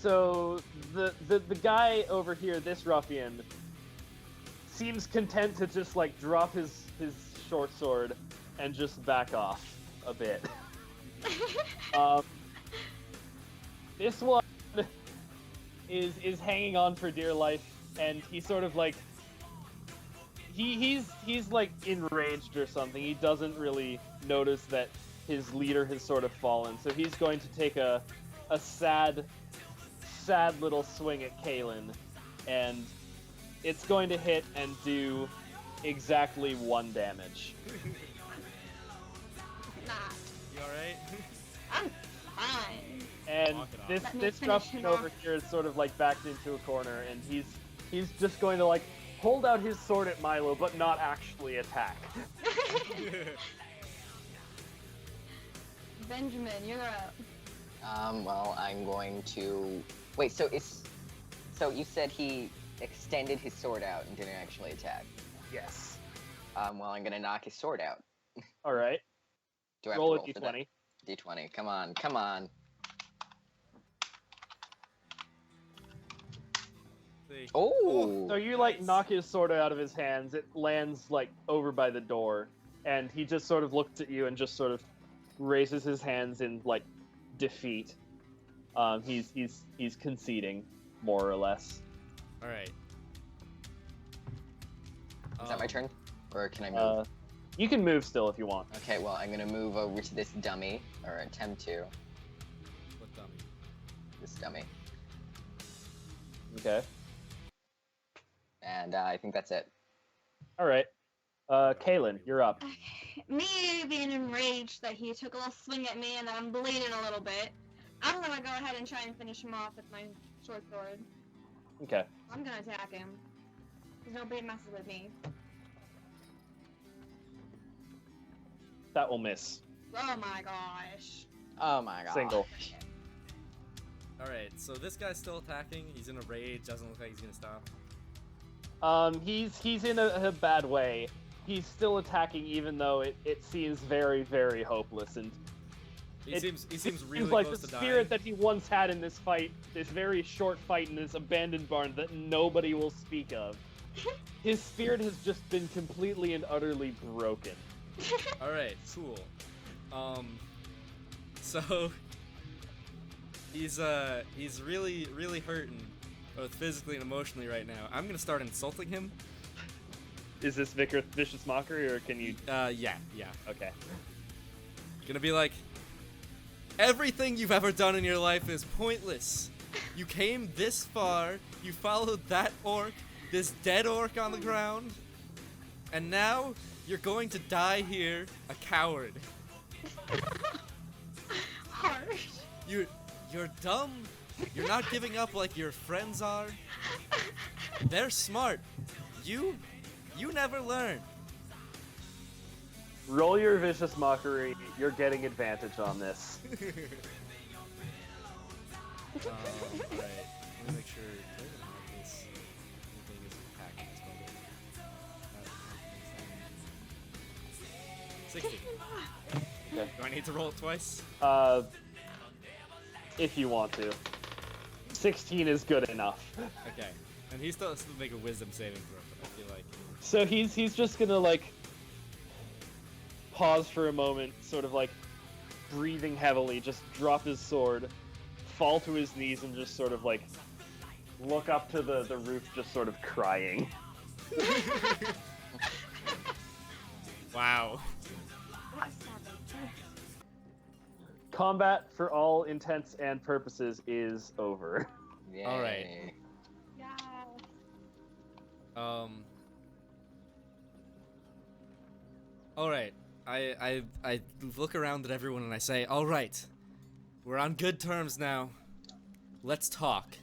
So the guy over here, this ruffian, seems content to just like drop his short sword and just back off a bit. This one is hanging on for dear life, and he's sort of like he's like enraged or something. He doesn't really notice that his leader has sort of fallen, so he's going to take a sad little swing at Caelynn, and It's going to hit and do exactly 1 damage. Nah, You alright? I'm fine. And Walk it off. this Let me this finish ruffian him over off. here is sort of like backed into a corner, and he's just going to like hold out his sword at Milo, but not actually attack. Benjamin, you're up. Well, I'm going to... Wait, so you said he extended his sword out and didn't actually attack. Yes. Well, I'm gonna knock his sword out. All right. Do I have Roll a to roll for that? d20. D20, come on, come on. See. Oh! So you like Nice. knock his sword out of his hands. It lands like over by the door, and he just sort of looks at you and just sort of raises his hands in like defeat. He's conceding, more or less. Alright. Is that my turn? Or can I move? You can move still if you want. Okay, well, I'm gonna move over to this dummy, or attempt to. What dummy? This dummy. Okay. And I think that's it. All right. Caelynn, you're up. Me being enraged that he took a little swing at me and I'm bleeding a little bit, I'm gonna go ahead and try and finish him off with my short sword. Okay. I'm gonna attack him. Because nobody messes with me. That will miss. Oh my gosh. Oh my god. Single. Alright, so this guy's still attacking. He's in a rage. Doesn't look like he's gonna stop. He's in a bad way. He's still attacking even though it seems very, very hopeless, and He seems really seems like close the to spirit dying. that he once had in this fight, this very short fight in this abandoned barn that nobody will speak of. His spirit has just been completely and utterly broken. Alright, cool. So he's really, really hurting, both physically and emotionally right now. I'm gonna start insulting him. Is this vicious mockery, or can you? Yeah. Okay. Gonna be like, everything you've ever done in your life is pointless. You came this far, you followed that orc, this dead orc on the ground, and now you're going to die here, a coward. Harsh. You're dumb. You're not giving up like your friends are. They're smart. You never learn. Roll your vicious mockery. You're getting advantage on this. Alright. Let me make sure. Where did I mark this? Anything is packed in this building. 60. Okay. Do I need to roll it twice? If you want to. 16 is good enough. Okay. And he still has to make a wisdom saving throw, but I feel like. So he's just gonna like pause for a moment, sort of like breathing heavily, just drop his sword, fall to his knees, and just sort of like look up to the roof, just sort of crying. Wow. Combat, for all intents and purposes, is over. Yay. Alright. Yeah. Alright. I look around at everyone and I say, alright. We're on good terms now. Let's talk.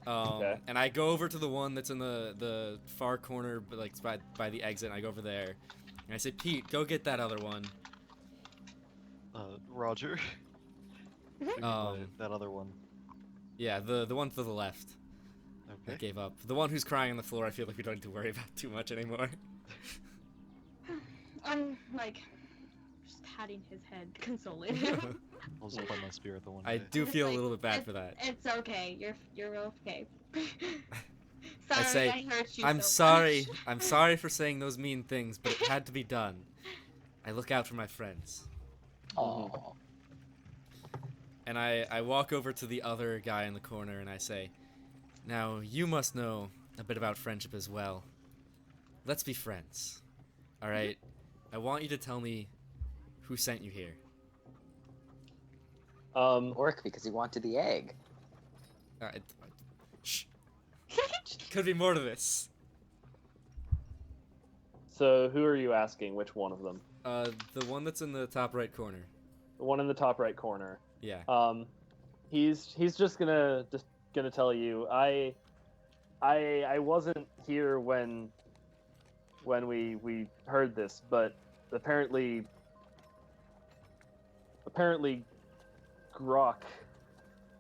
Okay. And I go over to the one that's in the far corner, but like by the exit, and I go over there. And I say, Pete, go get that other one. Roger. Um, That other one. Yeah, the one to the left. I Okay. gave up. The one who's crying on the floor, I feel like we don't need to worry about too much anymore. I'm like just patting his head, consoling him. I'll just play my spirit the one I day. do feel a Like, little bit bad for that. It's okay. You're okay. I Sorry, say, I hurt you. I'm so sorry. much. I'm sorry for saying those mean things, but it had to be done. I look out for my friends. Aw. And I walk over to the other guy in the corner and I say, now you must know a bit about friendship as well. Let's be friends. Alright? I want you to tell me who sent you here. Orc, because he wanted the egg. Shh. Could be more to this. So who are you asking? Which one of them? The one that's in the top right corner. The one in the top right corner. Yeah. He's just gonna tell you I wasn't here when we heard this, but apparently Grok,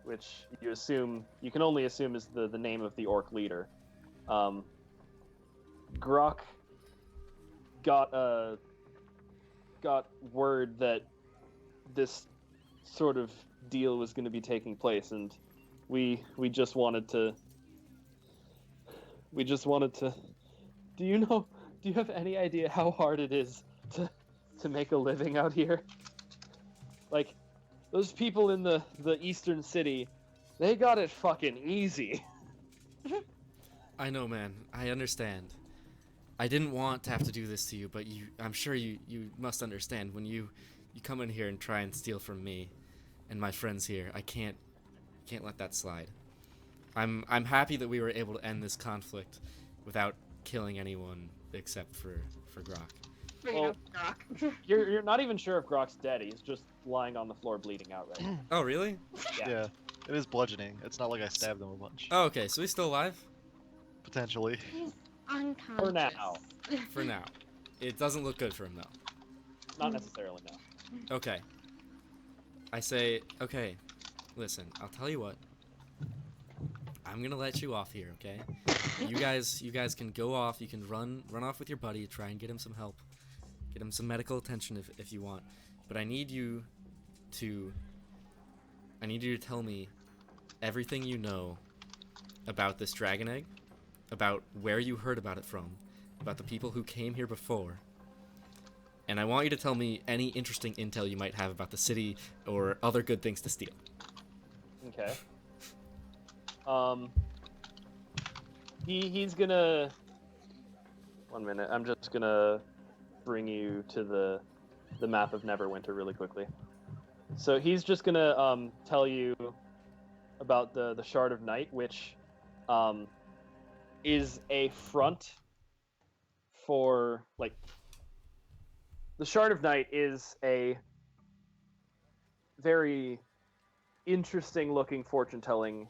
which you can only assume is the name of the orc leader. Grok got word that this sort of deal was going to be taking place, and we just wanted to do you have any idea how hard it is to make a living out here? Like, those people in the eastern city, they got it fucking easy. I know, man. I understand. I didn't want to have to do this to you, but I'm sure you must understand when you come in here and try and steal from me and my friends here. I can't let that slide. I'm happy that we were able to end this conflict without killing anyone except for Grok. Well, Grok. you're not even sure if Grok's dead. He's just lying on the floor bleeding out right now. Oh, really? Yeah. It is bludgeoning. It's not like I stabbed him a bunch. Oh, okay. So he's still alive? Potentially. He's unconscious. For now. For now. It doesn't look good for him, though. Not necessarily, no. Okay. I say, okay, listen, I'll tell you what. I'm gonna let you off here, okay? You guys can go off. You can run off with your buddy. Try and get him some help. Get him some medical attention if you want. But I need you to tell me everything you know about this dragon egg, about where you heard about it from, about the people who came here before. And I want you to tell me any interesting intel you might have about the city or other good things to steal. Okay. He's gonna... 1 minute, I'm just gonna bring you to the map of Neverwinter really quickly. So he's just gonna tell you about the Shard of Night, which is a front for, like... The Shard of Night is a very interesting looking fortune-telling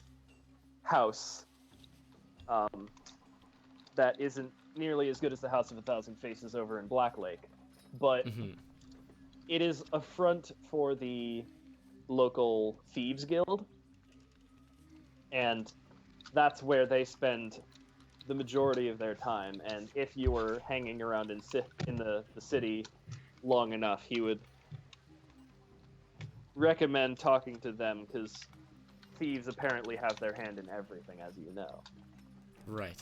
house that isn't nearly as good as the House of a Thousand Faces over in Black Lake, but it is a front for the local Thieves Guild, and that's where they spend the majority of their time. And if you were hanging around in the city long enough, he would recommend talking to them, because thieves apparently have their hand in everything, as you know. Right.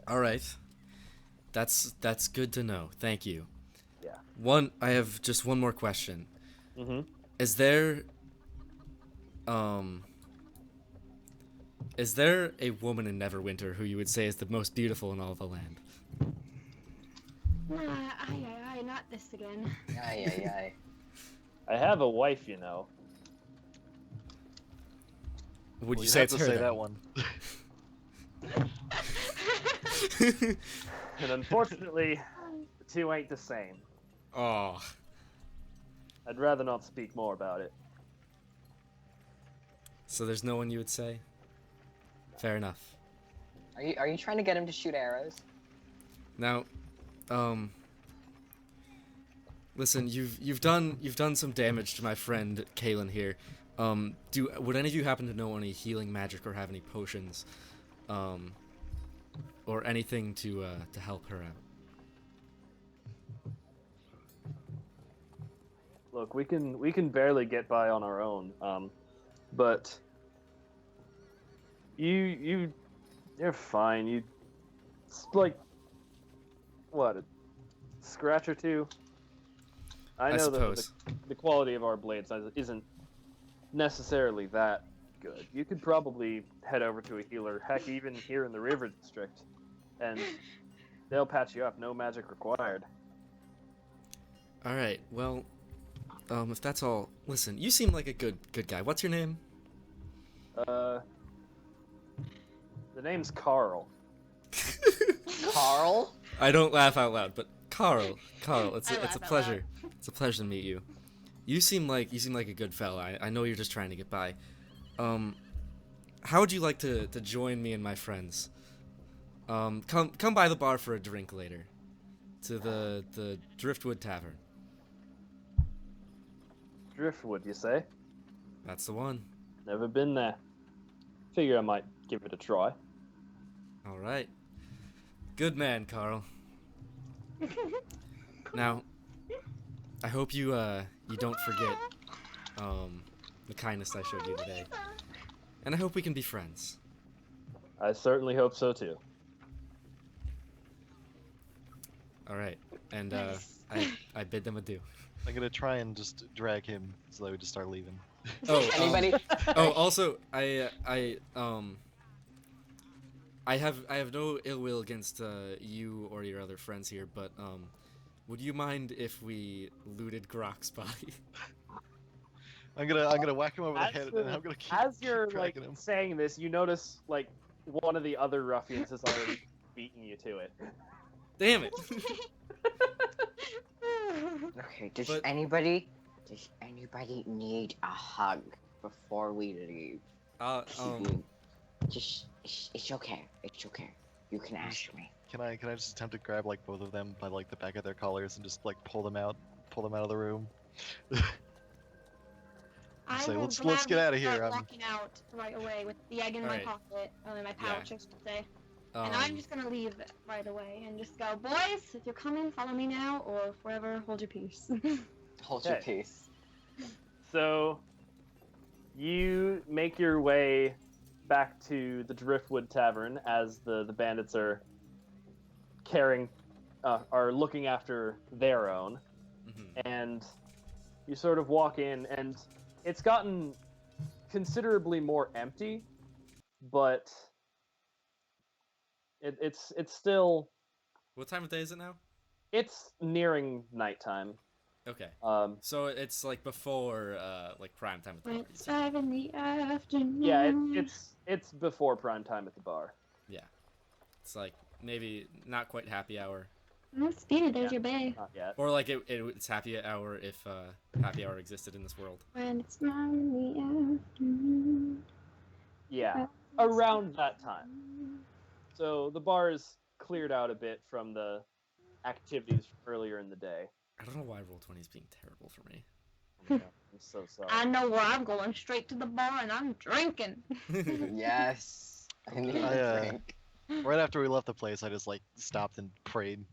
All right. That's good to know. Thank you. Yeah. I have just one more question. Mm-hmm. Is there a woman in Neverwinter who you would say is the most beautiful in all the land? Aye, not this again. Aye. I have a wife, you know. Would Well, you say have it's to her say then? that one? And unfortunately, the two ain't the same. Oh. I'd rather not speak more about it. So there's no one you would say? Fair enough. Are you trying to get him to shoot arrows? Now, listen, you've done some damage to my friend Caelynn here. Would any of you happen to know any healing magic or have any potions, or anything to help her out? Look, we can barely get by on our own, but you're fine. You like what, a scratch or two? I know that the quality of our blades isn't necessarily that good. You could probably head over to a healer, heck, even here in the River District, and they'll patch you up. No magic required. All right. Well, if that's all, listen. You seem like a good guy. What's your name? The name's Carl. Carl? I don't laugh out loud, but Carl, it's I a laugh out pleasure. It's a pleasure to meet you. You seem like a good fella. I know you're just trying to get by. How would you like to join me and my friends? Come by the bar for a drink later, to the Driftwood Tavern. Driftwood, you say? That's the one. Never been there. Figure I might give it a try. All right. Good man, Carl. Now, I hope you don't forget the kindness I showed you today, and I hope we can be friends. I certainly hope so too. All right, and Nice. I bid them adieu. I'm gonna try and just drag him so that we just start leaving. Oh, Anybody? also, I have no ill will against you or your other friends here, but would you mind if we looted Grok's body? I'm gonna whack him over the As head, the- and I'm gonna keep, As keep you're like dragging him. saying this, you notice like one of the other ruffians has already beaten you to it. Damn it! Okay, does But- anybody need a hug before we leave? It's okay. It's okay. You can ask me. Can I just attempt to grab like both of them by like the back of their collars and just like pull them out of the room? I Say, will let's get gladly out of here. start I'm- walking out right away with the egg in my Alright. pocket, in my pouch, I should say. And Um, I'm just gonna leave right away and just go, boys, if you're coming, follow me now, or forever hold your peace. Hold your Okay. peace. So, you make your way back to the Driftwood Tavern as the bandits are are looking after their own, mhm. and you sort of walk in, and it's gotten considerably more empty, but it's still What time of day is it now? it's nearing nighttime. Okay, So it's like before like prime time at the When bar. it's 5 in the afternoon. yeah, it's before prime time at the bar. It's like maybe not quite happy hour, Oh, Speedy, there's Yeah. your bay. Not yet. or like it's happy hour if happy hour existed in this world. When it's 9 in the afternoon. Yeah, around that time. So the bar is cleared out a bit from the activities earlier in the day. I don't know why Roll20 is being terrible for me. I'm so sorry. I know where I'm going, straight to the bar, and I'm drinking. Yes. I need a drink. Right after we left the place, I just like stopped and prayed.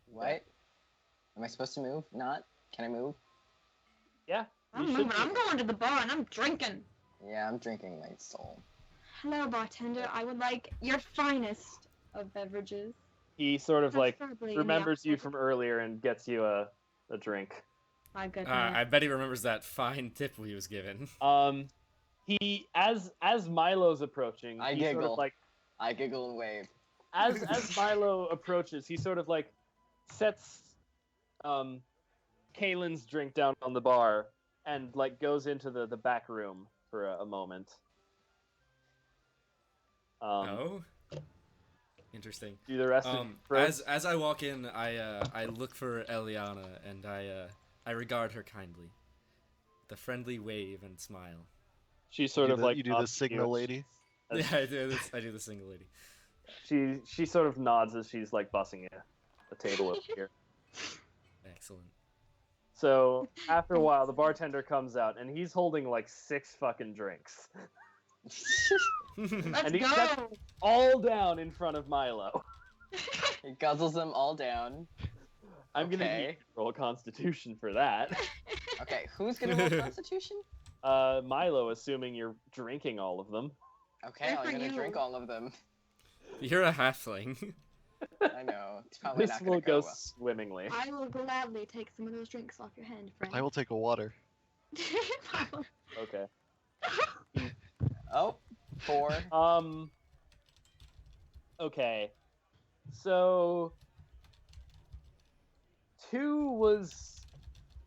What? Am I supposed to move? Not? Can I move? Yeah, I'm you moving. should I'm be. going to the bar, and I'm drinking. Yeah, I'm drinking my soul. Hello, bartender. I would like your finest of beverages. He sort of like Preferably in the remembers you alcohol. from earlier and gets you a drink. My goodness. I bet he remembers that fine tip he was given. He as Milo's approaching, I he sort giggle. of like I giggle and wave. as Milo approaches, he sort of like sets Caelynn's drink down on the bar and like goes into the back room for a moment. Oh, interesting. Do the rest of friends? As I walk in, I look for Eliana and I regard her kindly, with a friendly wave and smile. She sort of like you do the nods to signal you. lady. As- Yeah, I do. I do the single lady. She sort of nods as she's like bussing a table over here. Excellent. So after a while, the bartender comes out and he's holding like 6 fucking drinks, Let's and he go. sets all down in front of Milo. He guzzles them all down. I'm gonna need Okay. you to roll Constitution for that. Okay, who's gonna roll Constitution? Milo, assuming you're drinking all of them. Okay, Good I'm for gonna you. drink all of them. You're a halfling. I know. It's probably This not will gonna go go well. swimmingly. I will gladly take some of those drinks off your hand, friend. I will take a water. Okay. Oh, 4. Okay. So 2 was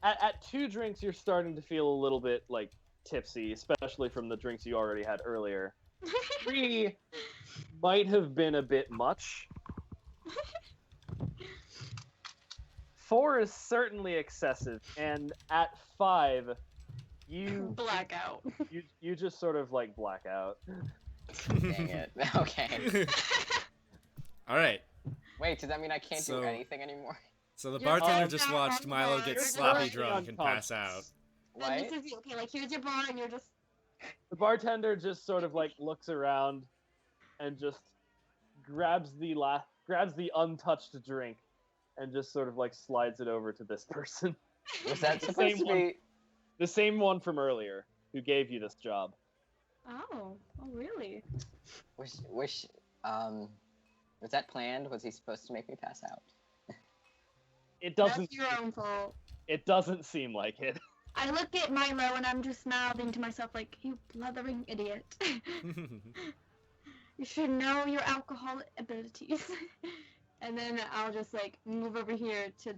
at 2 drinks you're starting to feel a little bit like tipsy, especially from the drinks you already had earlier. 3 might have been a bit much. 4 is certainly excessive, and at 5, you Blackout. you just sort of like black out. Dang it. Okay. All right. Wait, does that mean I can't So- do anything anymore? So the You're bartender all just down watched on Milo the get bar. sloppy You're drunk and pass out. What? Then this is okay. Like here's your bar, and you're just. The bartender just sort of like looks around and just grabs the untouched drink and just sort of like slides it over to this person. Was that The supposed same to be? The same one from earlier who gave you this job. Oh really? Was that planned? Was he supposed to make me pass out? It doesn't. That's your own fault. It doesn't seem like it. I look at Milo and I'm just mouthing to myself like, you blithering idiot. You should know your alcohol abilities. And then I'll just like move over here to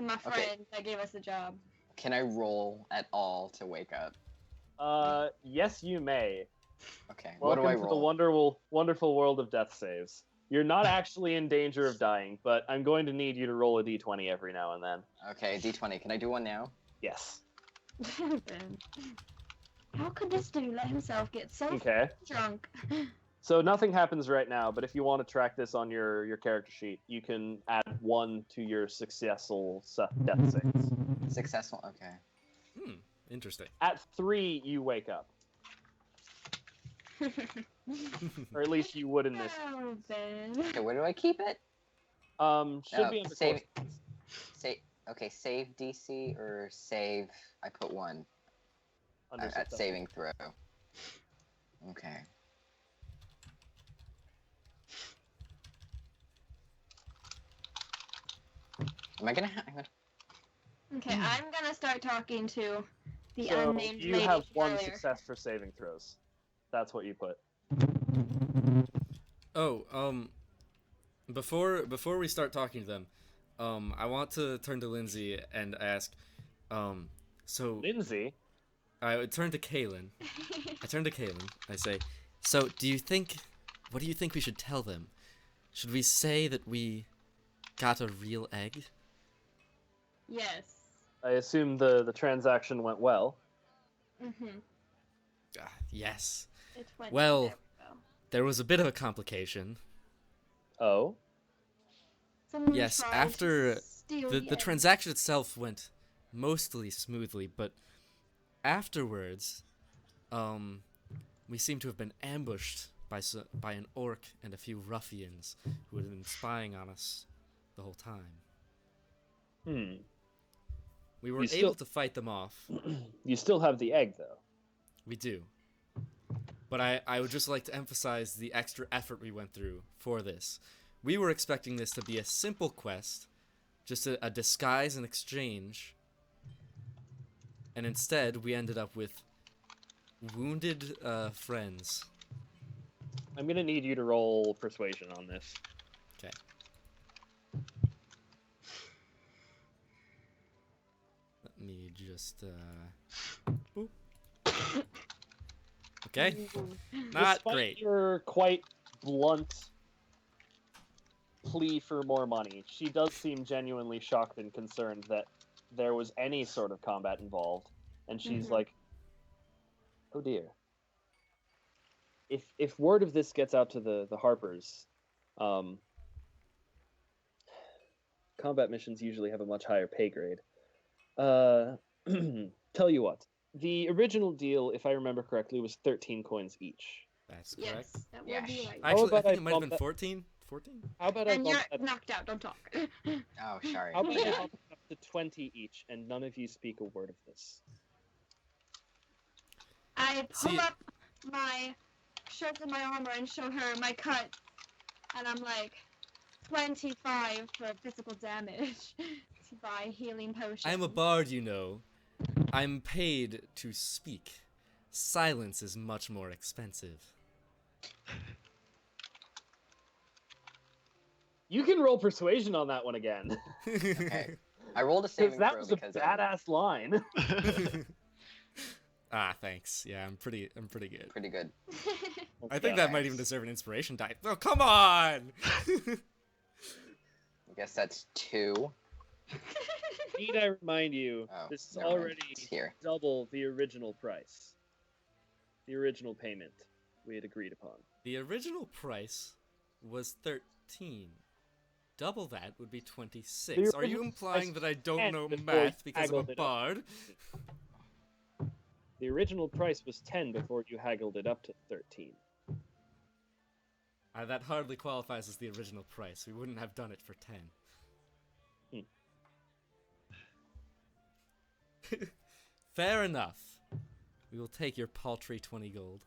my friend Okay. that gave us the job. Can I roll at all to wake up? Yes, you may. Okay. What Welcome do I to the roll? wonderful world of death saves. You're not actually in danger of dying, but I'm going to need you to roll a d20 every now and then. Okay, D20. Can I do one now? Yes. Ben. How could this dude let himself get so Okay. drunk? So nothing happens right now, but if you want to track this on your character sheet, you can add 1 to your successful death saves. Successful. Okay. Interesting. At 3, you wake up. Or at least you would in this. Oh, Ben. Okay, where do I keep it? Should be under save. course. Save. Okay, save DC or save. I put 1 Under at successful. saving throw. Okay. Am I gonna? Okay, I'm gonna start talking to the So unnamed you lady have from 1 earlier. success for saving throws. That's what you put. Oh, before we start talking to them, I want to turn to Lindsay and ask, so Lindsay? I would turn to Caelynn. I turn to Caelynn. I say, so what do you think we should tell them? Should we say that we got a real egg? Yes. I assume the transaction went well. Mm-hmm. Yes. It went Well, very well. There was a bit of a complication. Oh? Someone Yes, tried after to steal the egg. transaction itself went mostly smoothly, but afterwards, we seem to have been ambushed by an orc and a few ruffians who had been spying on us the whole time. We were You still- able to fight them off. You still have the egg, though. We do. But I would just like to emphasize the extra effort we went through for this. We were expecting this to be a simple quest, just a disguise and exchange. And instead, we ended up with wounded friends. I'm gonna need you to roll persuasion on this. Okay. Let me just, boop. Okay. Not Despite great. your quite blunt plea for more money, she does seem genuinely shocked and concerned that there was any sort of combat involved, and she's Mhm. like, "Oh dear. If word of this gets out to the Harpers, combat missions usually have a much higher pay grade. Tell you what, the original deal, if I remember correctly, was 13 coins each. That's correct. Yes, that Yeah. would be right. Actually, I about think I it might have bump been that- 14. 14? How about I And bump you're that? knocked out. Don't talk. Oh, sorry. How about I bump it up to 20 each, and none of you speak a word of this? I pull See- up my shirt and my armor and show her my cut, and I'm like, 25 for physical damage to buy healing potions. I'm a bard, you know. I'm paid to speak. Silence is much more expensive. You can roll persuasion on that one again, Okay. I rolled a because saving that throw was a because badass line. Ah, thanks. Yeah, I'm pretty good. Pretty good. I think Yeah, that might even thanks. deserve an inspiration die. Oh, come on! I guess that's 2. Need I remind you, Oh, this is never mind. already It's here. double the original price. The original payment we had agreed upon. The original price was 13. Double that would be 26. The Are you original implying price that I don't was know 10 math before you because I'm a haggled it up. bard? The original price was 10 before you haggled it up to 13. That hardly qualifies as the original price. We wouldn't have done it for 10. Fair enough. We will take your paltry 20 gold.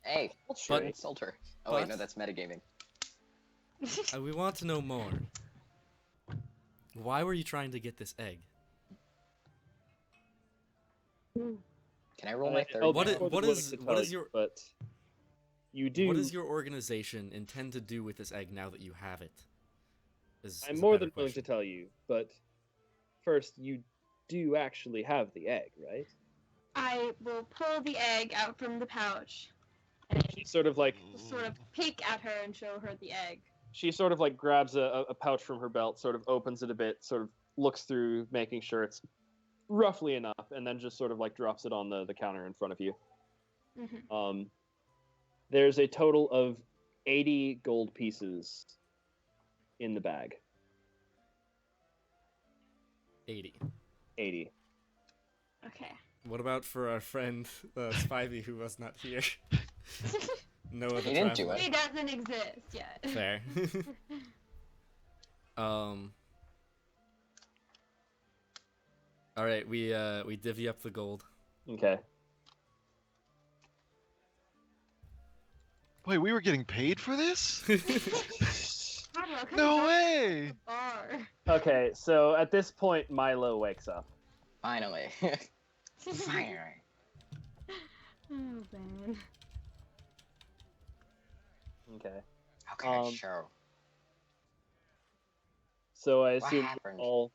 Hey, But- insult her. Oh wait, no, but- that's metagaming. We want to know more. Why were you trying to get this egg? Can I roll my third? I'll What be is- more than what willing is- to what tell is you, your- But you do. What does your organization intend to do with this egg now that you have it? I'm is a more better than willing to question. tell you, but first, you do actually have the egg, right? I will pull the egg out from the pouch, She sort of like sort of peek at her and show her the egg. grabs a pouch from her belt, sort of opens it a bit, sort of looks through, making sure it's roughly enough, and then just sort of like drops it on the counter in front of you. Hmm. There's a total of 80 gold pieces in the bag. 80. 80. Okay. What about for our friend Spivey who was not here? No other He didn't do traveler. it. He doesn't exist yet. Fair. All right, we divvy up the gold. Okay. Wait, we were getting paid for this? Pablo, come No join way! the bar. Okay, so at this point, Milo wakes up. Finally. Finally. Oh man. Okay. Okay, sure. So I What assume happened? all.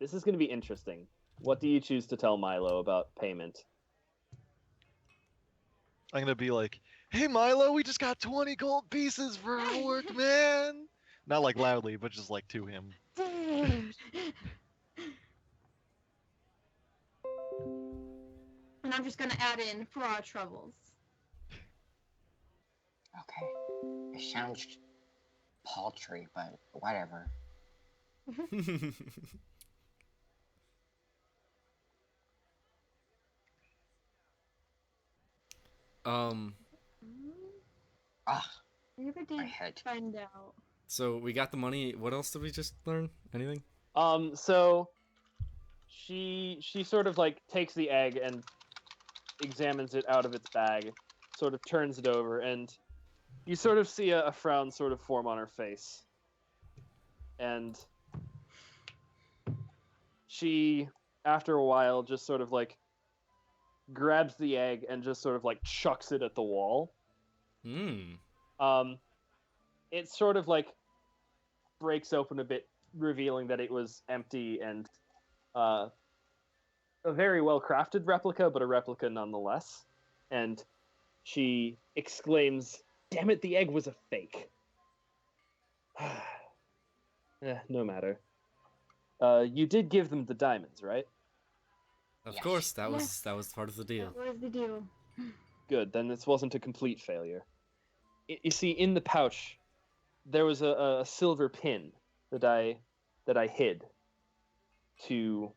This is going to be interesting. What do you choose to tell Milo about payment? I'm gonna be like, hey Milo, we just got 20 gold pieces for our work, man! Not like loudly, but just like to him. Dude. And I'm just gonna add in for our troubles. Okay. It sounds paltry, but whatever. Ah, I never my did head. find out. So we got the money. What else did we just learn? Anything? So she sort of like takes the egg and examines it out of its bag, sort of turns it over, and you sort of see a frown sort of form on her face. And she, after a while, just sort of like grabs the egg and just sort of like chucks it at the wall. Hmm. It sort of like breaks open a bit, revealing that it was empty and a very well crafted replica, but a replica nonetheless. And she exclaims, "Damn it, the egg was a fake." No matter. You did give them the diamonds, right? Of Yes. course, that Yes. was part of the deal. What was the deal? Good, then this wasn't a complete failure. You see, in the pouch, there was a silver pin that I hid to.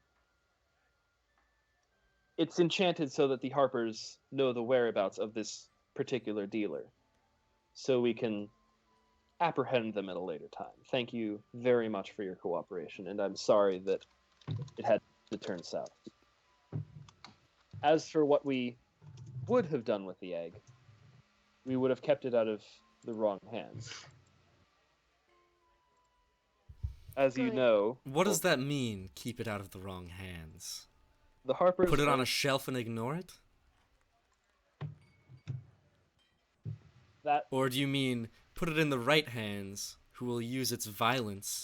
It's enchanted so that the Harpers know the whereabouts of this particular dealer, so we can apprehend them at a later time. Thank you very much for your cooperation, and I'm sorry that it had to turn south. As for what we would have done with the egg, we would have kept it out of the wrong hands. As you Good. know, What does that mean? Keep it out of the wrong hands. the Harpers Put it on a shelf and ignore it? that Or do you mean put it in the right hands, who will use its violence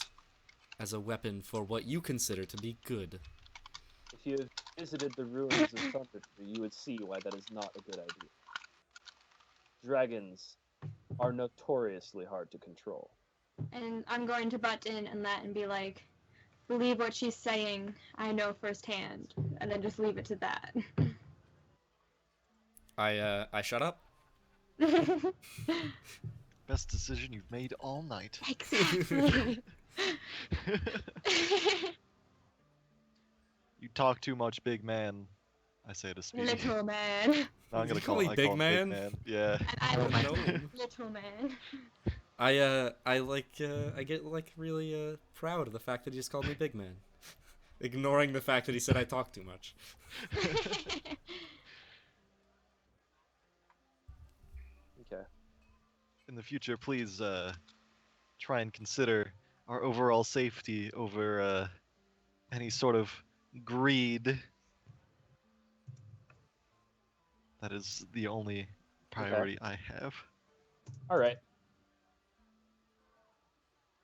as a weapon for what you consider to be good? if if you have visited the ruins of Thundertree, you would see why that is not a good idea. Dragons are notoriously hard to control. And I'm going to butt in and that and be like, believe what she's saying, I know firsthand. And then just leave it to that. I shut up. Best decision you've made all night. Exactly. You talk too much, big man. I say to Speedy. Little man. No, I'm gonna You call call me I big call him man? Big man. Yeah. And I Oh, was no. little man. I get like really proud of the fact that he just called me big man, ignoring the fact that he said I talk too much. Okay. In the future, please try and consider our overall safety over any sort of greed. That is the only priority I have. All right.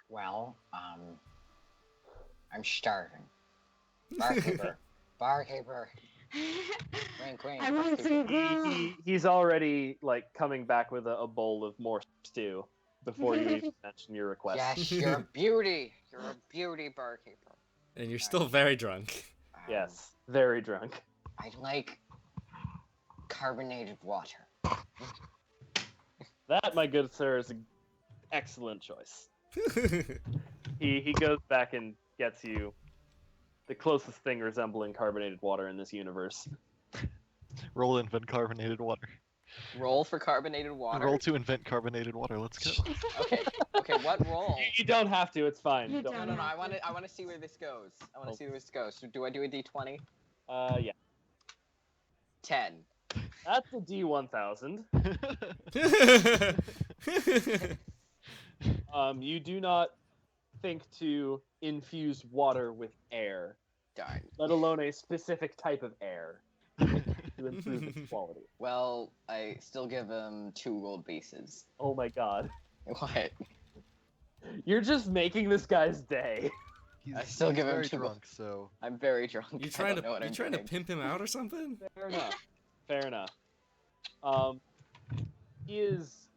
Well, I'm starving. Barkeeper. Barkeeper. Wink, wink. I want some girl. He's already like coming back with a bowl of more stew before you even mention your request. Yes, you're a beauty. You're a beauty, barkeeper. And you're still very drunk. Yes, very drunk. I like carbonated water. That, my good sir, is an excellent choice. He goes back and gets you the closest thing resembling carbonated water in this universe. Roll to invent carbonated water. Roll for carbonated water. Roll to invent carbonated water. Let's go. Okay. Okay. What roll? You don't have to. It's fine. You No, don't. no, no. I want to see where this goes. I want to see where this goes. So do I do a D20? Yeah. 10. That's a D1000. You do not think to infuse water with air, Darn. let alone a specific type of air, to improve its quality. Well, I still give him 2 gold pieces. Oh my god. What? You're just making this guy's day. I still give him very 2 drunk, so I'm very drunk. You I trying don't know what to I'm trying to doing. pimp him out or something? Fair enough. Fair enough. He is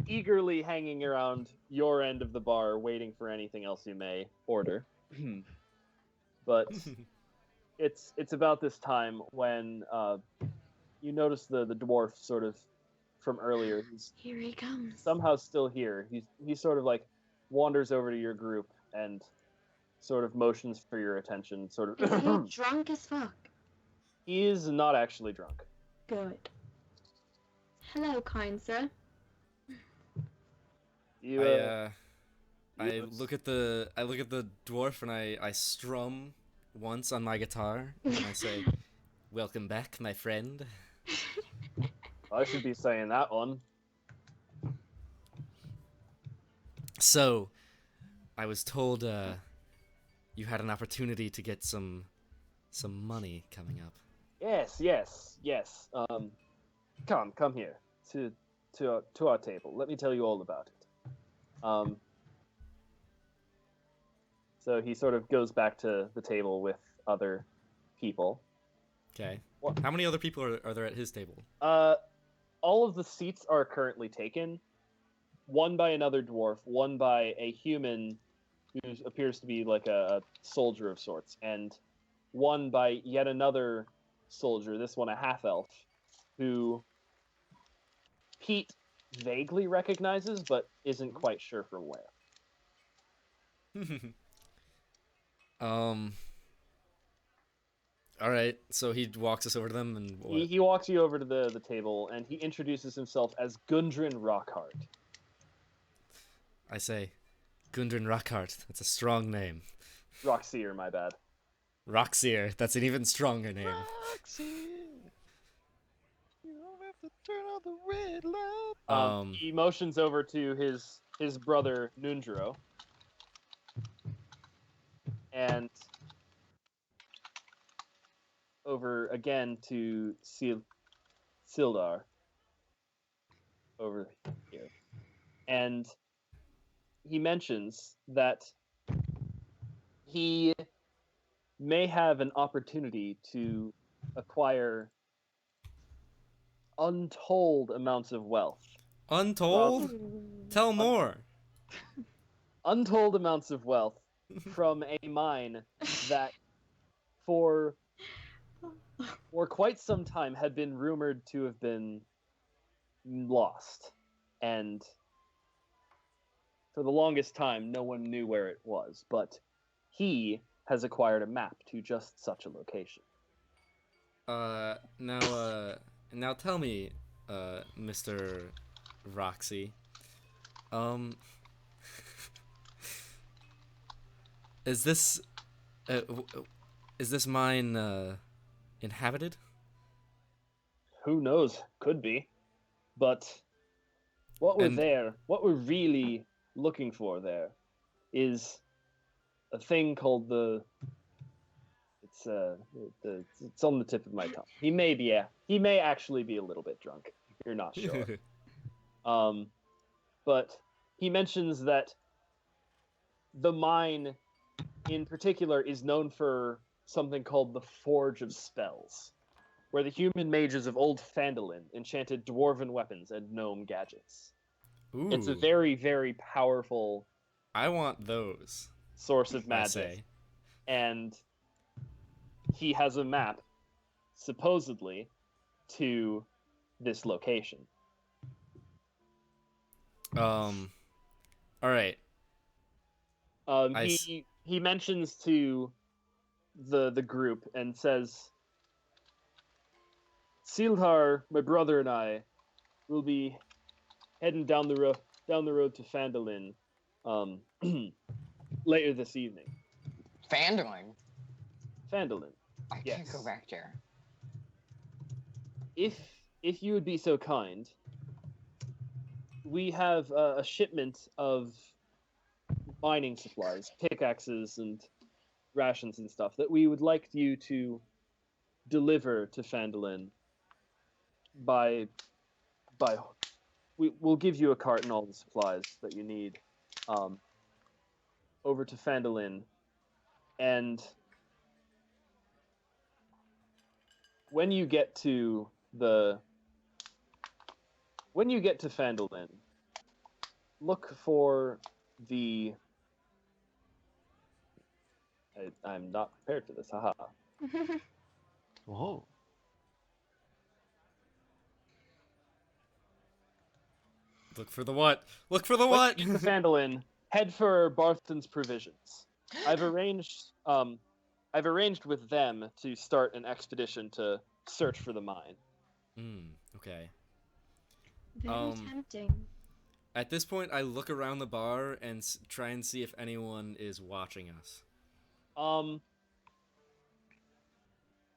eagerly hanging around your end of the bar, waiting for anything else you may order. But it's about this time when you notice the dwarf sort of from earlier. He's Here he comes. somehow still here. He sort of like wanders over to your group and sort of motions for your attention. Sort Is of. he drunk as fuck? He is not actually drunk. Good. Hello, kind sir. You, I look at the dwarf and I strum once on my guitar and I say, "Welcome back, my friend." I should be saying that one. So, I was told you had an opportunity to get some money coming up. Yes. Come here to our table. Let me tell you all about it. So he sort of goes back to the table with other people. Okay. What? How many other people are there at his table? All of the seats are currently taken. One by another dwarf, one by a human who appears to be like a soldier of sorts, and one by yet another soldier, this one a half-elf, who Pete vaguely recognizes, but isn't quite sure from where. All right. So he walks us over to them, and what? He walks you over to the table, and he introduces himself as Gundren Rockhart. I say, Gundren Rockhart. That's a strong name. Rockseer, my bad. Rockseer. That's an even stronger name. Roxy, you don't have to turn on the red light. He motions over to his brother Nundro, and over again to Sildar over here, and he mentions that he may have an opportunity to acquire untold amounts of wealth. Untold? Tell more. Untold amounts of wealth from a mine that for quite some time had been rumored to have been lost. And for the longest time, no one knew where it was. But he has acquired a map to just such a location. Now tell me, Mr. Roxy, is this mine, inhabited? Who knows? Could be. But what we're really looking for there is a thing called it's on the tip of my tongue. He may actually be a little bit drunk. You're not sure. But he mentions that the mine in particular is known for something called the Forge of Spells, where the human mages of old Phandalin enchanted dwarven weapons and gnome gadgets. Ooh, It's a very, very powerful I want those. source of I magic. say. And he has a map, supposedly, to this location. All right. He mentions to the group and says, Sildar, my brother, and I will be heading down the road to Phandalin later this evening. Phandalin? Phandalin. I can't go back there. If you would be so kind, we have a shipment of mining supplies, pickaxes and rations and stuff that we would like you to deliver to Phandalin we'll give you a cart and all the supplies that you need over to Phandalin, and when you get to Phandalin, look for the I'm not prepared for this, haha. Whoa. Look for the what? Look for the what? To Phandalin, head for Barthen's Provisions. I've arranged with them to start an expedition to search for the mine. Okay. Very tempting. At this point, I look around the bar and try and see if anyone is watching us.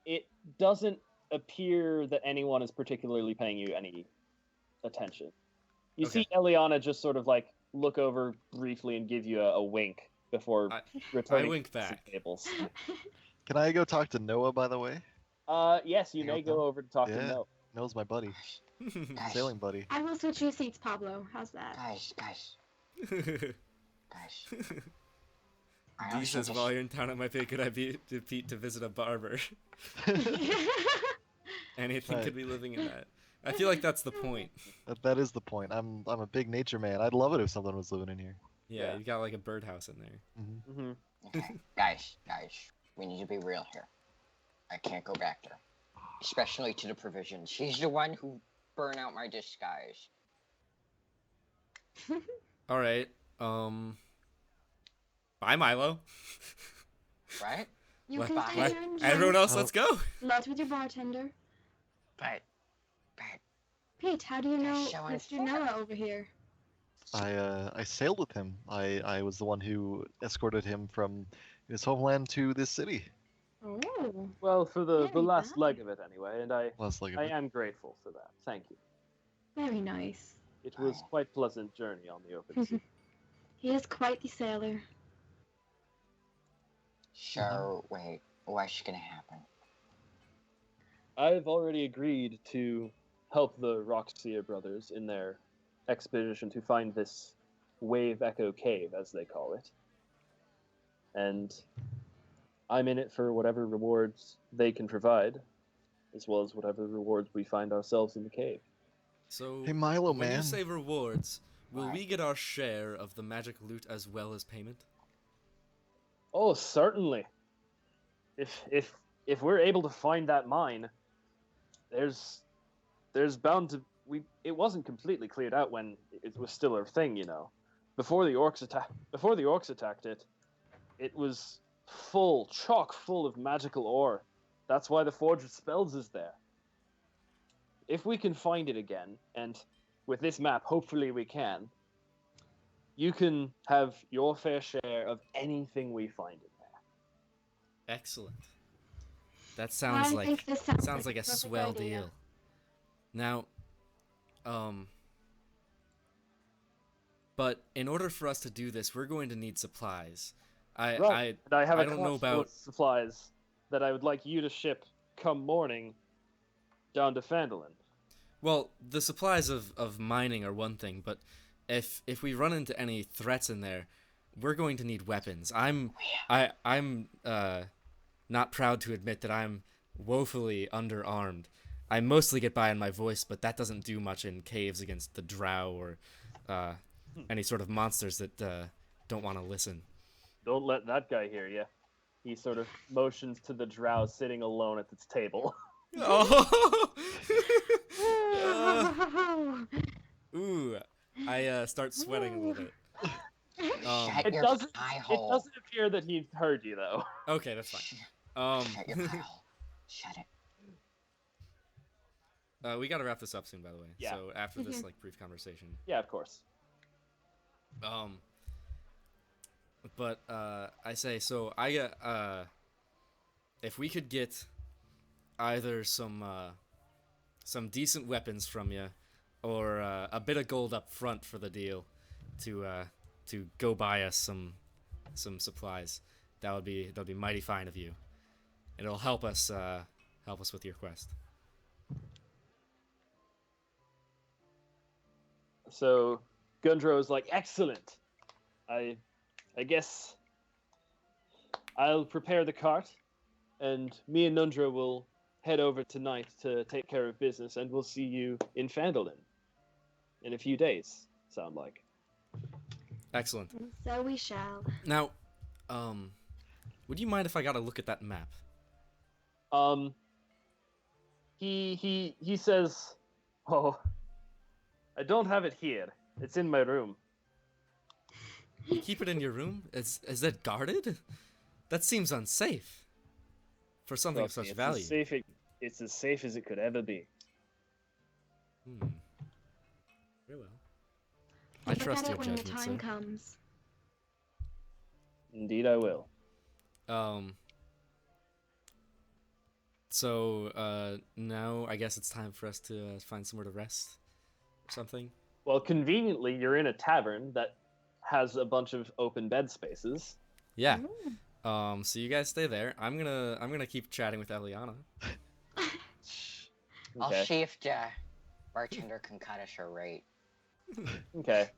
It doesn't appear that anyone is particularly paying you any attention. You see Eliana just sort of like look over briefly and give you a wink before returning. I wink to back. the tables. Can I go talk to Noah, by the way? Yes, you may go over to talk to Noah. Noah's my buddy. Sailing buddy. I will switch your seats, Pablo. How's that? Guys. He says, while you're in town, it might be a good idea to Pete to visit a barber. Anything could be living in that. I feel like that's the point. That is the point. I'm a big nature man. I'd love it if someone was living in here. Yeah, you got like a birdhouse in there. Okay, guys, we need to be real here. I can't go back there. Especially to the Provisions. He's the one who burned out my disguise. Alright, bye, Milo. Right? You can stay here and Everyone else, let's go! Lots with your bartender. But... Pete, how do you know so Mr. unfair. Noah over here? I sailed with him. I was the one who escorted him from his homeland to this city. Oh. Well, for the Very last nice. leg of it anyway, and I Last leg of it. am grateful for that. Thank you. Very nice. It was quite a pleasant journey on the open sea. He is quite the sailor. So, wait, what's gonna happen? I've already agreed to help the Roxia brothers in their expedition to find this Wave Echo Cave, as they call it. And I'm in it for whatever rewards they can provide, as well as whatever rewards we find ourselves in the cave. So, Hey, Milo, when man. you say rewards, will What? we get our share of the magic loot as well as payment? Oh, certainly. If we're able to find that mine, there's bound to it wasn't completely cleared out when it was still a thing, you know. Before the orcs attacked it, it was chock full of magical ore. That's why the Forge of Spells is there. If we can find it again, and with this map, hopefully we can, you can have your fair share of anything we find in there. Excellent. That sounds I like think this sounds like a perfect swell idea. deal. Now, but in order for us to do this, we're going to need supplies. And I have I a don't know clutch full about of supplies that I would like you to ship come morning down to Phandalin. well, the supplies of mining are one thing, but if we run into any threats in there, we're going to need weapons. I'm not proud to admit that I'm woefully underarmed. I mostly get by on my voice, but that doesn't do much in caves against the drow or any sort of monsters that don't want to listen. Don't let that guy hear you. He sort of motions to the drow sitting alone at its table. Oh! Ooh, I start sweating a little bit. Shut It your doesn't. pie It hole. doesn't appear that he heard you though. Okay, that's fine. Shut your pie hole. Shut it. We gotta wrap this up soon, by the way. Yeah. So after this brief conversation. Yeah, of course. But I say so. I get if we could get either some decent weapons from you, or a bit of gold up front for the deal, to go buy us some supplies, that'll be mighty fine of you. It'll help us with your quest. So Gundro is like, excellent. I guess I'll prepare the cart, and me and Nundra will head over tonight to take care of business, and we'll see you in Phandalin in a few days. Sound like. Excellent. And so we shall. Now, would you mind if I got a look at that map? He says, "Oh, I don't have it here. It's in my room." You keep it in your room? Is that guarded? That seems unsafe for something of such value. It's as safe as it could ever be. Very well. I Look trust at your it when the judgment, time sir. comes. Indeed, I will. So, now I guess it's time for us to find somewhere to rest or something. Well, conveniently, you're in a tavern that has a bunch of open bed spaces. Yeah. So you guys stay there. I'm gonna keep chatting with Eliana. I'll Okay. see if the bartender can cut us a rate. Okay.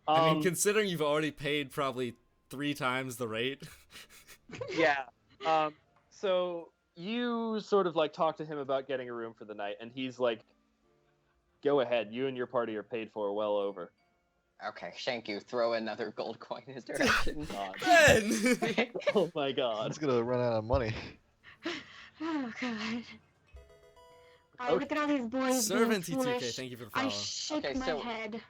I mean, considering you've already paid probably 3 times the rate. Yeah. So you sort of like talk to him about getting a room for the night, and he's like, "Go ahead. You and your party are paid for well over." Okay, thank you. Throw another gold coin in his direction. God. Ben! Oh my God. It's gonna run out of money. Oh god. I Okay. look at all these boys Servant being T2K, foolish. thank you for the I follow. shake Okay, my so- head.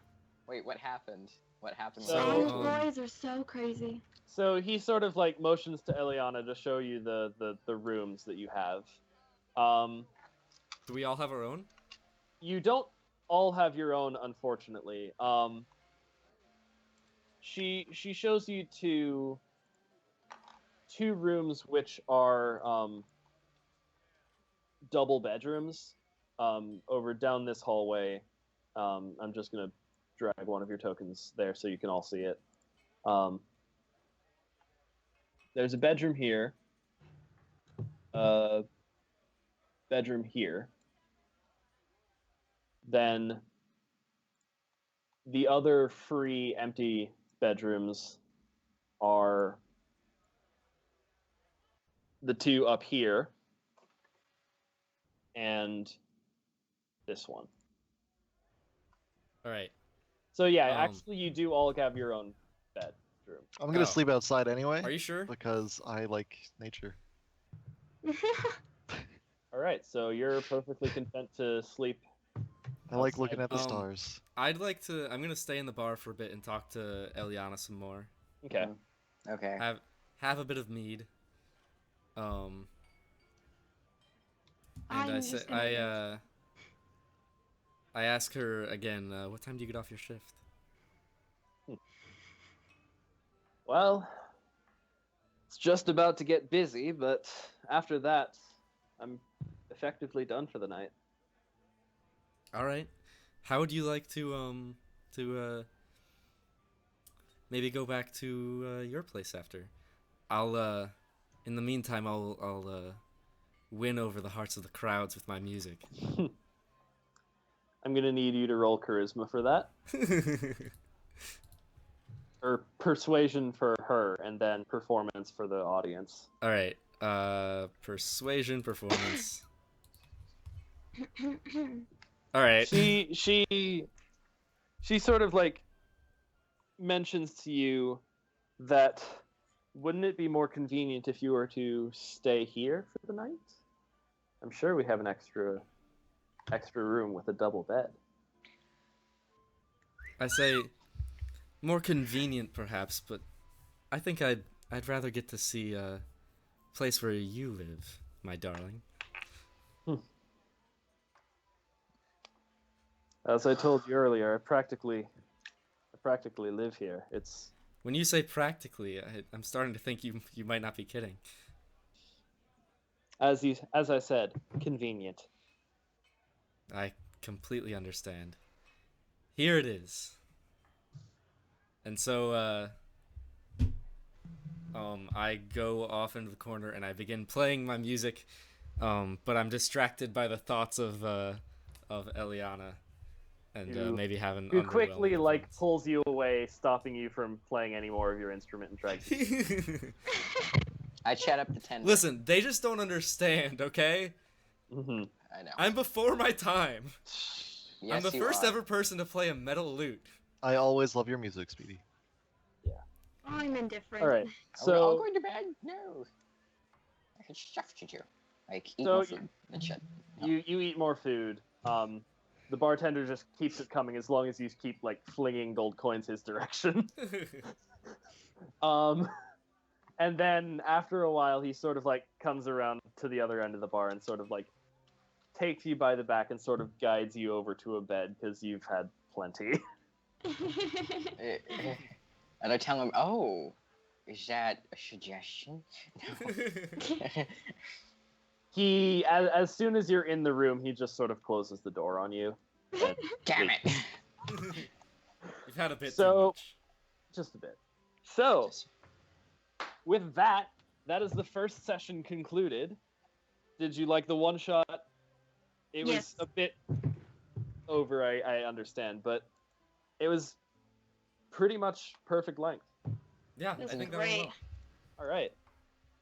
Wait, what happened? What happened? So, All these um, boys are so crazy. So he sort of like motions to Eliana to show you the rooms that you have. Do we all have our own? You don't all have your own, unfortunately. She shows you two rooms which are double bedrooms over down this hallway. I'm just gonna drag one of your tokens there so you can all see it. There's a bedroom here, bedroom here. Then the other free empty bedrooms are the two up here, and this one. All right. So yeah, Um, actually, you do all have your own bedroom. I'm gonna Oh. sleep outside anyway. Are you sure? Because I like nature. All right, so you're perfectly content to sleep. I like looking at the Um, stars. I'd like to. I'm gonna stay in the bar for a bit and talk to Eliana some more. Okay. Okay. Have a bit of mead. And I'm just gonna I ask her again. What time do you get off your shift? Well, it's just about to get busy, but after that, I'm effectively done for the night. All right. How would you like to maybe go back to your place after? I'll in the meantime I'll win over the hearts of the crowds with my music. I'm gonna need you to roll charisma for that, or persuasion for her, and then performance for the audience. All right. Persuasion, performance. All right. She sort of like mentions to you that wouldn't it be more convenient if you were to stay here for the night? I'm sure we have an extra room with a double bed. I say more convenient perhaps, but I think I'd rather get to see a place where you live, my darling. As I told you earlier, I practically live here. It's When you say practically, I'm starting to think you might not be kidding. as I said, convenient. I completely understand. Here it is. And so, I go off into the corner and I begin playing my music, but I'm distracted by the thoughts of Eliana, and maybe have an Who underwhelming quickly like performance. pulls you away, stopping you from playing any more of your instrument and tries to. I chat up to 10. Listen, they just don't understand, okay? Mm-hmm. I know. I'm before my time. Yes, I'm the you first are. ever person to play a metal lute. I always love your music, Speedy. I'm indifferent. All right, Are we all so going to bed? No. I had stuff to do. Like eat So more food and shit. No. you eat more food. The bartender just keeps it coming as long as you keep like flinging gold coins his direction. And then after a while, he sort of like comes around to the other end of the bar and sort of like takes you by the back and sort of guides you over to a bed because you've had plenty. And I tell him, oh, is that a suggestion? No. He, as soon as you're in the room, he just sort of closes the door on you. And Damn it. You've had a bit too So- much. just a bit. So, with that, that is the first session concluded. Did you like the one shot? It Yes. was a bit over, I understand, but it was pretty much perfect length. Yeah, This I is think that went great. well. All right.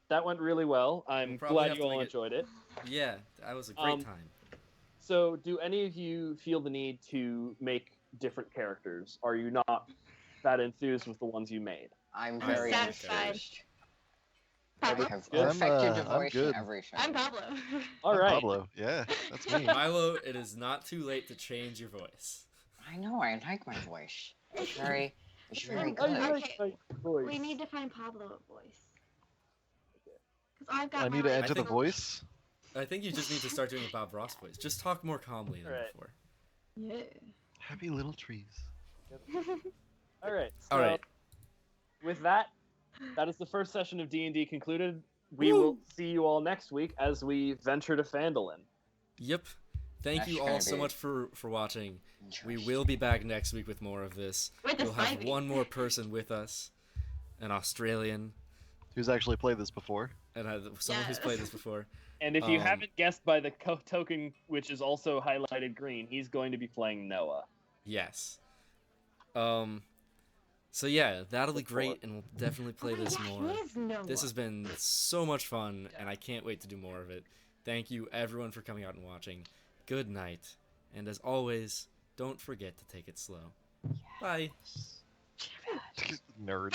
That went really well. I'm We'll probably glad have you to all make it- enjoyed it. Yeah, that was a great Um, time. So, do any of you feel the need to make different characters? Are you not that enthused with the ones you made? I'm I'm very satisfied. enthused. Pablo? I have Good. perfected I'm a voice in good. every show. I'm Pablo. All I'm right. Pablo. Yeah, that's me. Milo, it is not too late to change your voice. I know, I like my voice. It's very I good. like my voice. We need to find Pablo a voice. Because I've got I my need to like, enter the think- voice. I think you just need to start doing a Bob Ross voice. Just talk more calmly than Right. before. Yeah. Happy little trees. All right. All right. With that, that is the first session of D&D concluded. We Woo! will see you all next week as we venture to Phandalin. Yep. Thank That's you all gonna so be much for watching. We Interesting. will be back next week with more of this. With the We'll have Spivey. one more person with us, an Australian, Who's actually played this before? and someone who's Yes. played this before. And if you Um, haven't guessed by the token, which is also highlighted green, he's going to be playing Noah. Yes. So yeah, that'll be great, and we'll definitely play Oh my this God, more. he is Noah. This has been so much fun, and I can't wait to do more of it. Thank you, everyone, for coming out and watching. Good night, and as always, don't forget to take it slow. Bye. Nerd.